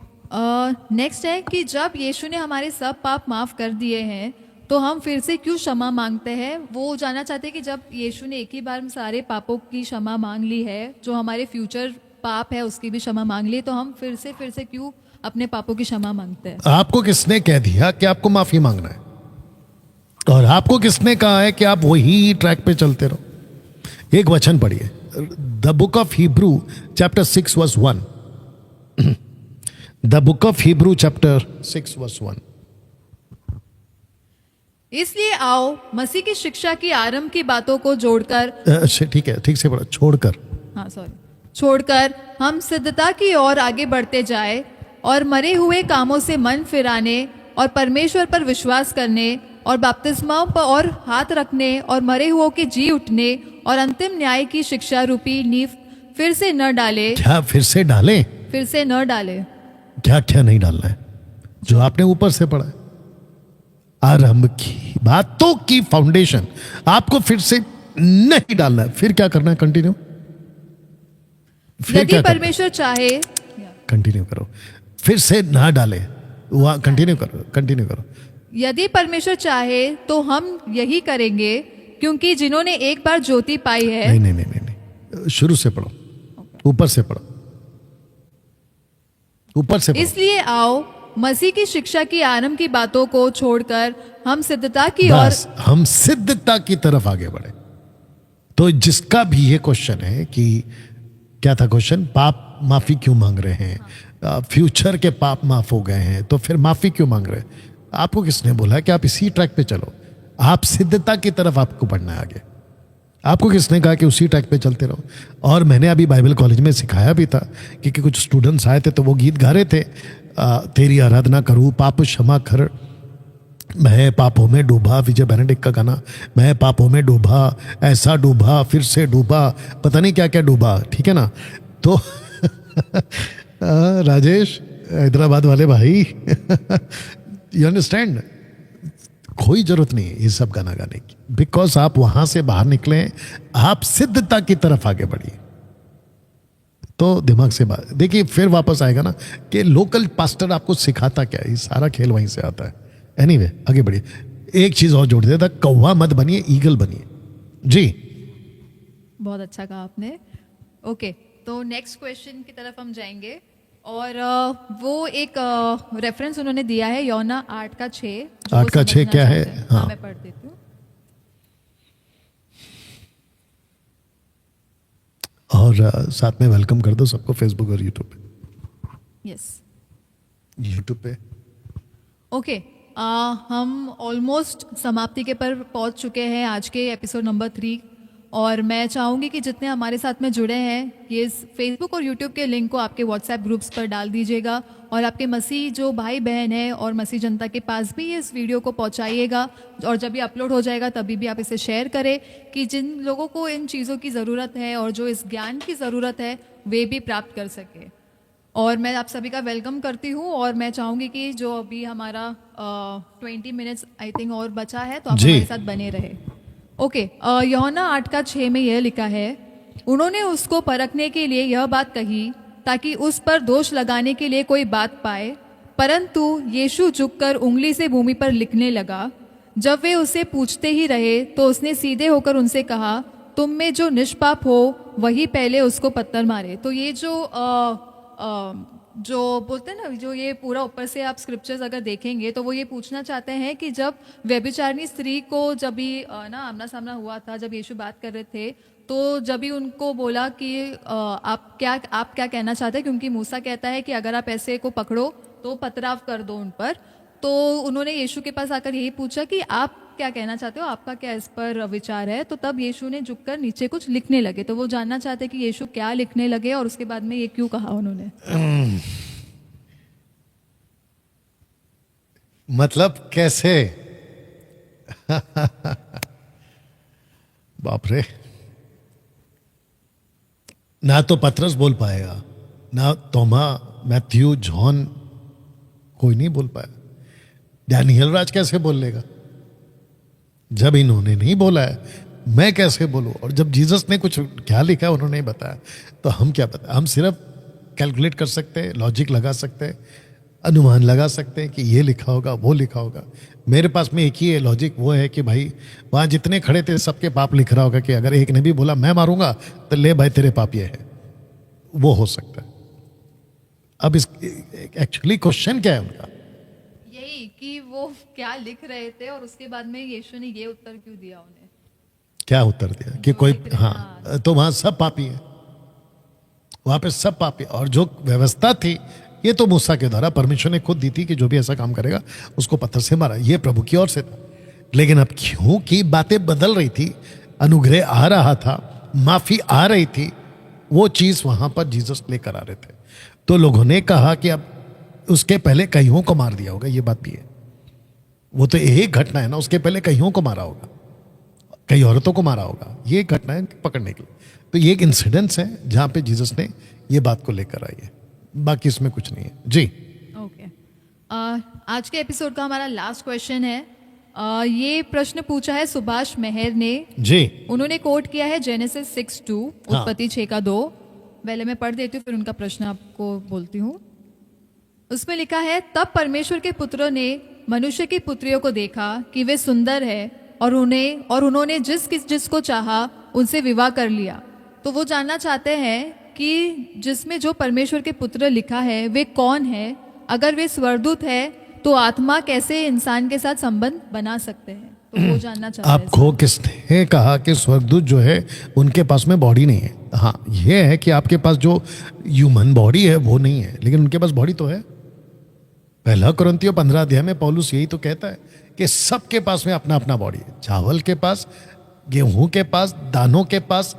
नेक्स्ट है कि जब यीशु ने हमारे सब पाप माफ कर दिए हैं, तो हम फिर से क्यों क्षमा मांगते हैं। वो जानना चाहते हैं कि जब यीशु ने एक ही बार में सारे पापों की क्षमा मांग ली है, जो हमारे फ्यूचर पाप है उसकी भी क्षमा मांग ली, तो हम फिर से क्यों अपने पापों की क्षमा मांगते हैं। आपको किसने कह दिया कि आपको माफी मांगना है? और आपको किसने कहा है कि आप वही ट्रैक पे चलते रहो? एक वचन पढ़िए, the book of Hebrew chapter 6 verse 1। The book of Hebrew chapter 6 verse 1। इसलिए आओ मसीह की शिक्षा की आरंभ की बातों को जोड़कर, अच्छा ठीक है, ठीक से पढ़ो, छोड़कर, हाँ सॉरी, छोड़कर हम सिद्धता की ओर आगे बढ़ते जाए और मरे हुए कामों से मन फिराने और परमेश्वर पर विश्वास करने और बपतिस्मा पर और हाथ रखने और मरे हुओं के जी उठने और अंतिम न्याय की शिक्षा रूपी नींव फिर से न डाले। क्या फिर से डालें? फिर से न डाले, क्या क्या नहीं डालना है? जो आपने ऊपर से पढ़ा है, आरंभ की बातों की फाउंडेशन आपको फिर से नहीं डालना है। फिर क्या करना है? कंटिन्यू। यदि परमेश्वर चाहे, कंटिन्यू करो, फिर से ना डाले, वहां कंटिन्यू करो, कंटिन्यू करो। यदि परमेश्वर चाहे तो हम यही करेंगे, क्योंकि जिन्होंने एक बार ज्योति पाई है। नहीं नहीं नहीं नहीं, नहीं। शुरू से पढ़ो, ऊपर से पढ़ो, ऊपर से पढ़ो। इसलिए आओ मसीह की शिक्षा की आरंभ की बातों को छोड़कर हम सिद्धता की ओर, बस हम सिद्धता की तरफ आगे बढ़े। तो जिसका भी ये क्वेश्चन है कि क्या था क्वेश्चन, पाप माफी क्यों मांग रहे हैं, फ्यूचर के पाप माफ हो गए हैं, तो फिर माफी क्यों मांग रहे हैं? आपको किसने बोला कि आप इसी ट्रैक पे चलो? आप सिद्धता की तरफ आपको बढ़ना है आगे। आपको किसने कहा कि उसी ट्रैक पे चलते रहो? और मैंने अभी बाइबल कॉलेज में सिखाया भी था कि कुछ स्टूडेंट्स आए थे, तो वो गीत गा रहे थे, तेरी आराधना करूं, पाप क्षमा कर, मैं पापों में डूबा, विजय बेनेडिक्ट का गाना, मैं पापों में डूबा, ऐसा डूबा फिर से डूबा, पता नहीं क्या क्या डूबा, ठीक है ना? तो राजेश हैदराबाद वाले भाई, यू अंडरस्टैंड, कोई जरूरत नहीं है ये सब गाना गाने की, बिकॉज आप वहां से बाहर निकले, आप सिद्धता की तरफ आगे बढ़िए। तो दिमाग से बात देखिए, फिर वापस आएगा ना कि लोकल पास्टर आपको सिखाता क्या है, ये सारा खेल वहीं से आता है। एनीवे, आगे बढ़िए। एक चीज और जोड़ देता, कौवा मत बनिए, ईगल बनिए। जी बहुत अच्छा कहा आपने। ओके, तो नेक्स्ट क्वेश्चन की तरफ हम जाएंगे, और वो एक रेफरेंस उन्होंने दिया है यौना 8:6। 8:6 क्या है? हाँ, मैं पढ़ देती हूँ। और साथ में वेलकम कर दो सबको फेसबुक और यूट्यूब पे। यस, यूट्यूब पे ओके। हम ऑलमोस्ट समाप्ति के पर पहुंच चुके हैं आज के एपिसोड नंबर 3, और मैं चाहूँगी कि जितने हमारे साथ में जुड़े हैं, ये फेसबुक और यूट्यूब के लिंक को आपके व्हाट्सएप ग्रुप्स पर डाल दीजिएगा, और आपके मसीह जो भाई बहन है और मसीह जनता के पास भी इस वीडियो को पहुंचाइएगा, और जब ये अपलोड हो जाएगा तभी भी आप इसे शेयर करें कि जिन लोगों को इन चीज़ों की ज़रूरत है और जो इस ज्ञान की ज़रूरत है वे भी प्राप्त कर सके। और मैं आप सभी का वेलकम करती हूँ, और मैं चाहूँगी कि जो अभी हमारा 20 मिनट्स आई थिंक और बचा है तो आप जी। हमारे साथ बने रहे। ओके, यूहन्ना 8:6 में यह लिखा है, उन्होंने उसको परखने के लिए यह बात कही ताकि उस पर दोष लगाने के लिए कोई बात पाए, परंतु यीशु झुककर उंगली से भूमि पर लिखने लगा। जब वे उसे पूछते ही रहे तो उसने सीधे होकर उनसे कहा, तुम में जो निष्पाप हो वही पहले उसको पत्थर मारे। तो ये जो बोलते हैं ना, जो ये पूरा ऊपर से आप स्क्रिप्चर्स अगर देखेंगे तो वो ये पूछना चाहते हैं कि जब व्यभिचारिणी स्त्री को जब भी ना आमना सामना हुआ था, जब यीशु बात कर रहे थे, तो जब भी उनको बोला कि आप क्या कहना चाहते हैं, क्योंकि मूसा कहता है कि अगर आप ऐसे को पकड़ो तो पथराव कर दो उन पर। तो उन्होंने यीशु के पास आकर यही पूछा कि आप क्या कहना चाहते हो, आपका क्या इस पर विचार है। तो तब यीशु ने झुककर नीचे कुछ लिखने लगे। तो वो जानना चाहते कि यीशु क्या लिखने लगे और उसके बाद में ये क्यों कहा उन्होंने। मतलब कैसे? बाप रे, ना तो पतरस बोल पाएगा, ना तोमा, मैथ्यू, जॉन, कोई नहीं बोल पाया। डैनियल राज कैसे बोल लेगा? जब इन्होंने नहीं बोला है, मैं कैसे बोलूं? और जब जीसस ने कुछ क्या लिखा है उन्होंने नहीं बताया, तो हम क्या बताएं? हम सिर्फ कैलकुलेट कर सकते हैं, लॉजिक लगा सकते हैं, अनुमान लगा सकते हैं कि ये लिखा होगा, वो लिखा होगा। मेरे पास में एक ही है लॉजिक, वो है कि भाई वहां जितने खड़े थे सबके पाप लिख रहा होगा कि अगर एक ने भी बोला मैं मारूंगा तो ले भाई तेरे पाप ये है, वो हो सकता है। अब इस एक्चुअली क्वेश्चन क्या है उनका? यही कि वो क्या लिख रहे थे और उसके बाद में यीशु ने ये उत्तर क्यों दिया उन्हें। क्या उत्तर दिया कि जो कोई, लिख रहे- हाँ, तो वहां सब पापी है, वहां पे सब पापी। और जो व्यवस्था थी ये तो मूसा के द्वारा परमेश्वर ने खुद दी थी कि जो भी ऐसा काम करेगा उसको पत्थर से मारा, ये प्रभु की ओर से था। लेकिन अब क्योंकि बातें बदल रही थी, अनुग्रह आ रहा था, माफी आ रही थी, वो चीज वहां पर जीसस लेकर आ रहे थे। तो लोगों ने कहा कि अब उसके पहले कईयों को मार दिया होगा, ये बात भी है। वो तो एक घटना है ना, उसके पहले कईयों को मारा होगा, कई औरतों को मारा होगा, ये घटना है पकड़ने के लिए। तो ये एक इंसिडेंस है जहां पे जीसस ने ये बात को लेकर आई है, बाकी इसमें कुछ नहीं है जी। ओके, आज के एपिसोड का हमारा लास्ट क्वेश्चन है। ये प्रश्न पूछा है सुभाष मेहर ने जी। उन्होंने कोट किया है जेनेसिस 6:2, हाँ। उत्पत्ति 6:2। पहले मैं पढ़ देती हूँ फिर उनका प्रश्न आपको बोलती हूँ। उसमें लिखा है, तब परमेश्वर के पुत्रों ने मनुष्य की पुत्रियों को देखा कि वे सुंदर है और उन्होंने जिसको चाहा उनसे विवाह कर लिया। तो वो जानना चाहते हैं कि जिसमें जो परमेश्वर के पुत्र लिखा है वे कौन है। अगर वे स्वर्गदूत है तो आत्मा कैसे इंसान के साथ संबंध बना सकते हैं। तो वो जानना चाहते हैं। आपको किसने कहा कि स्वर्गदूत जो है उनके पास में बॉडी नहीं है? हाँ, ये है कि आपके पास जो ह्यूमन बॉडी है वो नहीं है, लेकिन उनके पास बॉडी तो है। पहला कुरिन्थियों 15 अध्याय में पौलुस यही तो कहता है कि सबके पास में अपना अपना बॉडी है। चावल के पास, गेहूं के पास, दानों के पास,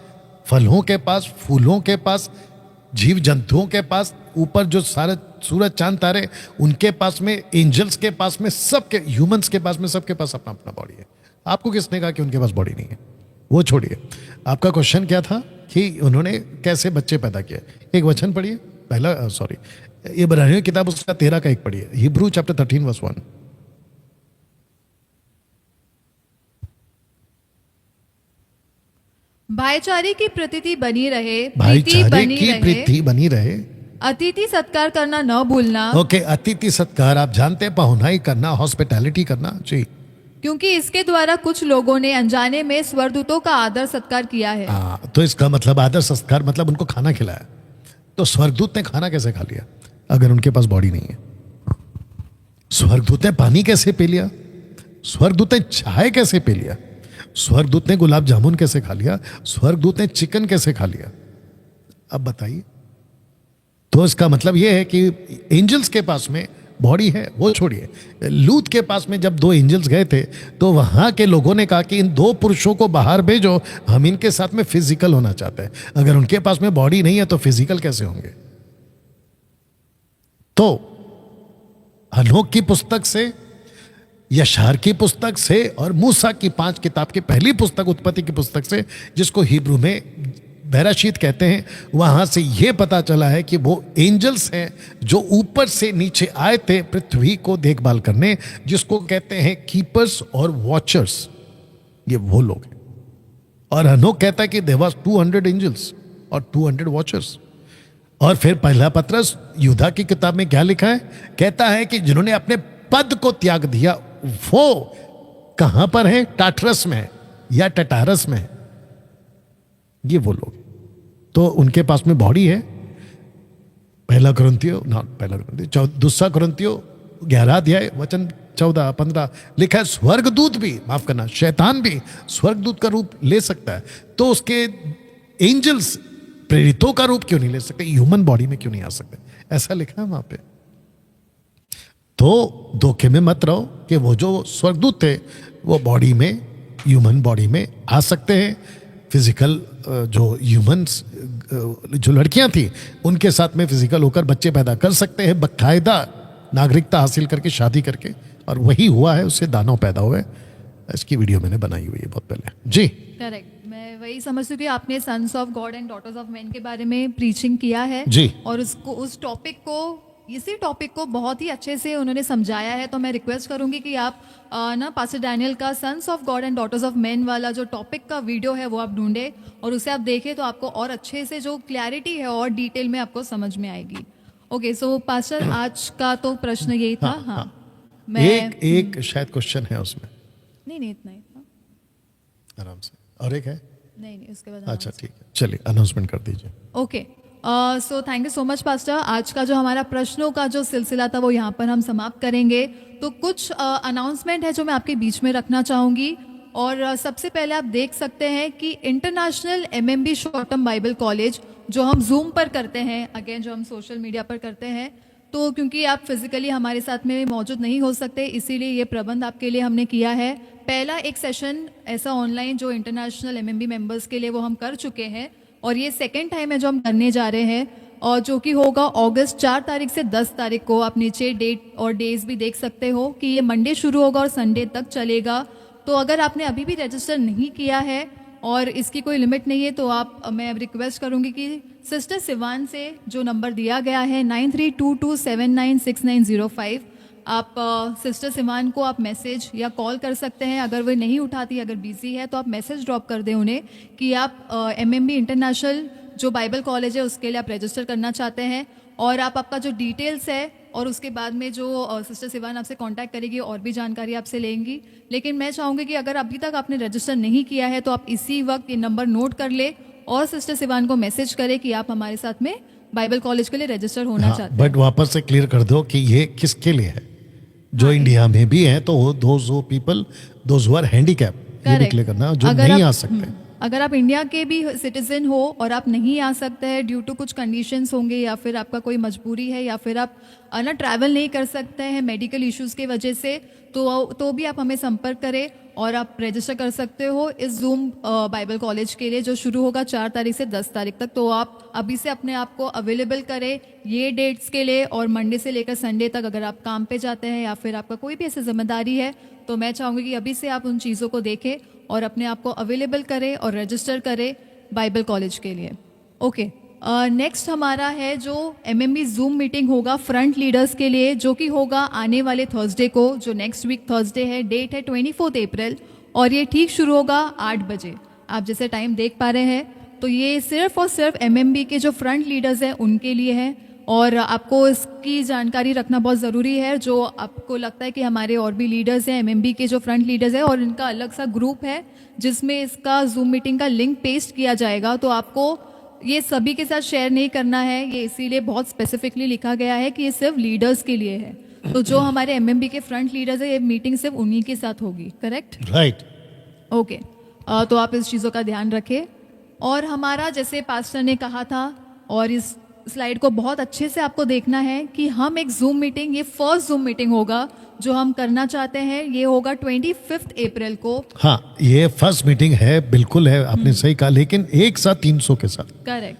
फलों के पास, फूलों के पास, जीव जंतुओं के पास, ऊपर जो सारे सूरज चांद तारे उनके पास में, एंजल्स के पास में, सबके, ह्यूमंस के पास में, सबके पास अपना अपना बॉडी है। आपको किसने कहा कि उनके पास बॉडी नहीं है? वो छोड़िए, आपका क्वेश्चन क्या था कि उन्होंने कैसे बच्चे पैदा किए? एक वचन पढ़िए, पहला सॉरी, इब्रानियों की किताब उसका 13 का 1 पढ़िए, हिब्रू चैप्टर 13 वर्स 1। भाईचारे की प्रतीति बनी रहे, भाईचारे की प्रीति बनी रहे। अतिथि सत्कार करना न भूलना। ओके, अतिथि सत्कार, आप जानते हैं, पहुनाई करना, हॉस्पिटैलिटी करना जी। क्योंकि इसके द्वारा कुछ लोगों ने अनजाने में स्वर्गदूतों का आदर सत्कार किया है। तो इसका मतलब आदर सत्कार मतलब उनको खाना खिलाया। तो स्वर्गदूत ने खाना कैसे खा लिया अगर उनके पास बॉडी नहीं है? स्वर्गदूत ने पानी कैसे पी लिया? स्वर्गदूत ने चाय कैसे पी लिया? स्वर्गदूत ने गुलाब जामुन कैसे खा लिया? स्वर्गदूत ने चिकन कैसे खा लिया? अब बताइए। तो इसका मतलब यह है कि एंजल्स के पास में बॉडी है, वो छोड़िए। लूत के पास में जब 2 एंजल्स गए थे तो वहां के लोगों ने कहा कि इन 2 पुरुषों को बाहर भेजो, हम इनके साथ में फिजिकल होना चाहते हैं। अगर उनके पास में बॉडी नहीं है तो फिजिकल कैसे होंगे? तो हनोक की पुस्तक से, यशार की पुस्तक से और मूसा की 5 किताब की पहली पुस्तक उत्पत्ति की पुस्तक से, जिसको हिब्रू में बैराशीत कहते हैं, वहां से यह पता चला है कि वो एंजल्स हैं जो ऊपर से नीचे आए थे पृथ्वी को देखभाल करने, जिसको कहते हैं कीपर्स और वॉचर्स। ये वो लोग हैं। और हनोक कहता है कि देयर वाज 200 एंजल्स और 200 वॉचर्स। और फिर पहला पत्रस यूदा की किताब में क्या लिखा है? कहता है कि जिन्होंने अपने पद को त्याग दिया वो कहां पर है? टाटरस में या टटारस में। ये वो लोग, तो उनके पास में बॉडी है। पहला कुरिन्थियों दूसरा कुरिन्थियों 11 अध्याय वचन 14-15 लिखा है, स्वर्गदूत भी, माफ करना, शैतान भी स्वर्गदूत का रूप ले सकता है। तो उसके एंजल्स प्रेरितों का रूप क्यों नहीं ले सकते? ह्यूमन बॉडी में क्यों नहीं आ सकते? ऐसा लिखा है वहां पे। तो धोखे में मत रहो कि वो जो स्वर्गदूत थे वो बॉडी में, ह्यूमन बॉडी में आ सकते हैं। फिजिकल जो ह्यूमंस, जो लड़कियां थी उनके साथ में फिजिकल होकर बच्चे पैदा कर सकते हैं, बाकायदा नागरिकता हासिल करके, शादी करके। और वही हुआ है, उससे दानव पैदा हुए। इसकी वीडियो मैंने बनाई हुई है बहुत पहले जी। करेक्ट, मैं वही समझती हूँ कि आपने sons of God and daughters of man के बारे में प्रीचिंग किया है जी। और उसको, उस टॉपिक को, इसी टॉपिक को बहुत ही अच्छे से उन्होंने समझाया है। तो मैं रिक्वेस्ट करूंगी कि आप ना पास्टर डैनियल का sons of God and daughters of man वाला जो टॉपिक का वीडियो है वो आप ढूंढे और उसे आप देखें तो आपको और अच्छे से जो क्लैरिटी है और डिटेल में आपको समझ में आएगी। ओके, सो पास्टर आज का तो प्रश्न यही था। हाँ, मैं एक शायद क्वेश्चन है उसमें। नहीं इतना ही था। आराम से। और एक है? नहीं उसके बाद। अच्छा ठीक है, चलिए अनाउंसमेंट कर दीजिए। Okay, so thank you so much pastor. आज का जो हमारा प्रश्नों का जो सिलसिला था वो यहाँ पर हम समाप्त करेंगे। तो कुछ अनाउंसमेंट है जो मैं आपके बीच में रखना चाहूँगी। और सबसे पहले आप देख सकते हैं कि international MMB short term Bible college जो हम जूम पर करते हैं, अगेन जो हम सोशल मीडिया पर करते हैं, तो क्योंकि आप फिजिकली हमारे साथ में मौजूद नहीं हो सकते, इसीलिए ये प्रबंध आपके लिए हमने किया है। पहला एक सेशन ऐसा ऑनलाइन जो इंटरनेशनल MMB मेंबर्स के लिए वो हम कर चुके हैं और ये सेकेंड टाइम है जो हम करने जा रहे हैं, और जो कि होगा अगस्त 4 तारीख से 10 तारीख को। आप नीचे डेट और डेज भी देख सकते हो कि ये मंडे शुरू होगा और संडे तक चलेगा। तो अगर आपने अभी भी रजिस्टर नहीं किया है और इसकी कोई लिमिट नहीं है तो आप, मैं रिक्वेस्ट करूंगी कि सिस्टर सिवान से जो नंबर दिया गया है 9322796905, आप सिस्टर सिवान को आप मैसेज या कॉल कर सकते हैं। अगर वो नहीं उठाती, अगर बिजी है, तो आप मैसेज ड्रॉप कर दें उन्हें कि आप MMB इंटरनेशनल जो बाइबल कॉलेज है उसके लिए आप रजिस्टर करना चाहते हैं, और आप आपका जो डिटेल्स है और उसके बाद में जो सिस्टर सिवान आपसे कांटेक्ट करेगी और भी जानकारी आपसे लेंगी। लेकिन मैं चाहूँगी कि अगर अभी तक आपने रजिस्टर नहीं किया है तो आप इसी वक्त ये नंबर नोट कर ले और सिस्टर सिवान को मैसेज करें कि आप हमारे साथ में बाइबल कॉलेज के लिए रजिस्टर होना चाहते हैं। बट वापस से क्लियर कर दो कि ये किसके लिए है। जो इंडिया में भी है तो those people those who are handicap, ये भी क्लियर करना, जो नहीं आ सकते। अगर आप इंडिया के भी सिटीजन हो और आप नहीं आ सकते हैं ड्यू टू कुछ कंडीशंस होंगे, या फिर आपका कोई मजबूरी है, या फिर आप ना ट्रैवल नहीं कर सकते हैं मेडिकल इश्यूज़ की वजह से, तो भी आप हमें संपर्क करें और आप रजिस्टर कर सकते हो इस जूम बाइबल कॉलेज के लिए जो शुरू होगा 4 तारीख से 10 तारीख तक। तो आप अभी से अपने आप को अवेलेबल करें ये डेट्स के लिए, और मंडे से लेकर संडे तक अगर आप काम पे जाते हैं या फिर आपका कोई भी ऐसी जिम्मेदारी है तो मैं चाहूँगी कि अभी से आप उन चीज़ों को देखें और अपने आप को अवेलेबल करें और रजिस्टर करें बाइबल कॉलेज के लिए। ओके, नेक्स्ट हमारा है जो MMB जूम मीटिंग होगा फ्रंट लीडर्स के लिए, जो कि होगा आने वाले थर्सडे को, जो नेक्स्ट वीक थर्सडे है। डेट है 24 अप्रैल और ये ठीक शुरू होगा 8 बजे। आप जैसे टाइम देख पा रहे हैं तो ये सिर्फ और सिर्फ MMB के जो फ्रंट लीडर्स हैं उनके लिए है, और आपको इसकी जानकारी रखना बहुत ज़रूरी है। जो आपको लगता है कि हमारे और भी लीडर्स हैं MMB के जो फ्रंट लीडर्स हैं और इनका अलग सा ग्रुप है जिसमें इसका जूम मीटिंग का लिंक पेस्ट किया जाएगा, तो आपको ये सभी के साथ शेयर नहीं करना है। ये इसीलिए बहुत स्पेसिफिकली लिखा गया है कि ये सिर्फ लीडर्स के लिए है। तो जो हमारे MMB के फ्रंट लीडर्स है ये मीटिंग सिर्फ उन्हीं के साथ होगी, करेक्ट? राइट। ओके, तो आप इस चीज़ों का ध्यान रखें। और हमारा जैसे पास्टर ने कहा था, और इस स्लाइड को बहुत अच्छे से आपको देखना है कि हम एक जूम मीटिंग, ये फर्स्ट जूम मीटिंग होगा जो हम करना चाहते हैं, ये होगा 25 अप्रैल को। हाँ, ये फर्स्ट मीटिंग है, बिल्कुल है, आपने सही कहा, लेकिन एक साथ 300 के साथ। करेक्ट।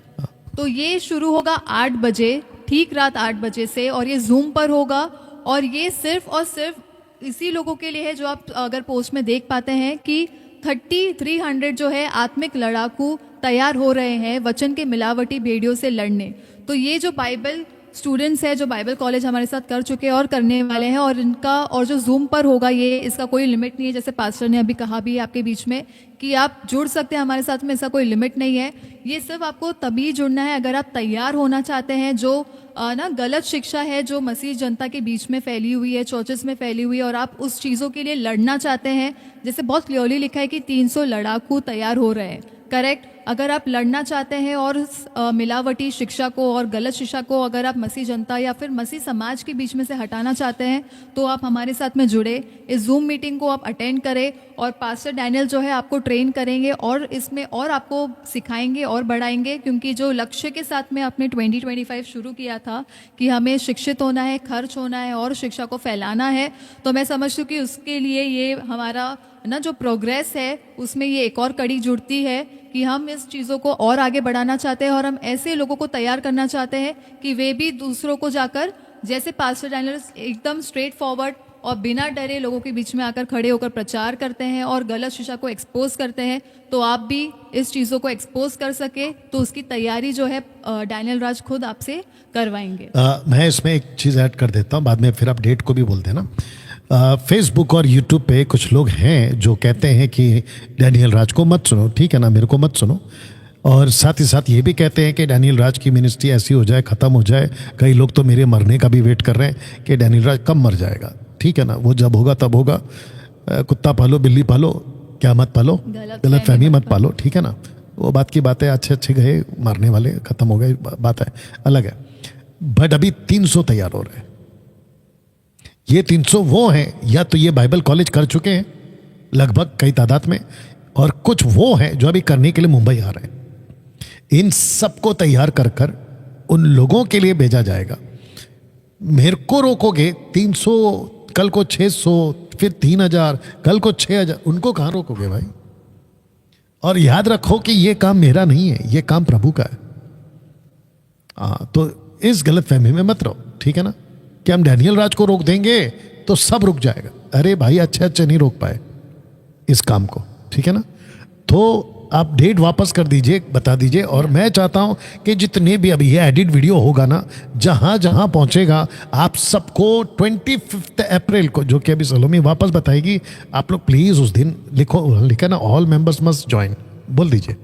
तो ये शुरू होगा 8 बजे, ठीक रात 8 बजे से, और ये जूम पर होगा और ये सिर्फ और सिर्फ इसी लोगों के लिए है जो आप अगर पोस्ट में देख पाते हैं कि 300 जो है आत्मिक लड़ाकू तैयार हो रहे हैं वचन के मिलावटी भेड़ियों से लड़ने। तो ये जो बाइबल स्टूडेंट्स हैं जो बाइबल कॉलेज हमारे साथ कर चुके हैं और करने वाले हैं, और इनका और जो जूम पर होगा ये, इसका कोई लिमिट नहीं है। जैसे पास्टर ने अभी कहा भी आपके बीच में कि आप जुड़ सकते हैं हमारे साथ में, इसका कोई लिमिट नहीं है। ये सिर्फ आपको तभी जुड़ना है अगर आप तैयार होना चाहते हैं। जो ना गलत शिक्षा है जो मसीह जनता के बीच में फैली हुई है, चर्चेस में फैली हुई है, और आप उस चीज़ों के लिए लड़ना चाहते हैं। जैसे बहुत क्लियरली लिखा है कि 300 लड़ाकू तैयार हो रहे हैं, करेक्ट। अगर आप लड़ना चाहते हैं और मिलावटी शिक्षा को और गलत शिक्षा को अगर आप मसीह जनता या फिर मसीह समाज के बीच में से हटाना चाहते हैं तो आप हमारे साथ में जुड़े, इस जूम मीटिंग को आप अटेंड करें, और पास्टर डैनियल जो है आपको ट्रेन करेंगे और इसमें और आपको सिखाएंगे और बढ़ाएंगे। क्योंकि जो लक्ष्य के साथ में आपने 2025 शुरू किया था कि हमें शिक्षित होना है, खर्च होना है और शिक्षा को फैलाना है, तो मैं समझती हूँ कि उसके लिए ये हमारा ना जो प्रोग्रेस है उसमें ये एक और कड़ी जुड़ती है कि हम इस चीज़ों को और आगे बढ़ाना चाहते हैं, और हम ऐसे लोगों को तैयार करना चाहते हैं कि वे भी दूसरों को जाकर, जैसे पास्टर डैनियल एकदम स्ट्रेट फॉरवर्ड और बिना डरे लोगों के बीच में आकर खड़े होकर प्रचार करते हैं और गलत शिक्षा को एक्सपोज करते हैं, तो आप भी इस चीज़ों को एक्सपोज कर सके, तो उसकी तैयारी जो है डैनियल राज खुद आपसे करवाएंगे। मैं इसमें एक चीज़ ऐड कर देता हूँ, बाद में फिर आप डेट को भी बोल देना। फेसबुक और यूट्यूब पे कुछ लोग हैं जो कहते हैं कि डैनियल राज को मत सुनो, ठीक है ना, मेरे को मत सुनो, और साथ ही साथ ये भी कहते हैं कि डैनियल राज की मिनिस्ट्री ऐसी हो जाए, ख़त्म हो जाए। कई लोग तो मेरे मरने का भी वेट कर रहे हैं कि डैनियल राज कब मर जाएगा, ठीक है ना, वो जब होगा तब होगा। कुत्ता पालो बिल्ली पालो, क्या मत पालो, गलत फहमी मत पालो, ठीक है ना। वो बात की बात है, अच्छे अच्छे गए, मारने वाले ख़त्म हो गए, बात है अलग है। बट अभी 300 तैयार हो रहे हैं। ये 300 वो हैं, या तो ये बाइबल कॉलेज कर चुके हैं लगभग कई तादाद में, और कुछ वो हैं जो अभी करने के लिए मुंबई आ रहे हैं। इन सबको तैयार कर कर उन लोगों के लिए भेजा जाएगा। मेरे को रोकोगे 300, कल को 600, फिर 3000, कल को 6000, उनको कहाँ रोकोगे भाई? और याद रखो कि ये काम मेरा नहीं है, ये काम प्रभु का है। तो इस गलत फहमी में मत रहो, ठीक है ना, कि हम डैनियल राज को रोक देंगे तो सब रुक जाएगा। अरे भाई, अच्छे अच्छे नहीं रोक पाए इस काम को, ठीक है ना। तो आप डेट वापस कर दीजिए, बता दीजिए। और मैं चाहता हूं कि जितने भी अभी ये एडिट वीडियो होगा ना, जहां जहां पहुंचेगा, आप सबको 25 अप्रैल को, जो कि अभी सलोमी वापस बताएगी, आप लोग प्लीज उस दिन लिखा ना, ऑल मेंबर्स मस्ट ज्वाइन, बोल दीजिए।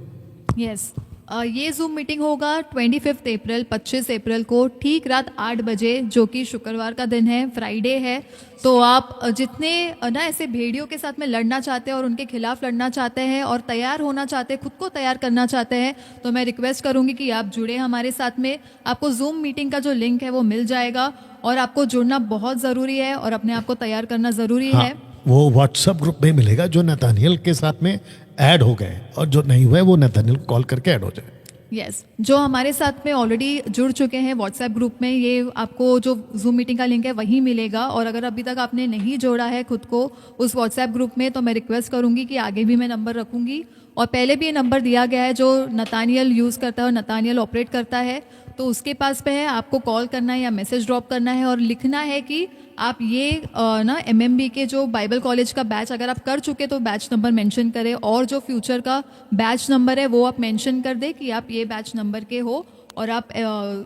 यस, ये जूम मीटिंग होगा 25 अप्रैल को ठीक रात 8 बजे, जो कि शुक्रवार का दिन है, फ्राइडे है। तो आप जितने ना ऐसे भेड़ियों के साथ में लड़ना चाहते हैं और उनके खिलाफ लड़ना चाहते हैं और तैयार होना चाहते हैं, खुद को तैयार करना चाहते हैं, तो मैं रिक्वेस्ट करूंगी कि आप जुड़े हमारे साथ में। आपको जूम मीटिंग का जो लिंक है वो मिल जाएगा, और आपको जुड़ना बहुत ज़रूरी है और अपने आप को तैयार करना ज़रूरी है। वो व्हाट्सएप ग्रुप में मिलेगा जो नतानियल के साथ में ऐड हो गए, और जो नहीं हुए वो नतानियल कॉल करके ऐड हो जाए। यस, जो हमारे साथ में ऑलरेडी जुड़ चुके हैं व्हाट्सएप ग्रुप में, ये आपको जो जूम मीटिंग का लिंक है वही मिलेगा। और अगर अभी तक आपने नहीं जोड़ा है खुद को उस व्हाट्सएप ग्रुप में, तो मैं रिक्वेस्ट करूंगी कि आगे भी मैं नंबर रखूंगी, और पहले भी ये नंबर दिया गया है जो नतानियल यूज़ करता है और नतानियल ऑपरेट करता है, तो उसके पास पे है। आपको कॉल करना है या मैसेज ड्रॉप करना है और लिखना है कि आप ये ना MMB के जो बाइबल कॉलेज का बैच अगर आप कर चुके तो बैच नंबर मेंशन करें, और जो फ्यूचर का बैच नंबर है वो आप मेंशन कर दें कि आप ये बैच नंबर के हो, और आप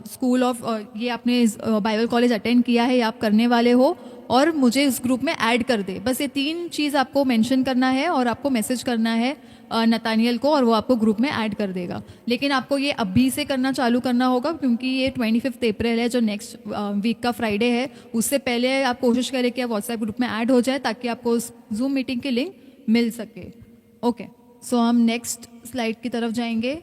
स्कूल ऑफ ये आपने बाइबल कॉलेज अटेंड किया है या आप करने वाले हो, और मुझे इस ग्रुप में ऐड कर दे। बस ये 3 चीज़ आपको मेंशन करना है और आपको मैसेज करना है नतानियल को, और वो आपको ग्रुप में ऐड कर देगा। लेकिन आपको ये अभी से करना चालू करना होगा, क्योंकि ये 25 अप्रैल है जो नेक्स्ट वीक का फ्राइडे है। उससे पहले आप कोशिश करें कि आप व्हाट्सएप ग्रुप में ऐड हो जाए, ताकि आपको उस जूम मीटिंग की लिंक मिल सके। ओके, सो हम नेक्स्ट स्लाइड की तरफ जाएंगे।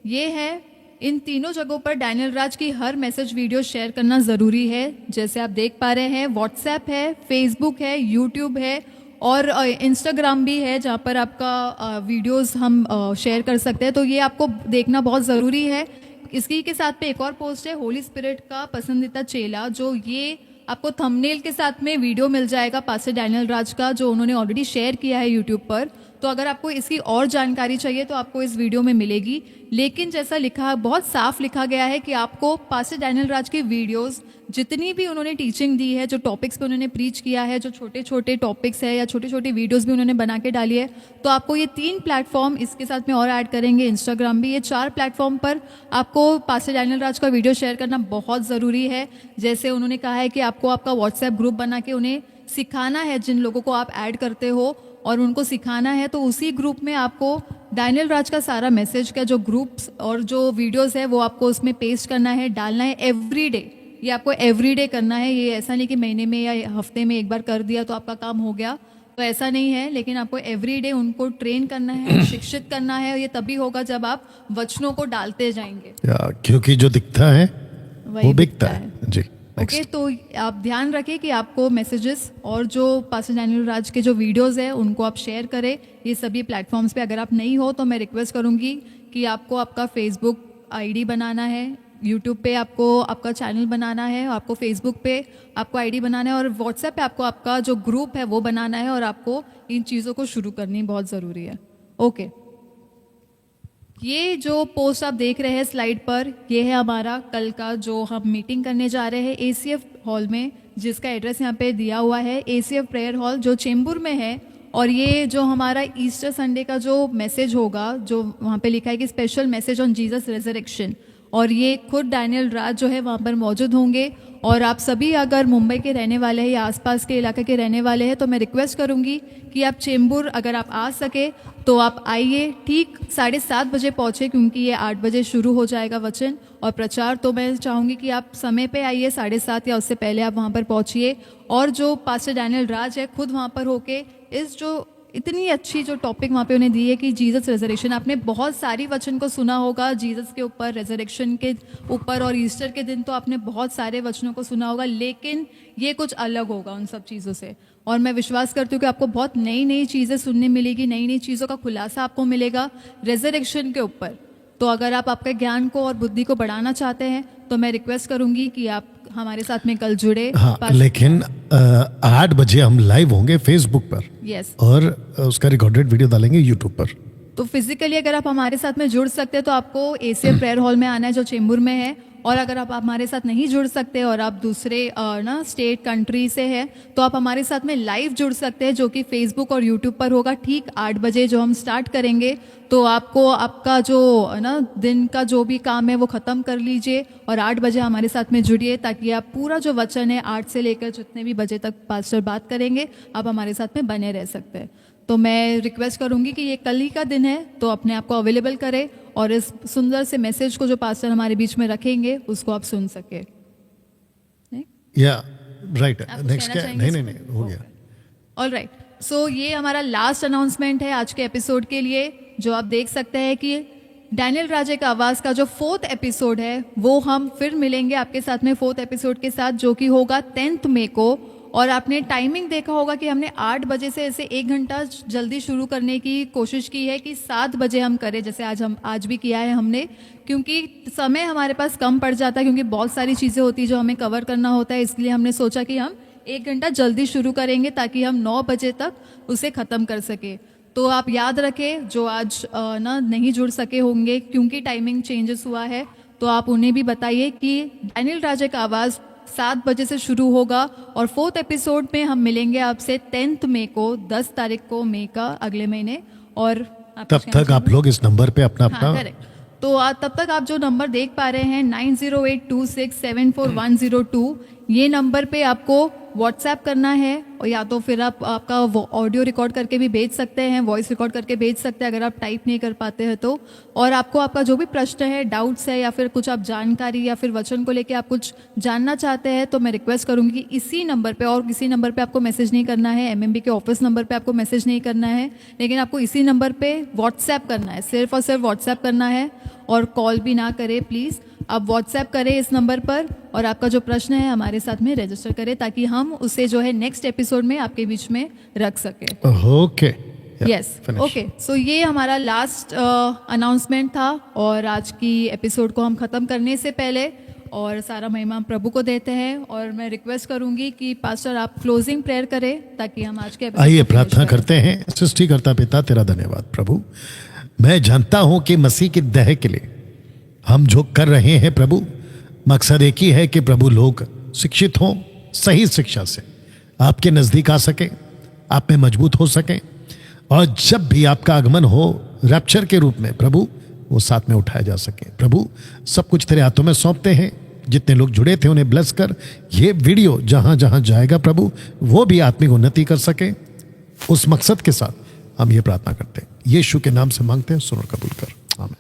ये है, इन तीनों जगहों पर डैनियल राज की हर मैसेज वीडियो शेयर करना ज़रूरी है। जैसे आप देख पा रहे हैं, व्हाट्सएप है, फेसबुक है, यूट्यूब है, और इंस्टाग्राम भी है, जहाँ पर आपका वीडियोस हम शेयर कर सकते हैं। तो ये आपको देखना बहुत ज़रूरी है। इसी के साथ पे एक और पोस्ट है, होली स्पिरिट का पसंदीदा चेला, जो ये आपको थंबनेल के साथ में वीडियो मिल जाएगा पास्टर डैनियल राज का, जो उन्होंने ऑलरेडी शेयर किया है यूट्यूब पर। तो अगर आपको इसकी और जानकारी चाहिए तो आपको इस वीडियो में मिलेगी। लेकिन जैसा लिखा, बहुत साफ लिखा गया है कि आपको पास्टर डैनियल राज की वीडियोस, जितनी भी उन्होंने टीचिंग दी है, जो टॉपिक्स पे उन्होंने प्रीच किया है, जो छोटे छोटे टॉपिक्स है या छोटी छोटी वीडियोस भी उन्होंने बना के डाली है, तो आपको ये 3 प्लेटफॉर्म इसके साथ में और ऐड करेंगे, इंस्टाग्राम भी, ये 4 प्लेटफॉर्म पर आपको पास्टर डैनियल राज का वीडियो शेयर करना बहुत ज़रूरी है। जैसे उन्होंने कहा है कि आपको आपका व्हाट्सएप ग्रुप बना के उन्हें सिखाना है, जिन लोगों को आप ऐड करते हो और उनको सिखाना है, तो उसी ग्रुप में आपको डैनियल राज का सारा मैसेज का जो ग्रुप्स और जो वीडियोस है वो आपको उसमें पेस्ट करना है, डालना है एवरीडे। ये आपको एवरीडे करना है, ये ऐसा नहीं कि महीने में या हफ्ते में एक बार कर दिया तो आपका काम हो गया, तो ऐसा नहीं है। लेकिन आपको एवरीडे उनको ट्रेन करना है, शिक्षित करना है। ये तभी होगा जब आप वचनों को डालते जाएंगे, क्योंकि जो दिखता है वही वो बिकता है जी। ओके, तो आप ध्यान रखें कि आपको मैसेजेस और जो पास्टर डैनियल राज के जो वीडियोस है उनको आप शेयर करें ये सभी प्लेटफॉर्म्स पे। अगर आप नहीं हो तो मैं रिक्वेस्ट करूंगी कि आपको आपका फेसबुक आईडी बनाना है, यूट्यूब पे आपको आपका चैनल बनाना है, आपको फेसबुक पे आपको आईडी बनाना है और व्हाट्सएप पे आपको आपका जो ग्रुप है वो बनाना है और आपको इन चीज़ों को शुरू करनी बहुत ज़रूरी है। ओके, ये जो पोस्ट आप देख रहे हैं स्लाइड पर, ये है हमारा कल का जो हम मीटिंग करने जा रहे हैं एसीएफ हॉल में, जिसका एड्रेस यहाँ पे दिया हुआ है, एसीएफ प्रेयर हॉल जो चेंबूर में है। और ये जो हमारा ईस्टर संडे का जो मैसेज होगा, जो वहाँ पे लिखा है कि special message on Jesus resurrection, और ये खुद डैनियल राज जो है वहाँ पर मौजूद होंगे। और आप सभी अगर मुंबई के रहने वाले हैं या आसपास के इलाके के रहने वाले हैं तो मैं रिक्वेस्ट करूंगी कि आप चेंबूर अगर आप आ सके तो आप आइए, ठीक 7:30 बजे पहुँचे, क्योंकि ये 8 बजे शुरू हो जाएगा वचन और प्रचार। तो मैं चाहूँगी कि आप समय पे आइए, 7:30 या उससे पहले आप वहाँ पर पहुँचिए। और जो पास्टर डैनियल राज है खुद वहाँ पर होके इस जो इतनी अच्छी जो टॉपिक वहाँ पे उन्हें दी है कि जीसस रेजरेक्शन, आपने बहुत सारी वचन को सुना होगा जीसस के ऊपर, रेजरेक्शन के ऊपर, और ईस्टर के दिन तो आपने बहुत सारे वचनों को सुना होगा, लेकिन ये कुछ अलग होगा उन सब चीज़ों से। और मैं विश्वास करती हूँ कि आपको बहुत नई नई चीज़ें सुनने मिलेगी, नई नई चीज़ों का खुलासा आपको मिलेगा रेजरेक्शन के ऊपर। तो अगर आप आपके ज्ञान को और बुद्धि को बढ़ाना चाहते हैं तो मैं रिक्वेस्ट करूंगी कि आप हमारे साथ में कल जुड़े। हाँ, लेकिन 8 बजे हम लाइव होंगे फेसबुक पर, यस, और उसका रिकॉर्डेड वीडियो डालेंगे यूट्यूब पर। तो फिजिकली अगर आप हमारे साथ में जुड़ सकते हैं तो आपको एसीएफ प्रेयर हॉल में आना है जो चेंबूर में है। और अगर आप हमारे साथ नहीं जुड़ सकते और आप दूसरे ना स्टेट कंट्री से हैं तो आप हमारे साथ में लाइव जुड़ सकते हैं, जो कि फेसबुक और यूट्यूब पर होगा ठीक 8 बजे जो हम स्टार्ट करेंगे। तो आपको आपका जो ना दिन का जो भी काम है वो ख़त्म कर लीजिए और 8 बजे हमारे साथ में जुड़िए, ताकि आप पूरा जो वचन है 8 से लेकर जितने भी बजे तक पास्टर बात करेंगे आप हमारे साथ में बने रह सकते हैं। तो मैं रिक्वेस्ट करूंगी कि ये कल ही का दिन है तो अपने आप को अवेलेबल करें और इस सुंदर से मैसेज को जो पास्टर हमारे बीच में रखेंगे उसको आप सुन सके। या राइट, आप कुछ नेक्स्ट कहना क्या? चाहेंगे नहीं, हो गया। ऑल राइट, सो ये हमारा लास्ट अनाउंसमेंट है आज के एपिसोड के लिए, जो आप देख सकते हैं कि डैनियल राजे का आवाज़ का जो 4th एपिसोड है वो हम फिर मिलेंगे आपके साथ में 4th एपिसोड के साथ, जो कि होगा 10 मई को। और आपने टाइमिंग देखा होगा कि हमने 8 बजे से ऐसे 1 घंटा जल्दी शुरू करने की कोशिश की है कि 7 बजे हम करें, जैसे आज भी किया है हमने, क्योंकि समय हमारे पास कम पड़ जाता है, क्योंकि बहुत सारी चीज़ें होती है जो हमें कवर करना होता है। इसलिए हमने सोचा कि हम 1 घंटा जल्दी शुरू करेंगे ताकि हम 9 बजे तक उसे ख़त्म कर सके। तो आप याद रखें जो आज ना नहीं जुड़ सके होंगे क्योंकि टाइमिंग चेंजेस हुआ है, तो आप उन्हें भी बताइए कि डैनियल राजे का आवाज़ 7 बजे से शुरू होगा और 4th एपिसोड में हम मिलेंगे आपसे 10 मई को, 10 तारीख को मई का, अगले महीने। और तब तक आप लोग इस नंबर पे अपना हाँ, करेक्ट, तो तब तक आप जो नंबर देख पा रहे हैं 9082674102, ये नंबर पे आपको व्हाट्सएप करना है, और या तो फिर आप आपका ऑडियो रिकॉर्ड करके भी भेज सकते हैं, वॉइस रिकॉर्ड करके भेज सकते हैं अगर आप टाइप नहीं कर पाते हैं तो। और आपको आपका जो भी प्रश्न है, डाउट्स है, या फिर कुछ आप जानकारी या फिर वचन को लेके आप कुछ जानना चाहते हैं तो मैं रिक्वेस्ट करूंगी कि इसी नंबर पे, और किसी नंबर पे आपको मैसेज नहीं करना है, एमएमबी के ऑफिस नंबर पे आपको मैसेज नहीं करना है, लेकिन आपको इसी नंबर पे व्हाट्सएप करना है, सिर्फ और सिर्फ व्हाट्सएप करना है, और कॉल भी ना करें प्लीज़। आप व्हाट्सएप करें इस नंबर पर और आपका जो प्रश्न है हमारे साथ में रजिस्टर करें, ताकि हम उसे जो है नेक्स्ट एपिसोड में आपके बीच में रख सके। ओके, यस, ओके, सो ये हमारा लास्ट अनाउंसमेंट था। और आज की एपिसोड को हम ख़त्म करने से पहले और सारा महिमा प्रभु को देते हैं। और मैं रिक्वेस्ट करूंगी कि पास्टर आप क्लोजिंग प्रेयर करें ताकि हम आज के episode आइए को प्रार्थना finish करें। करते हैं। सृष्टिकर्ता पिता तेरा धन्यवाद प्रभु। मैं जानता हूं कि मसीह की दह के लिए हम जो कर रहे हैं प्रभु, मकसद एक ही है कि प्रभु लोग शिक्षित हों, सही शिक्षा से आपके नजदीक आ सके, आप में मजबूत हो सके, और जब भी आपका आगमन हो रैप्चर के रूप में प्रभु, वो साथ में उठाया जा सके। प्रभु सब कुछ तेरे हाथों में सौंपते हैं। जितने लोग जुड़े थे उन्हें ब्लेस कर, ये वीडियो जहां जहां जाएगा प्रभु वो भी आत्मिक उन्नति कर सके, उस मकसद के साथ हम ये प्रार्थना करते हैं। यीशु के नाम से मांगते हैं, सुन और कबूल कर, आमीन।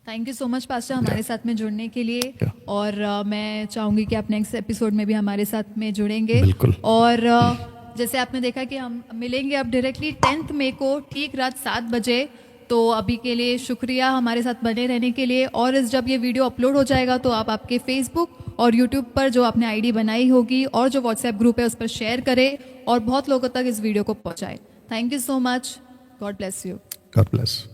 Thank you so much pastor हमारे साथ में जुड़ने के लिए। Yeah. और मैं चाहूंगी कि आप नेक्स्ट एपिसोड में भी हमारे साथ में जुड़ेंगे। बिल्कुल। और जैसे आपने देखा कि हम मिलेंगे अब डायरेक्टली 10 मई को ठीक रात 7 बजे। तो अभी के लिए शुक्रिया हमारे साथ बने रहने के लिए। और जब ये वीडियो अपलोड हो जाएगा तो आप आपके फेसबुक और यूट्यूब पर जो आपने आईडी बनाई होगी और जो व्हाट्सएप ग्रुप है उस पर शेयर करें और बहुत लोगों तक इस वीडियो को पहुंचाएं। Thank you so much. God bless you. God bless.